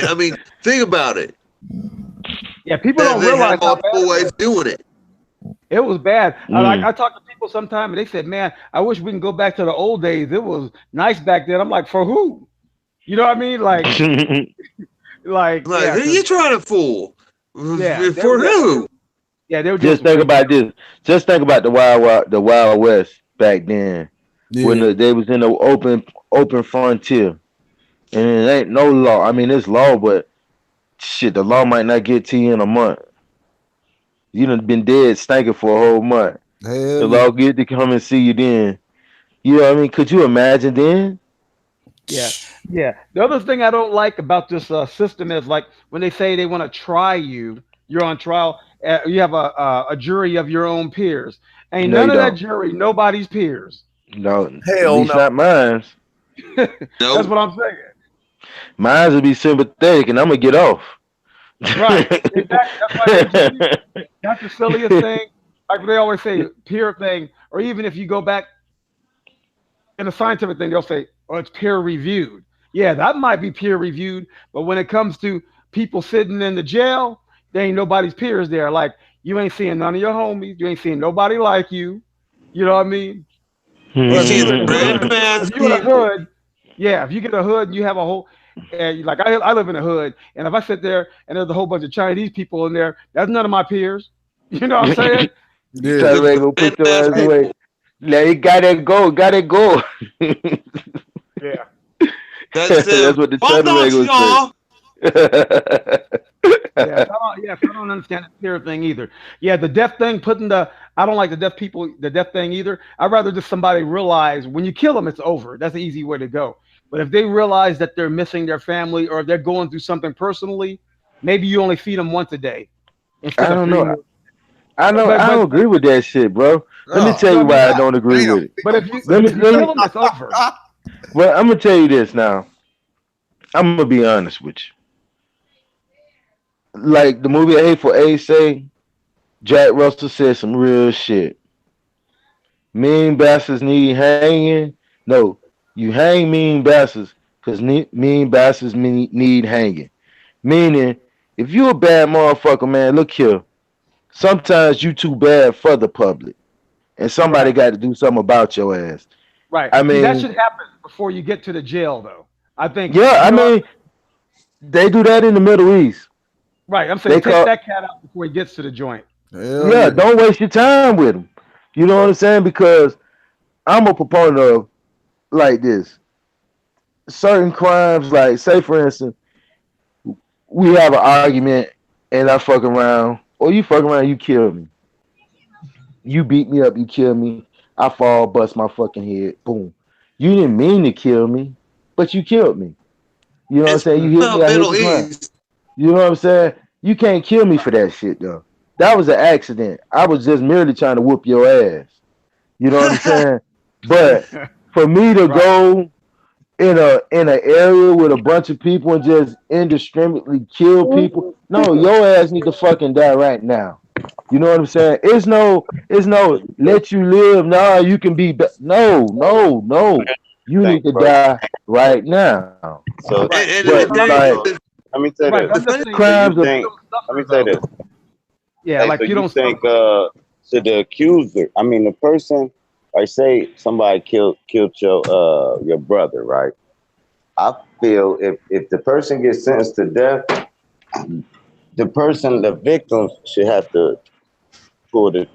I mean, think about it. Yeah. People That don't they realize had how bad multiple it ways was. of doing it. It was bad. Mm. I talk to people sometime, and they said, "Man, I wish we can go back to the old days. It was nice back then." I'm like, "For who?" You know what I mean? Like, Yeah, who because you trying to fool? yeah, For who? they were doing Just some think crazy about stuff. this. Just think about the Wild West back then when yeah. they was in the open frontier, and it ain't no law. I mean, it's law, but shit, the law might not get to you in a month. You done been dead stinking for a whole month. Hell The yeah. law get to come and see you then. You know what I mean? Could you imagine then? Yeah, yeah. The other thing I don't like about this system is like when they say they want to try you, you're on trial. You have a jury of your own peers. Ain't No, none you of that don't. jury nobody's peers. No, at Hell least no. not mine. That's Nope. what I'm saying. Mine will be sympathetic, and I'm gonna get off. Right. Exactly. That's why they jury. That's the silliest thing. Like they always say, peer thing, or even if you go back in a scientific thing, they'll say, "Oh, it's peer reviewed." Yeah, that might be peer reviewed, but when it comes to people sitting in the jail, there ain't nobody's peers there. Like you ain't seeing none of your homies, you ain't seeing nobody like you. You know what I mean? You Or if see you the in the random hood, ass if you in a people. hood, yeah, if you get a hood and you have a whole, like I live in a hood, and if I sit there and there's a whole bunch of Chinese people in there, that's none of my peers. You know what I'm saying? Yeah. Try Look to at make the go put random your ass ass Hey, away. people. Let it gotta go, gotta go. Yeah. That's That's them. what the Well, China man not gonna say. y'all. So I don't understand the peer thing either. Yeah, the death thing, I don't like the deaf people, the death thing either. I'd rather just somebody realize when you kill them, it's over. That's the easy way to go. But if they realize that they're missing their family or if they're going through something personally, maybe you only feed them once a day I instead of don't three know. meals. I know I don't agree with that shit, bro. Let me Oh, tell So I you mean, why I don't agree damn. with it. but if you Let but me if you let kill me them, it's over. well, I'm gonna tell you this now. I'm gonna be honest with you. Like the movie Hateful Eight say, Jack Russell said some real shit. Mean bastards need hanging. No, you hang mean bastards because mean bastards need hanging. Meaning, if you a bad motherfucker, man, look here. Sometimes you too bad for the public, and somebody Right, got to do something about your ass. right. I See, that mean, should happen before you get to the jail, though. I think yeah, you I know. mean, they do that in the Middle East. Right. I'm They saying take call, that cat out before he gets to the joint. Hell yeah, yeah. don't waste your time with them. You know what I'm saying? Because I'm a proponent of like this certain crimes, like say for instance, we have an argument and I fuck around, or you fuck around, you kill me. You beat me up, you kill me. I fall, bust my fucking head, boom. You didn't mean to kill me, but you killed me. You know what I'm It's saying? You hit me, about I hit Middle the ground. East. You know what I'm saying? You can't kill me for that shit though. That was an accident. I was just merely trying to whoop your ass. You know what I'm saying? But for me to Right. go in an area with a bunch of people and just indiscriminately kill people, no, your ass need to fucking die right now. You know what I'm saying? It's no let you live. Nah, you can be no, no, no. You Think, need to bro. die right now. So, Right. But And the But I'm like thing saying, is, let me say right. this. But the I'm just funny saying, So you crimes of you think? don't Let me suffer say though. this. Yeah, Hey, so like you you don't think suffer. should the accuser? I mean, the person, or say somebody killed your brother, right? I feel if the person gets sentenced to death, the person, the victim, should have to pull the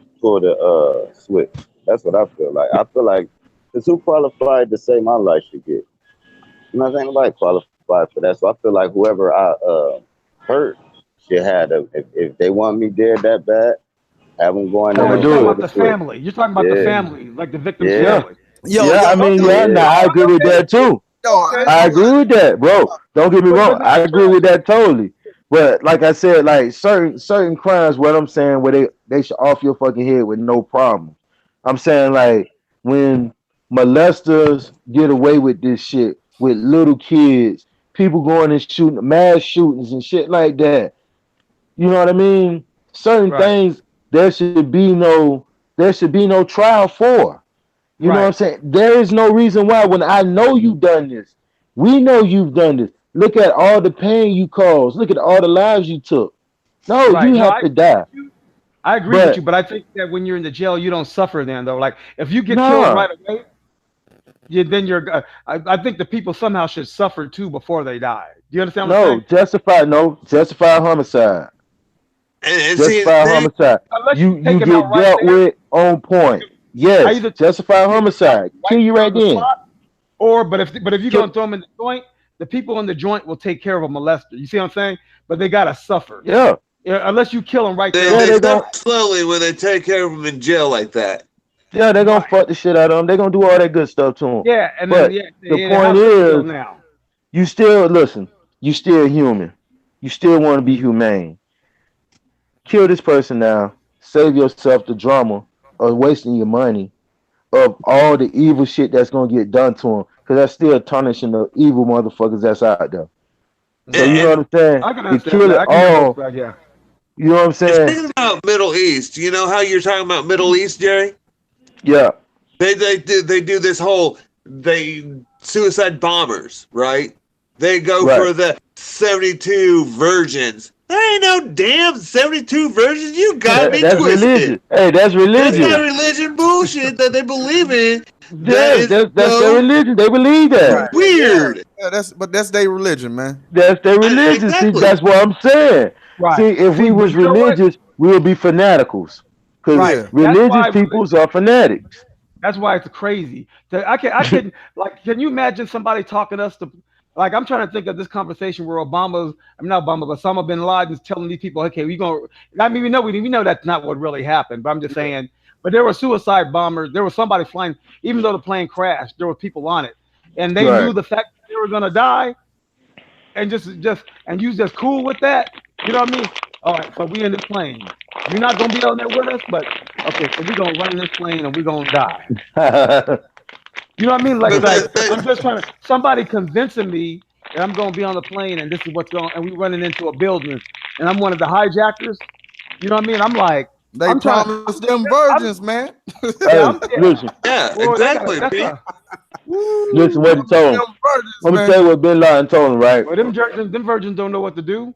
switch. That's what I feel like. I feel like because who qualified to say my life should get? You know, ain't nobody qualified for that. So I feel like whoever I hurt should have if they want me dead that bad, have them go in I'm Oh, there gonna you're and talking do pull it. about the the switch. family. You're talking about the Yeah, family, like the victim's yeah, Yeah. family. Yo, Yeah, yo, I mean, Okay. yeah, yeah. nah, I agree with Okay. that too. yo, Okay. I agree with that, bro. Don't get me But wrong. not I agree with necessarily. that totally. But like I said, like certain crimes, what I'm saying, where they should off your fucking head with no problem. I'm saying like when molesters get away with this shit with little kids, people going and shooting mass shootings and shit like that. You know what I mean? Certain Right. things there should be no trial for. You know what I'm Right. saying? There is no reason why when I know you've done this. We know you've done this. Look at all the pain you caused. Look at all the lives you took. No, you Right. No, have I to agree with die. you. I agree with you, But but I think that when you're in the jail, you don't suffer then though. Like if you get killed nah, right away, then you're. I think the people somehow should suffer too before they die. Do you understand what I'm saying? no, justify homicide. and see the Justify thing. homicide. Unless you You take him out get right dealt there, with on point. I Yes, either justify take him out homicide. right Kill you there right on the then. spot, or but if you're Kill, gonna throw him in the joint, the people in the joint will take care of a molester. You see what I'm saying? But they gotta suffer. yeah. Yeah, unless you kill him right there They on Yeah, the they they spot. gon' suffer slowly when they take care of them in jail like that. yeah, they gonna Right. fuck the shit out of them. They gonna do all that good stuff to them. Yeah, and then But yeah, the yeah, point how's they feel is, now? you still listen. You still human. You still want to be humane. Kill this person now. Save yourself the drama of wasting your money of all the evil shit that's gonna get done to them. Cause that's still tarnishing the evil motherfuckers that's out there. So you Right. know what And, I'm saying? I can To understand kill that. it I can hear both all. sides. Yeah. You know what I'm and saying? speaking about Middle East, you know how you're talking about Middle East, Jerry? Yeah. They do this whole they suicide bombers, right? They go Right. for the 72 virgins. There ain't no damn 72 virgins. You got me That's twisted. religion. Hey, that's That's not religion. religion bullshit that they believe in. That Yes, is that's their so religion. They believe that. Right. yeah, weird. yeah. That's their religion, man. That's their religion. See, Exactly. that's what I'm saying. Right. See, if See, we but was you know what? religious, we would be fanaticals. Because Right. Yeah. That's religious why. peoples are fanatics. That's why it's crazy. I can like. Can you imagine somebody talking us to? Like, I'm trying to think of this conversation where I'm not Obama, but Osama bin Laden's telling these people, okay, we going. I mean, we know that's not what really happened. But I'm just saying. But there were suicide bombers. There was somebody flying, even though the plane crashed. There were people on it, and they Right. knew the fact that they they were gonna die, and and you just cool with that. You know what I mean? All right, so we in the plane. You're not gonna be on there with us, but okay, so we're gonna run in this plane and we're gonna die. You know what I mean? But Like I'm just trying to somebody convincing me that I'm gonna be on the plane and this is what's going and we running into a building and I'm one of the hijackers. You know what I mean? I'm like, They I'm trying to promised them virgins, man. yeah, Hey, yeah. listen, yeah, Well, they got exactly, that's Pete. a listen Woo, what he promised told him. them virgins, Let me tell man. you what Bin Laden told him, right? well, them virgins don't know what to do.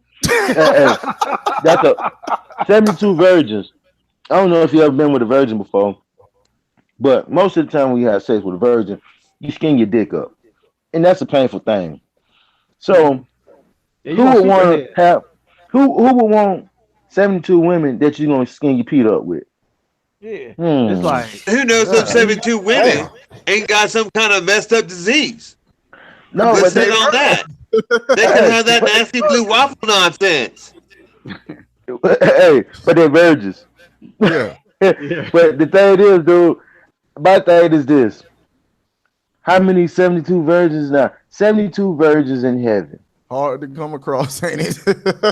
Hey, that's a 72 virgins. I don't know if you ever been with a virgin before, but most of the time when you have sex with a virgin, you skin your dick up, and that's a painful thing. So Yeah, you who want would want superhead. to have who would want 72 women that you're gonna skin your Pete up with? Yeah. It's Hmm. like, Who knows if God 72 women damn. ain't got some kind of messed up disease? No, Let's but sit they on that. They could hey, have that but nasty blue waffle nonsense. hey, but they're virgins. Yeah. yeah. But the thing is, dude, my thing is this: how many 72 virgins now? 72 virgins in heaven. Hard to come across, ain't it?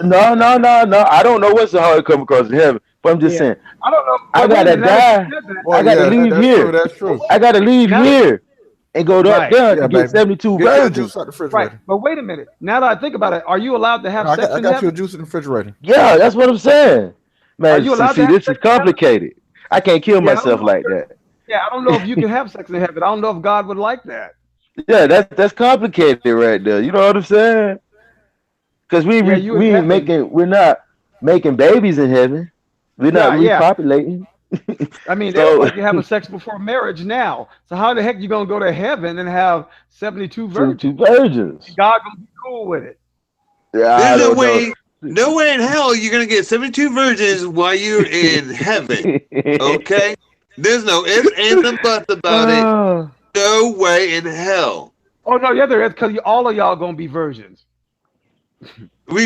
No, no, no, no. I don't know what's so hard to come across in heaven, but I'm just Yeah. saying, I don't know. I But wait a gotta minute, now that you die. said that, I Well, gotta yeah, leave that's true. here. That's but true. wait, I gotta leave now that here and go up right. there to Yeah, get baby. 72 Get your juice virgins. out the Right. refrigerator. But wait a minute. Now that I think about it, are you allowed to have sex I in got you a heaven? juice in the refrigerator. Yeah, that's what I'm saying. Are Man, you allowed to see, have this is sex in heaven? complicated. I can't kill Yeah, I don't myself know. like that. Yeah, I don't know if you can have sex in heaven. I don't know if God would like that. Yeah, that's complicated right there. You know what I'm saying? Because Yeah, you in we ain't heaven. we're not making babies in heaven. We're not Yeah, yeah. repopulating. I mean, they don't So like you having sex before marriage now. So how the heck you gonna go to heaven and have 72 72 virgins? And virgins. God gonna be cool with it. Yeah, There's I don't know. no way in hell you're gonna get 72 virgins while you're in heaven. Okay? There's no ifs, ands, and buts about it. Oh, No way in hell. Oh no, yeah, there is because all of y'all gonna be virgins.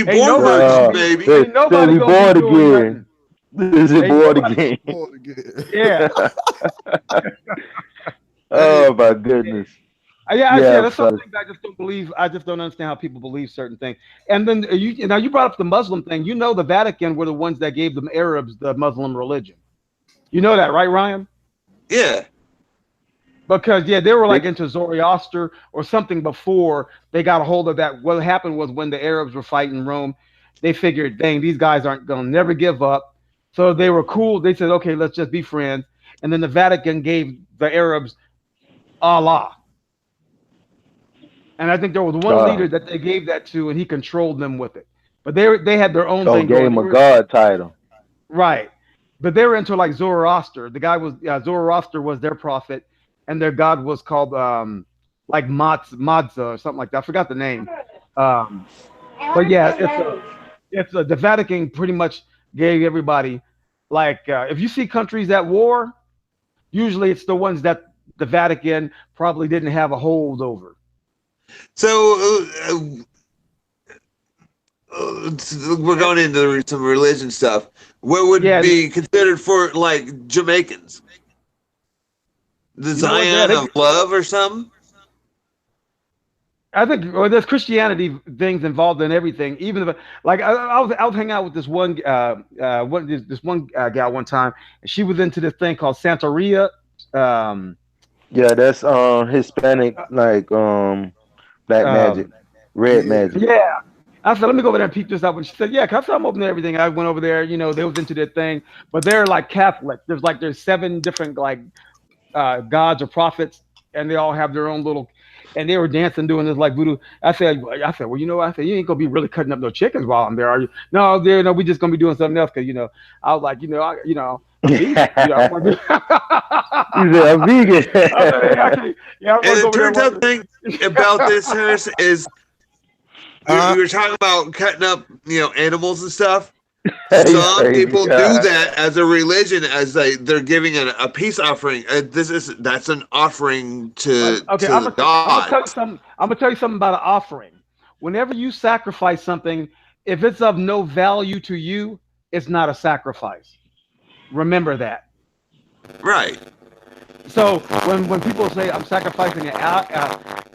Ain't Reborn nobody gonna virgins, no, be maybe. they ain't say nobody we gonna be born doing again. nothing. Is it Ain't born nobody. again? Boy, again. Yeah, Hey, Oh my goodness. yeah. Yeah, That's some fellas. things I just don't believe. I just don't understand how people believe certain things. And then you brought up the Muslim thing. You know, the Vatican were the ones that gave them Arabs the Muslim religion. You know that, right, Ryan? yeah. Because yeah, they were They, like into Zoroaster or something before they got a hold of that. What happened was when the Arabs were fighting Rome, they figured, dang, these guys aren't gonna never give up. So they were cool. They said, okay, let's just be friends. And then the Vatican gave the Arabs Allah. And I think there was one uh, leader that they gave that to, and he controlled them with it. But they had their own oh, thing gave going. him They a were God title. right, but they were into like Zoroaster. The guy was Zoroaster was their prophet, and their god was called like Matza or something like that. I forgot the name. Um, but yeah, the Vatican pretty much gave everybody like if you see countries at war, usually it's the ones that the Vatican probably didn't have a hold over. So we're going into some religion stuff. What would Yeah, be considered for like Jamaicans? The you know what? Yeah, Zion of Love or something? I think well, there's Christianity things involved in everything. Even if like I was hanging out with this one gal one time, and she was into this thing called Santeria. Um, Yeah, that's Hispanic like black magic, um, red Yeah. magic. yeah. I said, let me go over there and peep this up. And she said, yeah, cause I'm open to everything. I went over there, they was into their thing, but they're like Catholic. There's seven different like gods or prophets, and they all have their own little. And they were dancing, doing this like voodoo. I said, well, I said, you ain't gonna be really cutting up no chickens while I'm there, are you? No, there, no, we just gonna be doing something else, cause I was like, I'm He vegan. I want to be. said, I'm vegan. I said, hey, I want to And go the over there. turned out thing about this, Harris, is Uh, you were talking about cutting up, animals and stuff. He's Some crazy. people do that as a religion, as they're giving a peace offering. That's an offering Okay, to the I'm gonna tell you gods. something. I'm gonna tell you something about an offering. Whenever you sacrifice something, if it's of no value to you, it's not a sacrifice. Remember that. Right. So when people say I'm sacrificing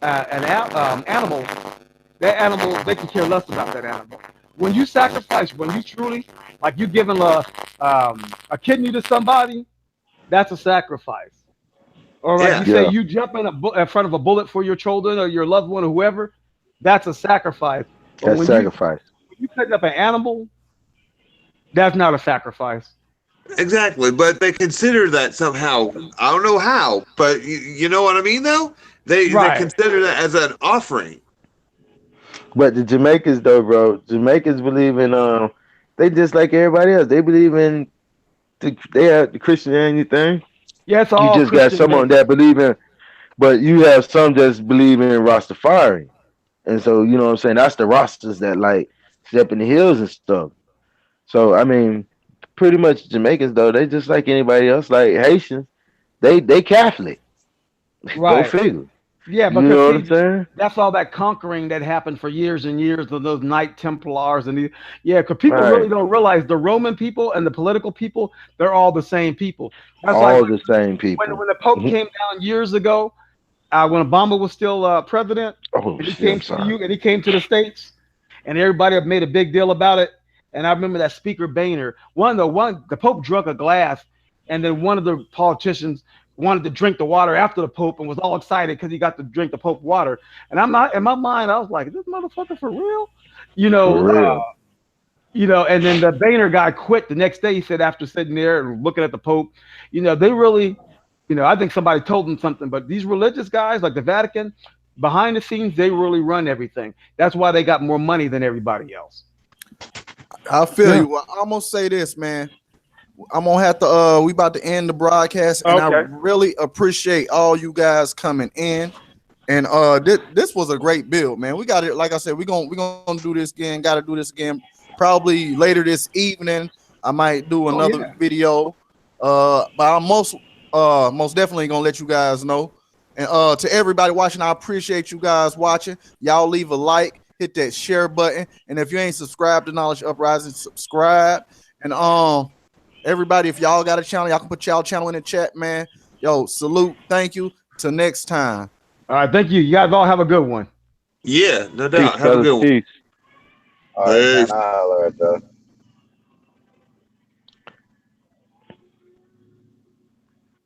animal, that animal, they can care less about that animal. When you sacrifice, when you truly, like you giving a kidney to somebody, that's a sacrifice. Or like Yeah. you say, Yeah, you jump in front of a bullet for your children or your loved one or whoever, that's a sacrifice. But that's sacrifice. when you pick up an animal, that's not a sacrifice. Exactly, but they consider that somehow. I don't know how, but you know what I mean, though. They Right. consider that as an offering. But the Jamaicans though, bro, Jamaicans believe in they just like everybody else. They believe in they have the Christianity thing. Yeah, it's You all just got Christian someone based. that believe in, but you have some just believe in Rastafari. And so, you know what I'm saying? That's the Rastas that like step in the hills and stuff. So I mean, pretty much Jamaicans though, they just like anybody else, like Haitians, they Catholic. Go Right. figure. Yeah, You because know what I'm see, saying? that's all that conquering that happened for years and years of those Knight Templars and yeah, because people really Right. don't realize the Roman people and the political people, they're all the same people. That's like All the same when people. when the Pope Mhm. came down years ago, when Obama was still president, Oh and he shit, came I'm to the sorry. and he came to the states, and everybody made a big deal about it. And I remember that Speaker Boehner, the Pope drunk a glass, and then one of the politicians wanted to drink the water after the Pope and was all excited because he got to drink the Pope water. And I'm not in my mind, I was like, is this motherfucker for real? You For know, real. and then the Boehner guy quit the next day. He said after sitting there and looking at the Pope, they really, I think somebody told them something. But these religious guys, like the Vatican, behind the scenes, they really run everything. That's why they got more money than everybody else. I feel Yeah. you. Well, I'm gonna say this, man. I'm gonna have to we about to end the broadcast, and I Okay. really appreciate all you guys coming in. And this was a great build, man. We got it. Like I said, we gonna do this again. Got to do this again. Probably later this evening. I might do Oh another yeah. video. But I'm most definitely gonna let you guys know. And to everybody watching, I appreciate you guys watching. Y'all leave a like, hit that share button, and if you ain't subscribed to Knowledge Uprising, subscribe. And everybody, if y'all got a channel, y'all can put y'all channel in the chat, man. Yo, salute. Thank you. Till next time. All right. Thank you. You guys all have a good one. Yeah, no Peace, doubt. Have a fellas. good one. Peace. All right, man. Peace. I'll holler at y'all.